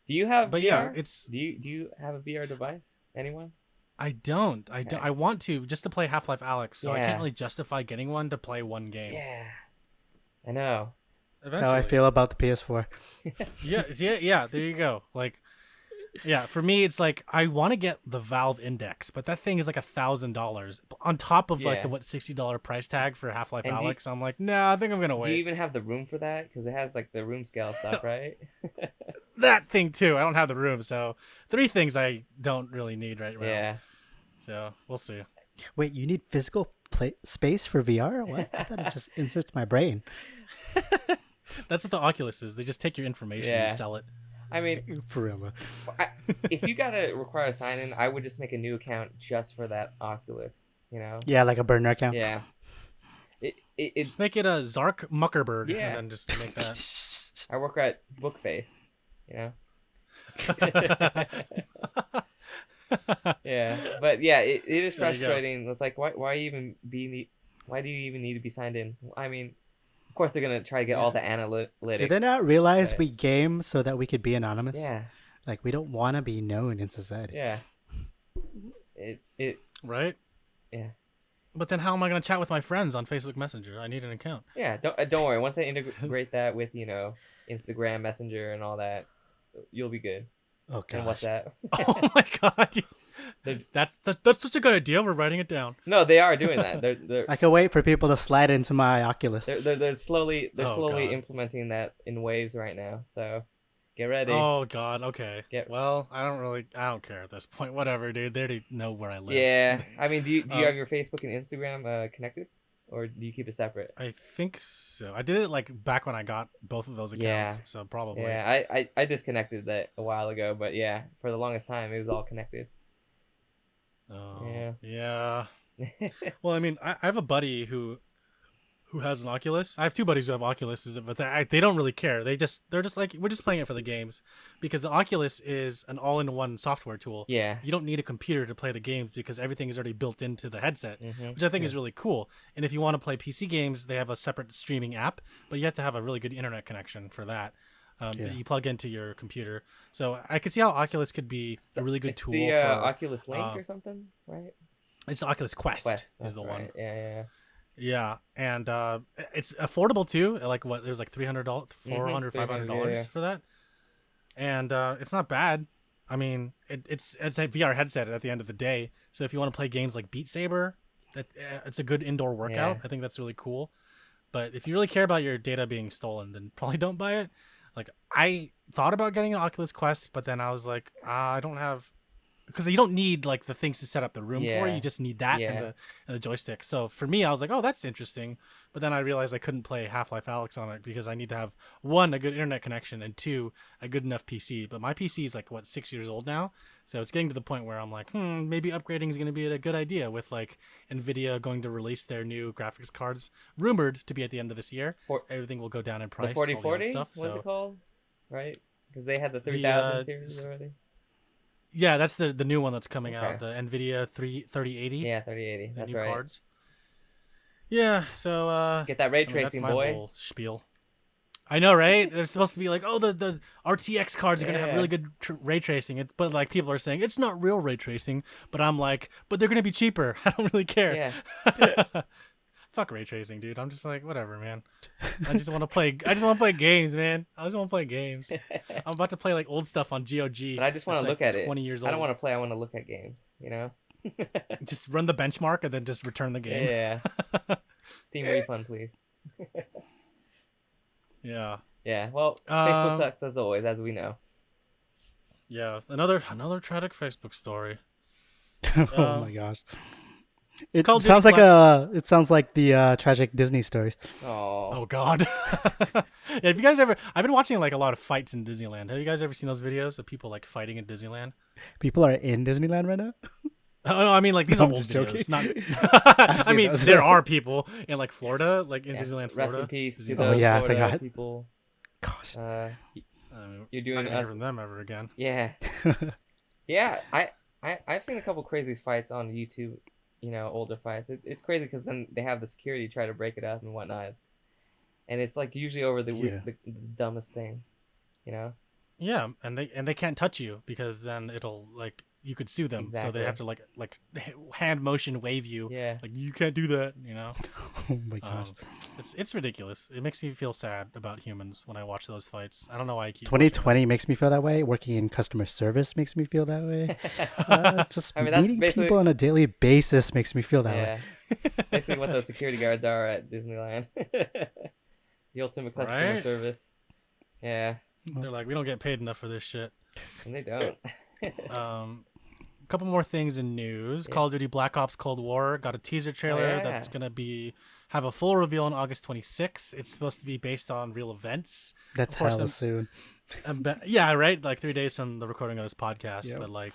you have But VR? yeah, it's Do you have a VR device? Anyone? I don't. I want to just to play Half-Life Alyx, so I Yeah. can't really justify getting one to play one game. Yeah. I know. Eventually. How I feel about the PS4. Yeah. There you go. Like, yeah, for me, it's like I want to get the Valve Index, but that thing is like $1,000 on top of like Yeah. the $60 price tag for Half-Life And do you- Alyx. I'm like, nah, I think I'm gonna Do wait. you even have the room for that? Because it has like the room scale stuff, right? That thing too. I don't have the room, so 3 things I don't really need right now. Yeah. So we'll see. Wait, you need physical space for VR? What? I thought it just inserts my brain. That's what the Oculus is. They just take your information Yeah. and sell it. I mean, For real. Though. if you gotta require a sign in, I would just make a new account just for that Oculus. You know? Yeah, like a burner account. Yeah. It's. Just make it a Zark Muckerberg, Yeah. and then just make that. I work at Bookface. You know? Yeah, but yeah, it is There you go. frustrating. It's like why do you even need to be signed in? I mean, of course they're gonna try to get all the analytics. Did they not realize Right. we game so that we could be anonymous? Yeah, Like, we don't want to be known in society. yeah. It Right? yeah. But then how am I going to chat with my friends on Facebook Messenger? I need an account. Yeah, don't worry. Once they integrate that with Instagram Messenger and all that, you'll be good. Oh, And gosh. WhatsApp. Oh my god. That's such a good idea. We're writing it down. No, they are doing that. They're I can wait for people to slide into my Oculus. they're slowly Oh, God. implementing that in waves right now. So get ready. Oh god. Okay. Get- Well, I don't care at this point. Whatever, dude. They already know where I live. Yeah, I mean, do you Um, have your Facebook and Instagram connected, or do you keep it separate? I think so. I did it like back when I got both of those accounts. Yeah. So probably. Yeah, I disconnected that a while ago, but yeah, for the longest time it was all connected. Oh, Yeah. yeah. Well, I mean, I have a buddy who has an Oculus. I have 2 buddies who have Oculuses, but they don't really care. They're just like, we're just playing it for the games, because the Oculus is an all-in-one software tool. Yeah. You don't need a computer to play the games because everything is already built into the headset, Mhm. which I think is really cool. And if you want to play PC games, they have a separate streaming app, but you have to have a really good internet connection for that. That you plug into your computer. So I could see how Oculus could be a really good It's tool the for Oculus Link or something, right? It's the Oculus Quest, Quest is that's the right. one. Yeah. Yeah, and it's affordable too. Like what? There's like $300, $400, $500 yeah. for that, and it's not bad. I mean, it's a VR headset at the end of the day. So if you want to play games like Beat Saber, it's a good indoor workout. Yeah. I think that's really cool. But if you really care about your data being stolen, then probably don't buy it. Like, I thought about getting an Oculus Quest, but then I was like, I don't have, because you don't need like the things to set up the room for. Yeah. You just need that and the joystick. So for me, I was like, oh, that's interesting. But then I realized I couldn't play Half-Life Alyx on it because I need to have 1, a good internet connection, and 2, a good enough PC. But my PC is like 6 years old now, so it's getting to the point where I'm like, maybe upgrading is going to be a good idea with like Nvidia going to release their new graphics cards, rumored to be at the end of this year. Everything will go down in price. The 4040, stuff. what's it called? Right? Because they had the The, 3000 series already. Yeah, that's the new one that's coming Okay. out, the Nvidia 3080. Yeah, 3080. The That's new right. cards. Yeah, so Get that ray that's tracing, my boy. whole spiel. I know, right? They're supposed to be like, oh, the RTX cards are gonna have really good ray tracing. But like people are saying it's not real ray tracing. But I'm like, but they're gonna be cheaper. I don't really care. Yeah. Fuck ray tracing, dude. I'm just like, whatever, man. I just want to play. I just want to play games, man. I just want to play games. I'm about to play like old stuff on GOG. But I just want to look at 20 it. years old. I don't want to play. I want to look at games. You know. Just run the benchmark and then just return the game. Yeah. Steam refund, please. Yeah. Yeah. Well, Facebook sucks as always, as we know. Yeah. Another tragic Facebook story. Oh my gosh. It Call of sounds Duty it sounds like the tragic Disney stories. Oh God. Yeah, have you guys ever? I've been watching like a lot of fights in Disneyland. Have you guys ever seen those videos of people like fighting in Disneyland? People are in Disneyland right now. Oh no, I mean like these are I'm old just videos. joking. Not. I mean there are people in like Florida, like in Disneyland, Florida. Rest in peace to Disneyland. those yeah, I Florida forgot. people. Gosh. I mean, You're I'm doing not gonna us. hear from them ever again. Yeah. Yeah. I've seen a couple crazy fights on YouTube. You know, older fights. It's crazy because then they have the security try to break it up and whatnot. And it's like usually over the dumbest thing, you know. Yeah, and they can't touch you because then it'll like you could sue them. Exactly. So they have to like hand motion wave you. Yeah. Like you can't do that, you know. Oh my gosh. It's ridiculous. It makes me feel sad about humans when I watch those fights. I don't know why I keep 2020 makes me feel that way. Working in customer service makes me feel that way. Just I mean, that's meeting basically- people on a daily basis makes me feel that way. Yeah. Basically what those security guards are at Disneyland. The ultimate customer Right? service. Yeah. They're like, we don't get paid enough for this shit. And they don't. A couple more things in news. Yeah. Call of Duty Black Ops Cold War got a teaser trailer yeah. that's gonna have a full reveal on August 26th. It's supposed to be based on real events. That's Of course, hella soon. Yeah, right. Like 3 days from the recording of this podcast. Yep. But like,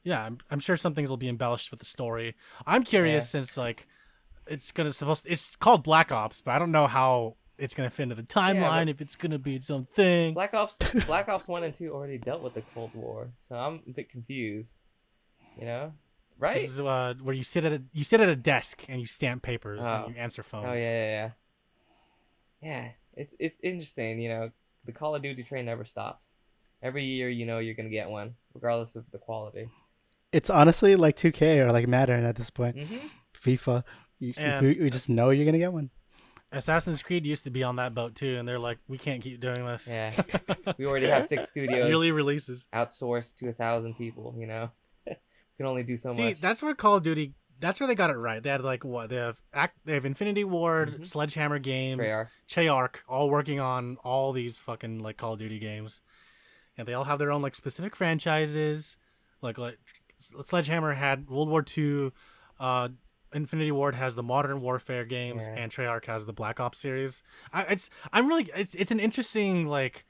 yeah, I'm sure some things will be embellished with the story. I'm curious since like it's called Black Ops, but I don't know how it's gonna fit into the timeline. If it's gonna be its own thing. Black Ops 1 and 2 already dealt with the Cold War, so I'm a bit confused. You know, right? This is where you sit at a desk and you stamp papers and you answer phones. Oh yeah. Yeah, it's interesting. You know, the Call of Duty train never stops. Every year, you know, you're gonna get one, regardless of the quality. It's honestly like 2K or like Madden at this point. Mm-hmm. FIFA. And- We just know you're gonna get one. Assassin's Creed used to be on that boat too, and they're like, we can't keep doing this. Yeah, we already have 6 studios Yearly releases. outsourced to 1,000 people. You know, we can only do so See, much. that's where Call of Duty. That's where they got it right. They had like what they have Infinity Ward, Sledgehammer Games, Treyarch, all working on all these fucking like Call of Duty games, and they all have their own like specific franchises. Like Sledgehammer had World War II. Infinity Ward has the Modern Warfare games, and Treyarch has the Black Ops series. It's an interesting like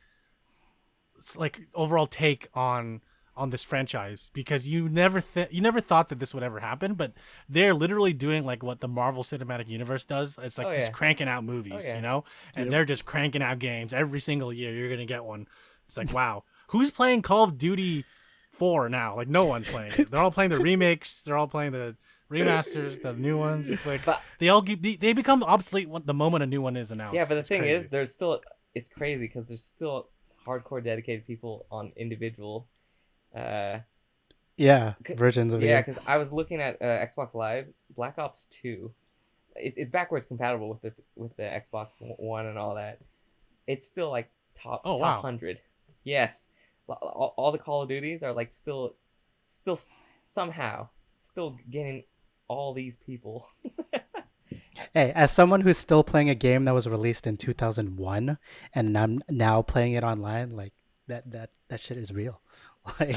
overall take on this franchise because you never thought that this would ever happen, but they're literally doing like what the Marvel Cinematic Universe does. It's like just cranking out movies, you know, and they're just cranking out games every single year. You're gonna get one. It's like wow, who's playing Call of Duty 4 now? Like no one's playing it. They're all playing the remakes. They're all playing the remasters, the new ones. It's like they become obsolete the moment a new one is announced. Yeah, but the it's thing crazy. is, it's crazy because there's still hardcore dedicated people on individual. Versions of the Yeah, game. because I was looking at Xbox Live, Black Ops 2. It's backwards compatible with the Xbox One and all that. It's still like top 100. Yes, all the Call of Duties are like still somehow still getting all these people. Hey, as someone who's still playing a game that was released in 2001 and I'm now playing it online, like that shit is real. Like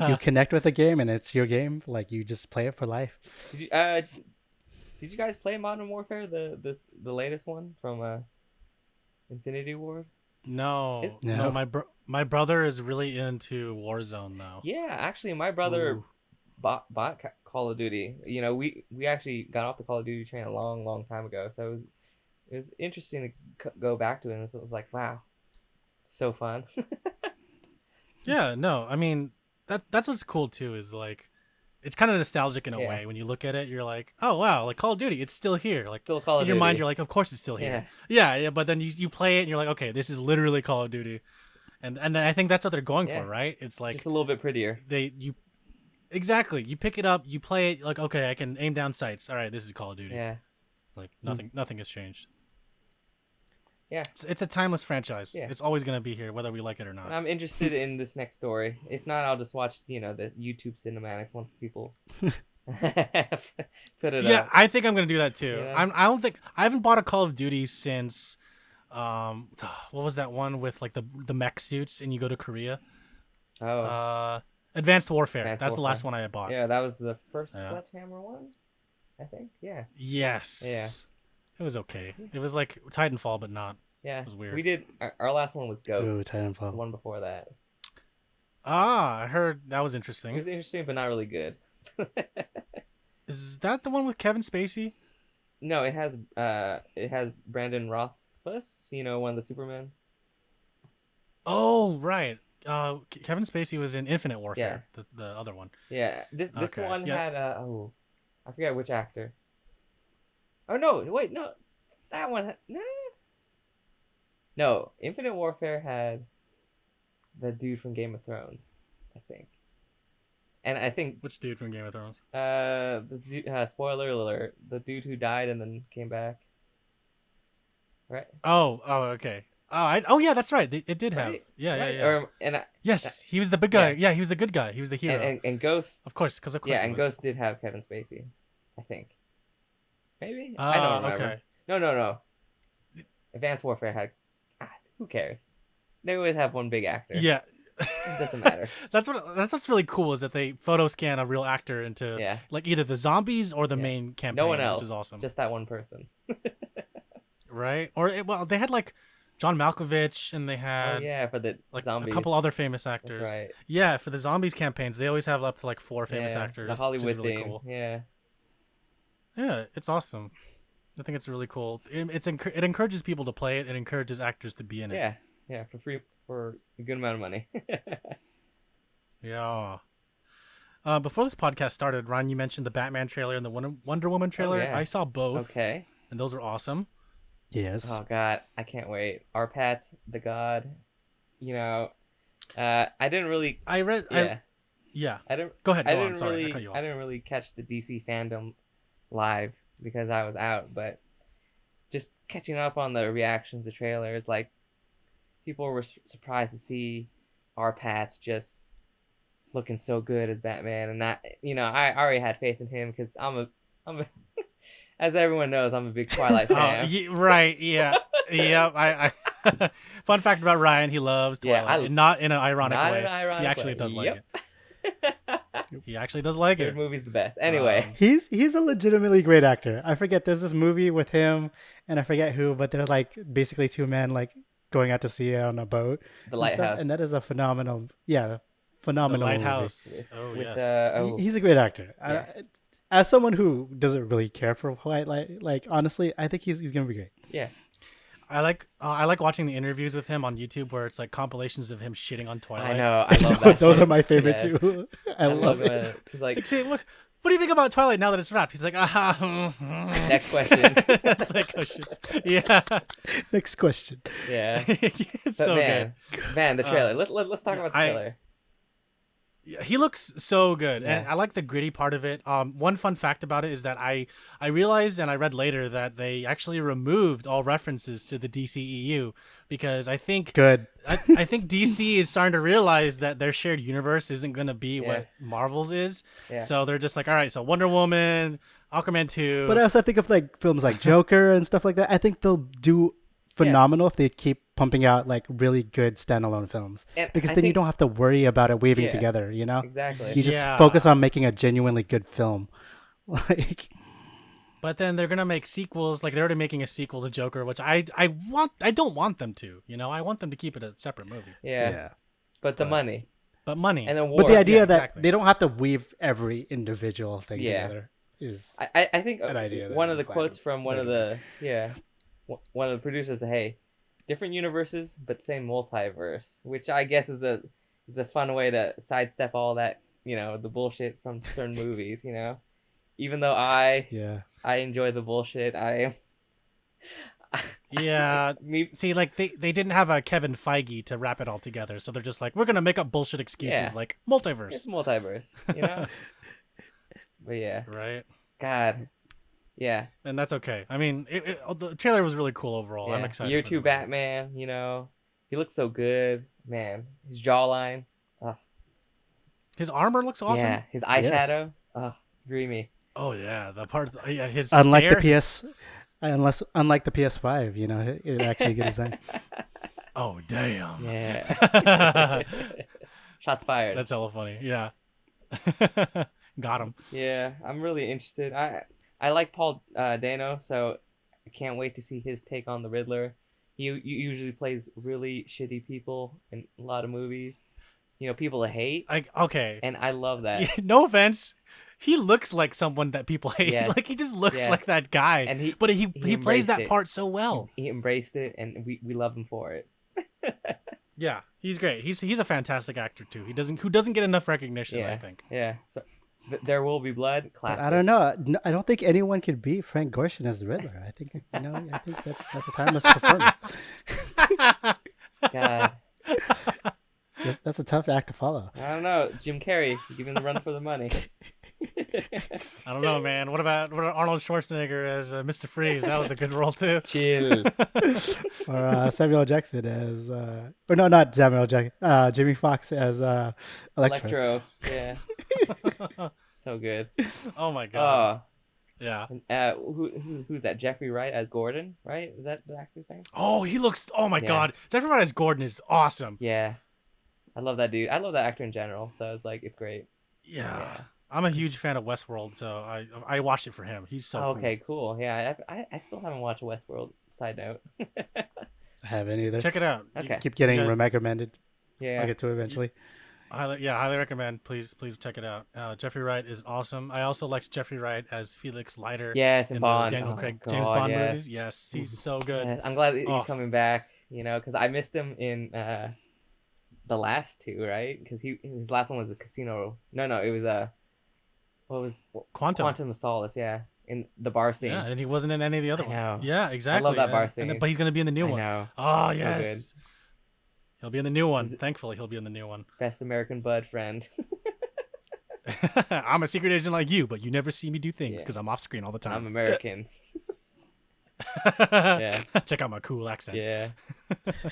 you connect with the game and it's your game, like you just play it for life. Did you guys play Modern Warfare, the latest one from Infinity Ward? No. My brother is really into Warzone though. Yeah, actually, my brother bought Call of Duty. You know, we actually got off the Call of Duty train a long time ago, so it was interesting to go back to it. And so it was like, wow, so fun. Yeah, no, I mean that's what's cool too is like it's kind of nostalgic in a Yeah. way. When you look at it, you're like, oh wow, like Call of Duty, it's still here. Like Still Call of in your mind, Duty. you're like, of course it's still here. Yeah. But then you play it and you're like, okay, this is literally Call of Duty, and then I think that's what they're going for, right? It's like just a little bit prettier. Exactly. You pick it up, you play it, like, okay, I can aim down sights. All right, this is Call of Duty. Yeah. Like nothing has changed. Yeah. It's a timeless franchise. Yeah. It's always gonna be here, whether we like it or not. And I'm interested in this next story. If not, I'll just watch, the YouTube cinematics once people put it Yeah, up. I think I'm gonna do that too. Yeah. I haven't bought a Call of Duty since, what was that one with like the mech suits and you go to Korea? Oh. Advanced Warfare. Advanced That's the Warfare. last one I bought. Yeah, that was the first Sledgehammer one, I think. Yeah. Yes. Yeah. It was okay. It was like Titanfall, but not. Yeah. It was weird. We did our last one was Ghost. Ooh, The Titanfall. one before that. I heard that was It interesting. was interesting, but not really good. Is that the one with Kevin Spacey? No, it has Brandon Rothfuss, one of the Supermen. Oh, right. Kevin Spacey was in Infinite Warfare, the other one. Yeah, this Okay, one yeah. had I forget which actor. Oh no, wait, no, that one no, Infinite Warfare had the dude from Game of Thrones, I think, and I think Which dude from Game of Thrones? spoiler alert, the dude who died and then came back, right? Oh, okay. Yeah, that's right. It did have. Right? Yeah. Or, Yes, he was the big guy. Yeah. Yeah, he was the good guy. He was the hero. and Ghost. Of course. Yeah, he and was. Ghost did have Kevin Spacey, I think. Maybe? I don't remember. Okay. No. Advanced Warfare had... who cares? They always have one big actor. Yeah. It doesn't matter. That's what's really cool is that they photo scan a real actor into like either the zombies or the main campaign, No one else. which is awesome. Just that one person. Right? Or they had like John Malkovich and they had for the like zombies. a couple other famous actors. That's right. Yeah, for the zombies campaigns, they always have up to like 4 famous actors. The which Hollywood is really thing. cool. Yeah. Yeah, it's awesome. I think it's really cool. It encourages people to play it. It encourages actors to be in it. Yeah, for free, for a good amount of money. Yeah. Before this podcast started, Ron, you mentioned the Batman trailer and the Wonder Woman trailer. yeah. I saw both. Okay. And those were awesome. Yes. Oh God, I can't wait. Arpat, the god. I didn't really. I read. Yeah. I didn't. Go ahead. I Go on. didn't Sorry, really. I cut you off. I didn't really catch the DC fandom live because I was out, but just catching up on the reactions to trailers, like people were surprised to see Arpat's just looking so good as Batman, and that I already had faith in him because I'm a as everyone knows, I'm a big Twilight fan. Right. Yeah. Yeah. I Fun fact about Ryan: he loves Twilight, and not in an ironic way. He actually does like it. He actually does like Third it. movie's the best. Anyway, He's a legitimately great actor. I forget there's this movie with him and I forget who, but they're like basically two men like going out to sea on a boat. The Lighthouse. And that is a phenomenal phenomenal The movie. Lighthouse. Oh with, yes. He's a great actor. Yeah. As someone who doesn't really care for Twilight, like honestly, I think he's gonna be great. Yeah. I like watching the interviews with him on YouTube where it's like compilations of him shitting on Twilight. I know. I love that. Those are my favorite Yeah. too. I love it. He's like, It's like, say, what do you think about Twilight now that it's wrapped? He's like, next question. It's like, oh shit. Yeah. Next question. Yeah. It's But so man, good. Man, the trailer. Let's talk about the trailer. Yeah, he looks so good, and Yeah. I like the gritty part of it. One fun fact about it is that I realized, and I read later, that they actually removed all references to the DCEU because I think Good. I think DC is starting to realize that their shared universe isn't going to be what Marvel's is. Yeah. So they're just like, all right, so Wonder Woman, Aquaman 2. But I also think of like films like Joker and stuff like that. I think they'll do phenomenal if they keep pumping out like really good standalone films, And because I then you think- don't have to worry about it weaving Yeah. together. You know, Exactly. you just Yeah. focus on making a genuinely good film. Like, But then they're gonna make sequels. Like they're already making a sequel to Joker, which I don't want them to. I want them to keep it a separate movie. Yeah. But the money But money. and then war. but the idea that exactly. they don't have to weave every individual thing Yeah. together is I think an idea that one of I'm the glad quotes from one of they're one of the producers said, "Hey, different universes but same multiverse," which I guess is a fun way to sidestep all that the bullshit from certain movies. Even though I enjoy the bullshit, Yeah. me See, like they didn't have a Kevin Feige to wrap it all together, so they're just like, we're gonna make up bullshit excuses Yeah. like it's multiverse, multiverse. But yeah, right? God, yeah, And that's okay. I mean, the trailer was really cool overall. I'm yeah. excited. Year for the two movie. Batman. He looks so good, man. His jawline. His armor looks awesome. Yeah, his eyeshadow. Dreamy. Oh yeah, the part. Yeah, his Unlike stare, the PS, unlike the PS5, it actually good design. Oh damn. Yeah. Shots fired. That's hella funny. Yeah. Got him. Yeah, I'm really interested. I like Paul Dano, so I can't wait to see his take on the Riddler. He usually plays really shitty people in a lot of movies. People to hate. Okay. And I love that. No offense. He looks like someone that people hate. Yes. Like he just looks Yes. like that guy. And he he plays that embraced it. part so well. He embraced it, and we love him for it. Yeah, he's great. He's a fantastic actor too. Who doesn't get enough recognition, Yeah. I think. Yeah. So, There Will Be Blood. But Classic. I don't know. I don't think anyone could beat Frank Gorshin as the Riddler. I think that's a timeless performance. God. That's a tough act to follow. I don't know. Jim Carrey, give him the run for the money. I don't know, man. What about Arnold Schwarzenegger as Mr. Freeze? That was a good role too. Chill. Or Samuel Jackson as, or no, not Samuel Jackson. Jimmy Fox as Electro. Yeah. So good. Oh my god. Oh. Yeah. Who's that? Jeffrey Wright as Gordon, right? Is that the actor's name? Oh, he looks. Oh my Yeah. god. Jeffrey Wright as Gordon is awesome. Yeah. I love that dude. I love that actor in general. So it's great. Yeah. I'm a huge fan of Westworld, so I watched it for him. He's so cool. Okay, cool. Yeah, I still haven't watched Westworld. Side note. I haven't either. Check it out. Okay. Keep getting You guys- recommended. Yeah. I'll get to it eventually. Highly recommend. Please check it out. Jeffrey Wright is awesome. I also liked Jeffrey Wright as Felix Leiter Yes, in and the Bond. Daniel Oh my Craig God, James Bond yeah. movies. Yes, he's so good. Yeah, I'm glad that he's Oh. coming back. Because I missed him in the last two, right? Because his last one was a Casino. No, it was what was Quantum of Solace? Yeah, in the bar scene. Yeah, and he wasn't in any of the other I know. ones. Yeah, exactly. that bar And scene. but he's gonna be in the new I one. know. Oh So yes. He'll be in the new one. Thankfully, he'll be in the new one. Best American Bud friend. I'm a secret agent like you, but you never see me do things Yeah. because I'm off screen all the I'm time. American. Yeah. Check out my cool accent. Yeah.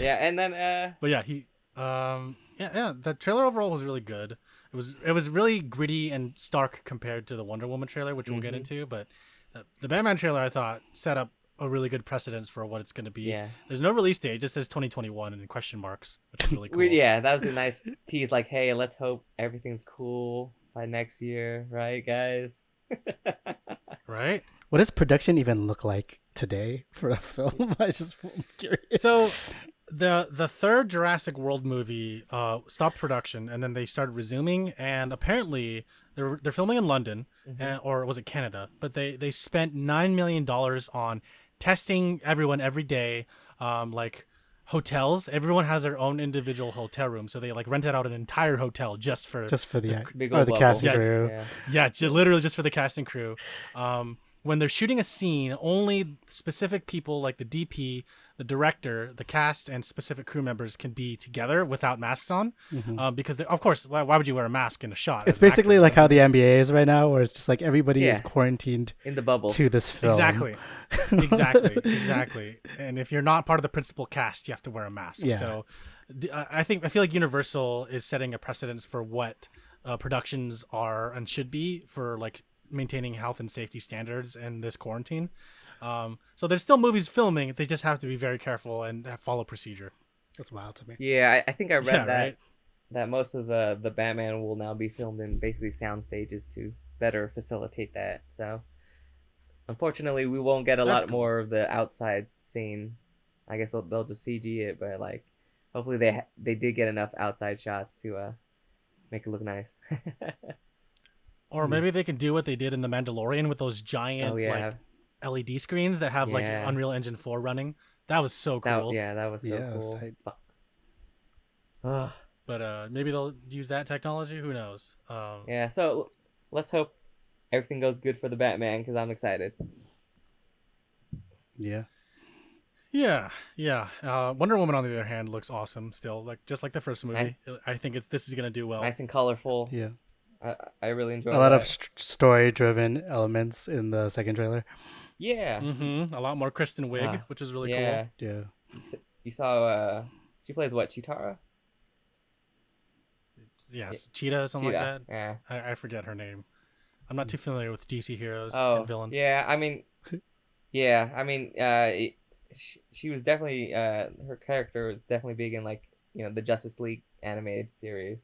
Yeah, and then But yeah, the trailer overall was really good. It was really gritty and stark compared to the Wonder Woman trailer, which we'll get Mhm. into. But the Batman trailer, I thought, set up a really good precedence for what it's going to be. Yeah. There's no release date; it just says 2021 and in question marks, which is really cool. yeah, that was a nice tease. Like, hey, let's hope everything's cool by next year, right, guys? Right? What does production even look like today for a film? I'm curious. So the third Jurassic World movie stopped production, and then they started resuming. And apparently, they're filming in London, or was it Canada? But they spent $9 million on testing everyone every day, like hotels. Everyone has their own individual hotel room, so they like rented out an entire hotel just for the Big or old the bubble. cast and Yeah. crew. Yeah. literally just for the cast and crew. When they're shooting a scene, only specific people like the DP, the director, the cast, and specific crew members can be together without masks on, because of course, why would you wear a mask in a shot? It's as an basically actor? like how the NBA is right now, where it's just like everybody is Yeah. quarantined In the bubble. to this film. Exactly. And if you're not part of the principal cast, you have to wear a mask. Yeah. So I feel like Universal is setting a precedence for what productions are and should be for like maintaining health and safety standards in this quarantine. So there's still movies filming. They just have to be very careful and follow procedure. That's wild to me. Yeah, I think I read Yeah, that right? that most of the Batman will now be filmed in basically sound stages to better facilitate that. So unfortunately, we won't get a That's lot cool. more of the outside scene. I guess they'll just CG it, but like hopefully they did get enough outside shots to make it look nice. Or maybe they can do what they did in The Mandalorian with those giant Oh, yeah. like LED screens that have like Yeah. Unreal Engine 4 running. That was so cool. That was so Yeah, cool. tight. Fuck. Ugh. But maybe they'll use that technology. Who knows? Yeah. So let's hope everything goes good for the Batman because I'm excited. Yeah. Yeah. Wonder Woman, on the other hand, looks awesome still, like just like the first movie. I think this is gonna do well. Nice and colorful. Yeah. I really enjoyed A lot that. of story-driven elements in the second trailer. Yeah. A lot more Kristen Wiig, which is really yeah. Yeah. You saw she plays what, Chitara? cool. Yes, Cheetah or something Cheetah. like that. I forget her name. I'm not too familiar with DC heroes Oh, and villains. yeah. I mean, she was definitely her character was definitely big in like the Justice League animated series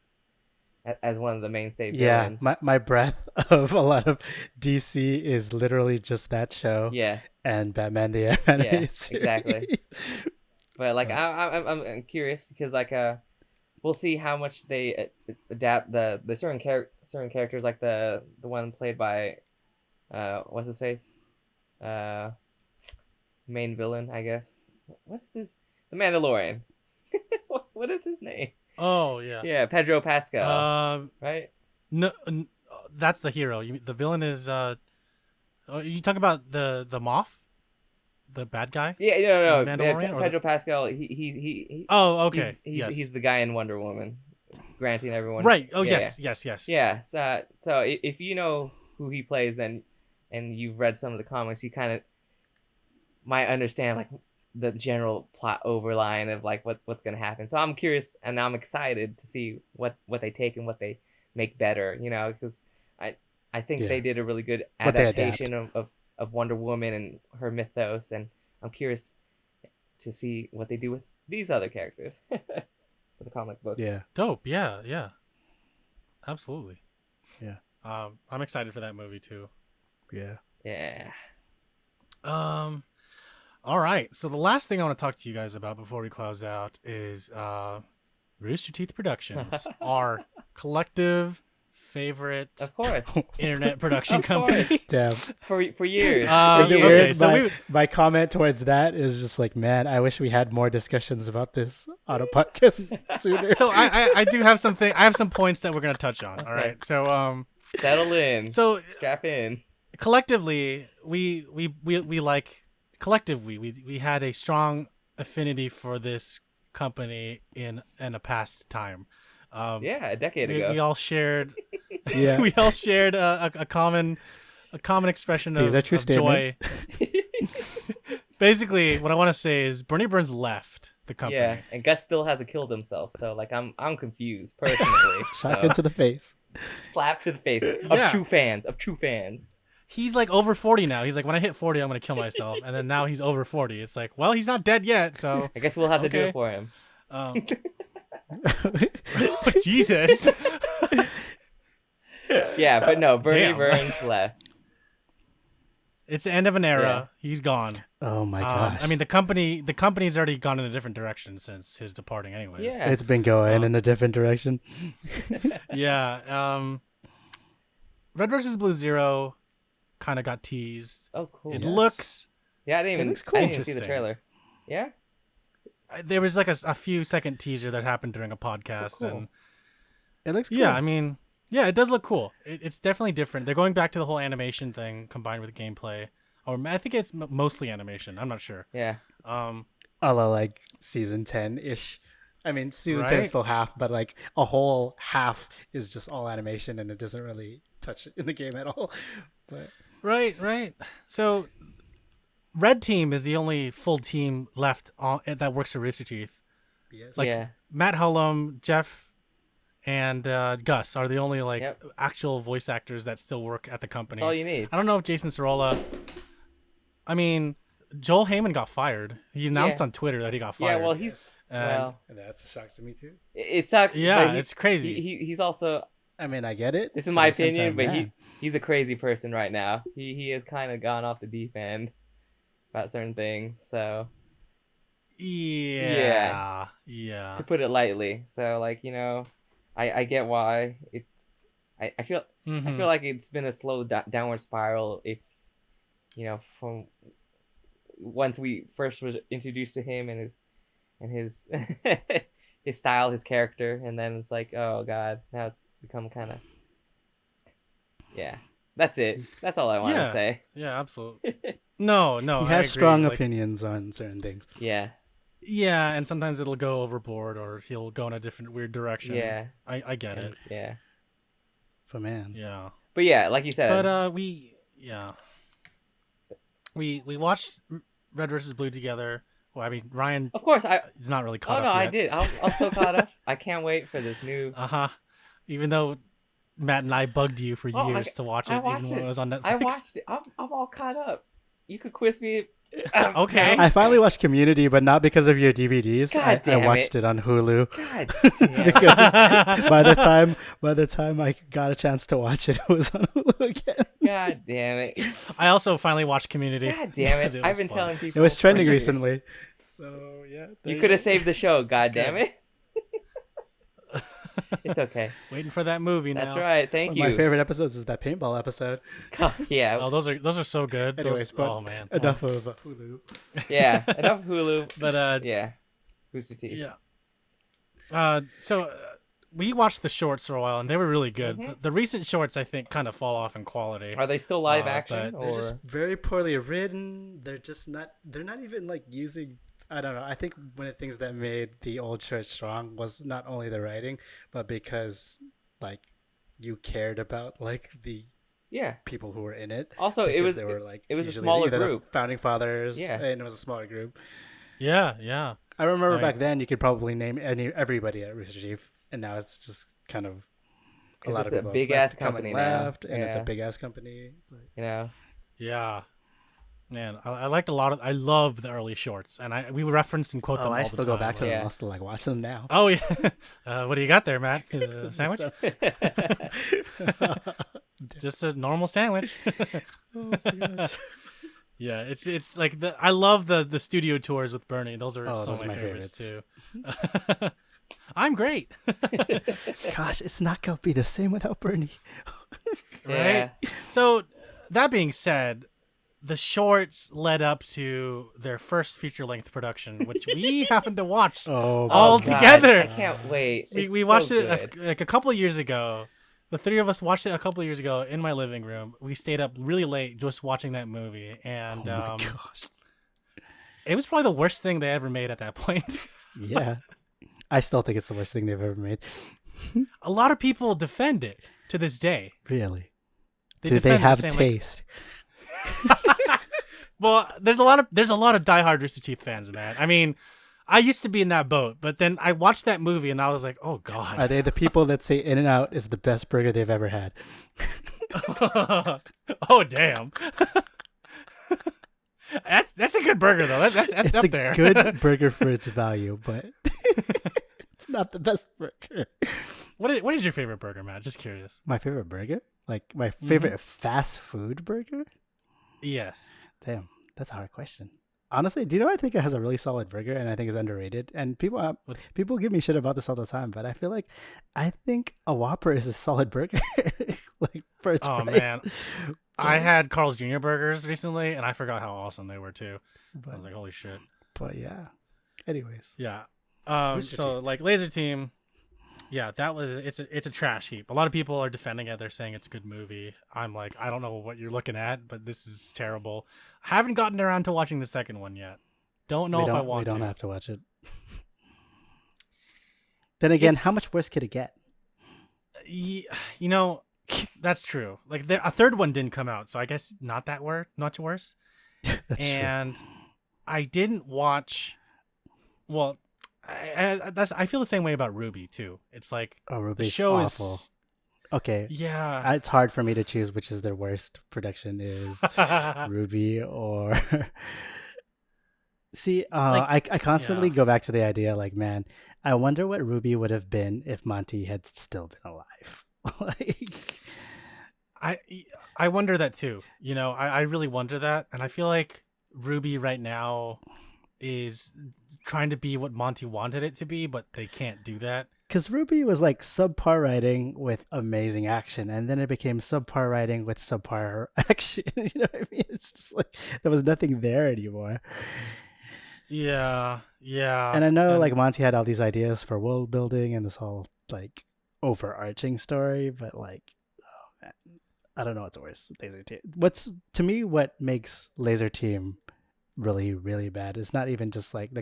as one of the mainstay villains. Yeah, my breath of a lot of DC is literally just that show. Yeah. And Batman the Animated Series. Exactly. But like I'm curious because like we'll see how much they adapt the certain characters, like the one played by what's his face, main villain, I guess. What is the Mandalorian? what is his name? Oh yeah. Yeah, Pedro Pascal. Right? No, that's the hero. The villain is you talking about the Moff, the bad guy? Yeah, no. Mandalorian, Pedro Pascal. He Oh, okay. He's the guy in Wonder Woman, granting everyone. Right. Oh, yeah, yes. Yeah. So if you know who he plays, then and you've read some of the comics, you kind of might understand like the general plot overline of like what's gonna happen. So I'm curious and I'm excited to see what they take and what they make better. Because I think they did a really good adaptation of Wonder Woman and her mythos, and I'm curious to see what they do with these other characters for the comic book. Yeah. Dope. Yeah. Absolutely. Yeah. I'm excited for that movie too. Yeah. Yeah. All right. So the last thing I want to talk to you guys about before we close out is Rooster Teeth Productions, our collective favorite, of course, internet production company. Damn. For years. Is it okay, weird? so my comment towards that is just like, man, I wish we had more discussions about this on a podcast sooner. So I do have something. I have some points that we're gonna touch on. All right. So settle in. So strap in. Collectively, we like. Collectively, we had a strong affinity for this company in a past time. A decade ago. We all shared. We all shared a common expression of joy. Basically, what I want to say is Bernie Burns left the company. Yeah, and Gus still hasn't killed himself, so like I'm confused personally. Shot into the face. Slap to the face of true fans. He's like over 40 now. He's like, when I hit 40, I'm going to kill myself. And then now he's over 40. It's like, well, he's not dead yet. So I guess we'll have to do it for him. Jesus. Yeah, but no, Bernie Burns left. It's the end of an era. Yeah. He's gone. Oh my gosh. I mean, the company's already gone in a different direction since his departing anyways. Yeah. It's been going in a different direction. Yeah. Red vs. Blue Zero kind of got teased. Oh, cool. It looks... Yeah, I didn't even see the trailer. Yeah? There was like a few second teaser that happened during a podcast. Cool. And it looks cool. Yeah, I mean... Yeah, it does look cool. It's definitely different. They're going back to the whole animation thing combined with gameplay. Or I think it's mostly animation. I'm not sure. Yeah. A la like season 10-ish. I mean, season 10 is still half, but like a whole half is just all animation and it doesn't really touch it in the game at all. But Right. So Red Team is the only full team left that works for Rooster Teeth. Yes. Like Matt Hullum, Jeff, and Gus are the only actual voice actors that still work at the company. That's all you need. I don't know if Jason Sorolla... I mean, Joel Heyman got fired. He announced on Twitter that he got fired. Yeah, well, he's... and that's a shock to me too. It sucks. Yeah, it's crazy. He's also... I mean, I get it. This is my opinion, but he's a crazy person right now. He has kind of gone off the deep end about certain things, so... Yeah. To put it lightly. So, like, I get why. I feel like it's been a slow downward spiral if, from once we first was introduced to him and his his style, his character, and then it's like, oh god, now it's become kind of, yeah. That's it. That's all I want to say. Yeah, absolutely. No, He I has agree. strong Like, opinions on certain things. Yeah. Yeah, and sometimes it'll go overboard, or he'll go in a different weird direction. Yeah. I get it. Yeah. For man. Yeah. But yeah, like you said. But we watched Red versus Blue together. Well, I mean, Ryan. Of course, He's not really Oh caught no, up I yet. did. I'm still caught up. I can't wait for this new. Even though Matt and I bugged you for Oh, years to watch it, even when it was on Netflix. I watched it. I'm all caught up. You could quiz me. Okay. I finally watched Community, but not because of your DVDs. God I damn watched it on Hulu. God damn. Because by the time I got a chance to watch it, it was on Hulu again. God damn it. I also finally watched Community. God damn because it. was I've been fun. telling people. It was trending for years. recently. So yeah. You could have saved the show. God It's damn good. it. It's okay. Waiting for that movie now. That's right. Thank you. My favorite episodes is that paintball episode. Yeah. Oh, those are so good. Anyways, but oh man. enough of Hulu. Yeah. Enough Hulu. But Yeah. Booster T. yeah. So we watched the shorts for a while, and they were really good. Mhm. The recent shorts, I think, kind of fall off in quality. Are they still live but action? They're Or just very poorly written. They're just not. They're not even like using. I don't know. I think one of the things that made the old short strong was not only the writing, but because like you cared about like the yeah. people who were in it. Also, Because they were like it was a usually smaller either the group. founding fathers. Yeah. And it was a smaller group. Yeah. I remember Like- back then you could probably name everybody at Rooster Teeth, and now it's just kind of a 'Cause lot of it's a people have big-ass come and company now. left, and it's a Yeah. big ass company. Like, You know. Yeah. Man, I liked a lot of. I love the early shorts, and we reference and quote them all I the still time. go back to Yeah. them. I still like watch them now. Oh yeah. What do you got there, Matt? Is it a sandwich? Just a normal sandwich. Oh my gosh. Yeah, it's like I love the studio tours with Bernie. Those are Oh, some those of are my my favorites favorites. too. I'm great. Gosh, it's not gonna be the same without Bernie. Right? So that being said, the shorts led up to their first feature-length production, which we happened to watch. Oh, All God, together. I can't wait. We It's watched so it good. like a couple of years ago. The three of us watched it a couple of years ago in my living room. We stayed up really late just watching that movie, and oh my gosh. it was probably the worst thing they ever made at that point. Yeah, I still think it's the worst thing they've ever made. A lot of people defend it to this day. Really? They Do they defend it have saying, like, taste? well, there's a lot of diehard Rooster Teeth fans, man. I mean, I used to be in that boat, but then I watched that movie and I was like, oh god. Are they the people that say In-N-Out is the best burger they've ever had? Oh damn. That's a good burger though. That's It's up a there. good burger for its value, but it's not the best burger. What is your favorite burger, Matt? Just curious. My favorite burger? Like my favorite fast food burger? Yes. Damn, that's a hard question. Honestly, do you know I think it has a really solid burger and I think it's underrated? And people give me shit about this all the time, but I think a Whopper is a solid burger. Like for its Oh price. man. I had Carl's Jr. burgers recently and I forgot how awesome they were too. I But, was like, holy shit. but yeah. Anyways. Yeah. Rooster So Teeth. like Laser Team, yeah, it's a trash heap. A lot of people are defending it. They're saying it's a good movie. I'm like, I don't know what you're looking at, but this is terrible. I haven't gotten around to watching the second one yet. Don't know if I want We don't to. have to watch it. Then again, It's- how much worse could it get? You know, that's true. Like a third one didn't come out, so I guess not much worse. That's And I didn't watch. Well, I feel the same way about Ruby too. It's like true. Oh, the Ruby's show awful. is Okay. yeah. It's hard for me to choose which is their worst production is Ruby or See, I constantly go back to the idea like, man, I wonder what Ruby would have been if Monty had still been alive. Like I wonder that too. You know, I really wonder that, and I feel like Ruby right now is trying to be what Monty wanted it to be, but they can't do that. because Ruby was like subpar writing with amazing action, and then it became subpar writing with subpar action. You know what I mean? It's just like there was nothing there anymore. Yeah, yeah. And I know like Monty had all these ideas for world building and this whole like overarching story, but like, oh man, I don't know what's worse. Laser Team. What makes Laser Team really, really bad is not even just like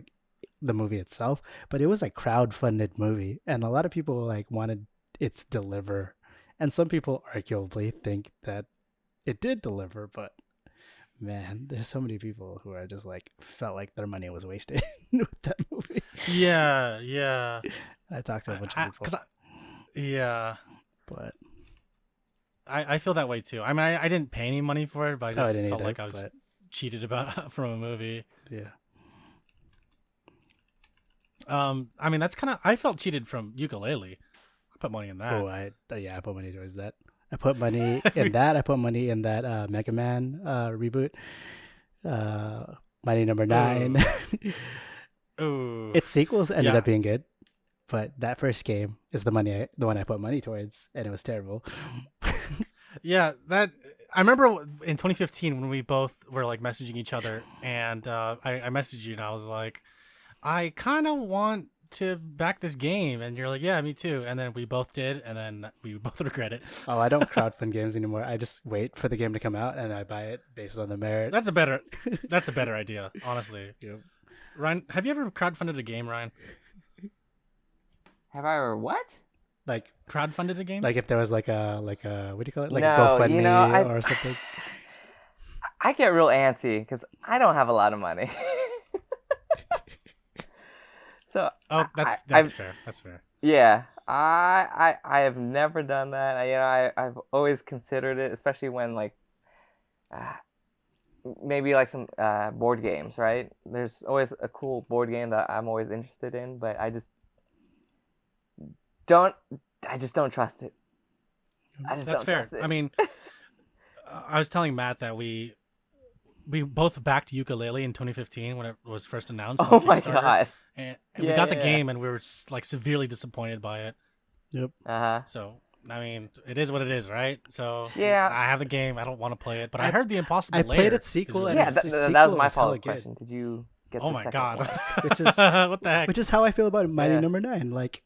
the movie itself, but it was a crowd-funded movie, and a lot of people like wanted it to deliver, and some people arguably think that it did deliver, but man, there's so many people who are just like felt like their money was wasted with that movie. Yeah. I talked to a bunch of people. Yeah. But I feel that way too. I mean, I didn't pay any money for it, but I just felt either, like I was cheated from a movie. Yeah. I mean, that's kind of, I felt cheated from Ukulele. I put money in that. Oh, I put money towards that. I put money in that. I put money in that Mega Man reboot. Mighty Number 9. Ooh. Its sequels ended up being good, but that first game is the one I put money towards, and it was terrible. Yeah, that I remember in 2015 when we both were like messaging each other, and I messaged you and I was like, I kind of want to back this game, and you're like, yeah, me too. And then we both did, and then we both regret it. Oh, I don't crowdfund games anymore. I just wait for the game to come out and I buy it based on the merit. That's a better idea, honestly. Yep. Ryan, have you ever crowdfunded a game, Ryan? Have I ever what? Like crowdfunded a game? Like if there was like a what do you call it? Like no, a GoFundMe or something. I get real antsy because I don't have a lot of money. So that's fair. That's fair. Yeah, I have never done that. I've always considered it, especially when like maybe like some board games, right? There's always a cool board game that I'm always interested in, but I just don't trust it. That's fair. I mean, I was telling Matt that we both backed Ukulele in 2015 when it was first announced. Oh my god! And we got the game, and we were like severely disappointed by it. Yep. So I mean, it is what it is, right? So yeah, I have the game. I don't want to play it, but I heard the Impossible Lair. I played its sequel, and that was my follow-up question. Did you get? Oh my god! Which is what the heck? Which is how I feel about Mighty Number 9. Like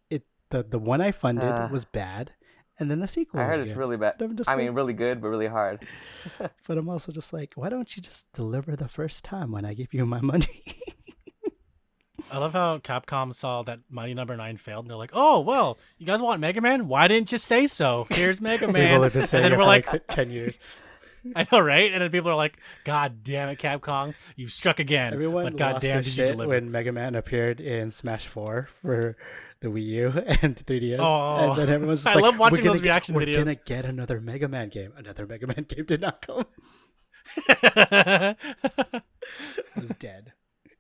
the one I funded was bad, and then the sequel. I heard it's good. Really bad. I mean, really good, but really hard. But I'm also just like, why don't you just deliver the first time when I give you my money? I love how Capcom saw that Mighty Number 9 failed, and they're like, "Oh well, you guys want Mega Man? Why didn't you say so? Here's Mega Man." We've only been saying it for like 10 years. I know, right? And then people are like, "God damn it, Capcom, you've struck again." Everyone but God lost damn, their did shit you deliver? when Mega Man appeared in Smash 4 for the Wii U and 3DS. Oh, and then everyone's just I like, love watching those reaction videos. We're gonna get another Mega Man game. Another Mega Man game did not come. It was dead.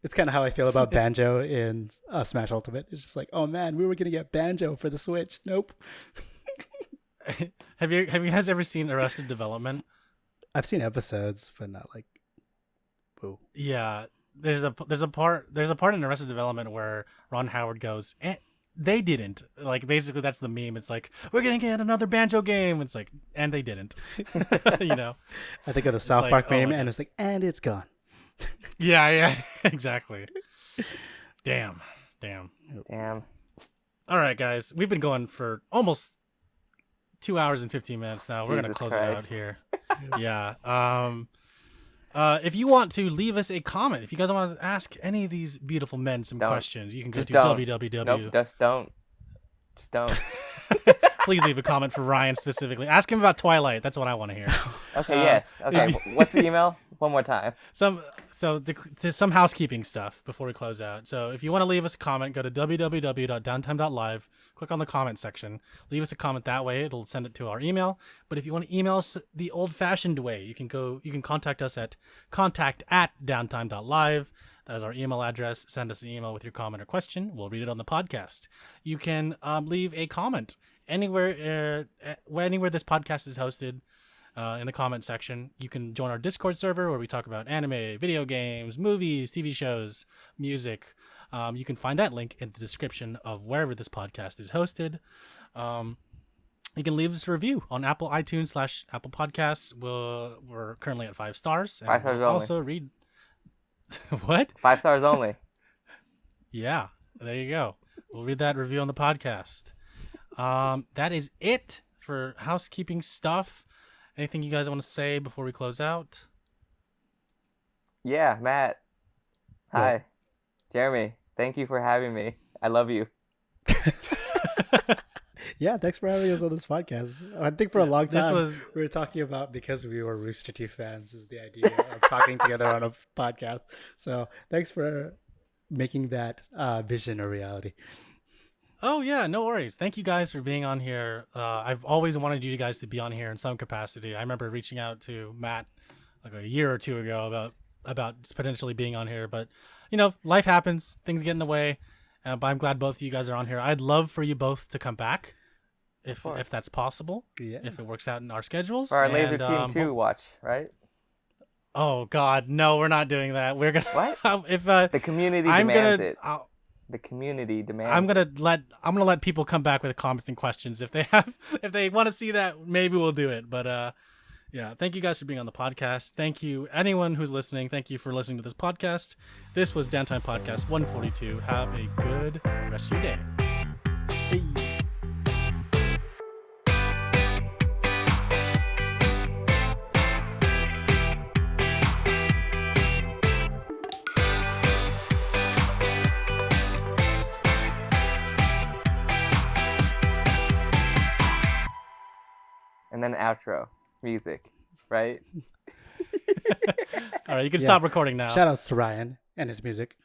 It's kind of how I feel about Banjo in Smash Ultimate. It's just like, oh man, we were gonna get Banjo for the Switch. Nope. Have you guys ever seen Arrested Development? I've seen episodes, but not like, boo. Yeah, there's a part in Arrested Development where Ron Howard goes, and they didn't. Like basically, that's the meme. It's like, we're gonna get another Banjo game. It's like, and they didn't. You know. I think of the South Park meme, and it's like, and it's gone. Yeah, exactly. Damn. All right, guys, we've been going for almost 2 hours and 15 minutes now. We're gonna close it out here. Yeah. If you want to leave us a comment, if you guys want to ask any of these beautiful men some questions, you can go to www. Nope, just don't. Please leave a comment for Ryan specifically. Ask him about Twilight. That's what I want to hear. Okay, yes. Okay, what's the email? One more time. Some housekeeping stuff before we close out. So if you want to leave us a comment, go to www.downtime.live, click on the comment section, leave us a comment that way. It'll send it to our email. But if you want to email us the old-fashioned way, you can contact us at contact@downtime.live. That is our email address. Send us an email with your comment or question. We'll read it on the podcast. You can leave a comment anywhere this podcast is hosted. In the comment section, you can join our Discord server where we talk about anime, video games, movies, TV shows, music. You can find that link in the description of wherever this podcast is hosted. You can leave us a review on Apple iTunes / Apple Podcasts. We're currently at 5 stars. And 5 stars we'll only. Also read what? 5 stars only. Yeah, there you go. We'll read that review on the podcast. That is it for housekeeping stuff. Anything you guys want to say before we close out? Yeah, Matt. Hi. Jeremy, thank you for having me. I love you. Yeah, thanks for having us on this podcast. I think for a long time This we were talking about, because we were Rooster Teeth fans, is the idea of talking together on a podcast. So thanks for making that vision a reality. Oh yeah, no worries. Thank you guys for being on here. I've always wanted you guys to be on here in some capacity. I remember reaching out to Matt like a year or two ago about potentially being on here, but life happens, things get in the way. But I'm glad both of you guys are on here. I'd love for you both to come back, if that's possible. Yeah. If it works out in our schedules. For our Laser Team 2 watch, right? Oh God, no, we're not doing that. We're gonna What? if the community demands it. The community demands. I'm gonna let people come back with comments and questions if they want to see that. Maybe we'll do it. But yeah, thank you guys for being on the podcast. Thank you anyone who's listening. Thank you for listening to this podcast. This was Downtime Podcast 142. Have a good rest of your day. Hey. And then outro music, right? All right, you can stop recording now. Shout outs to Ryan and his music.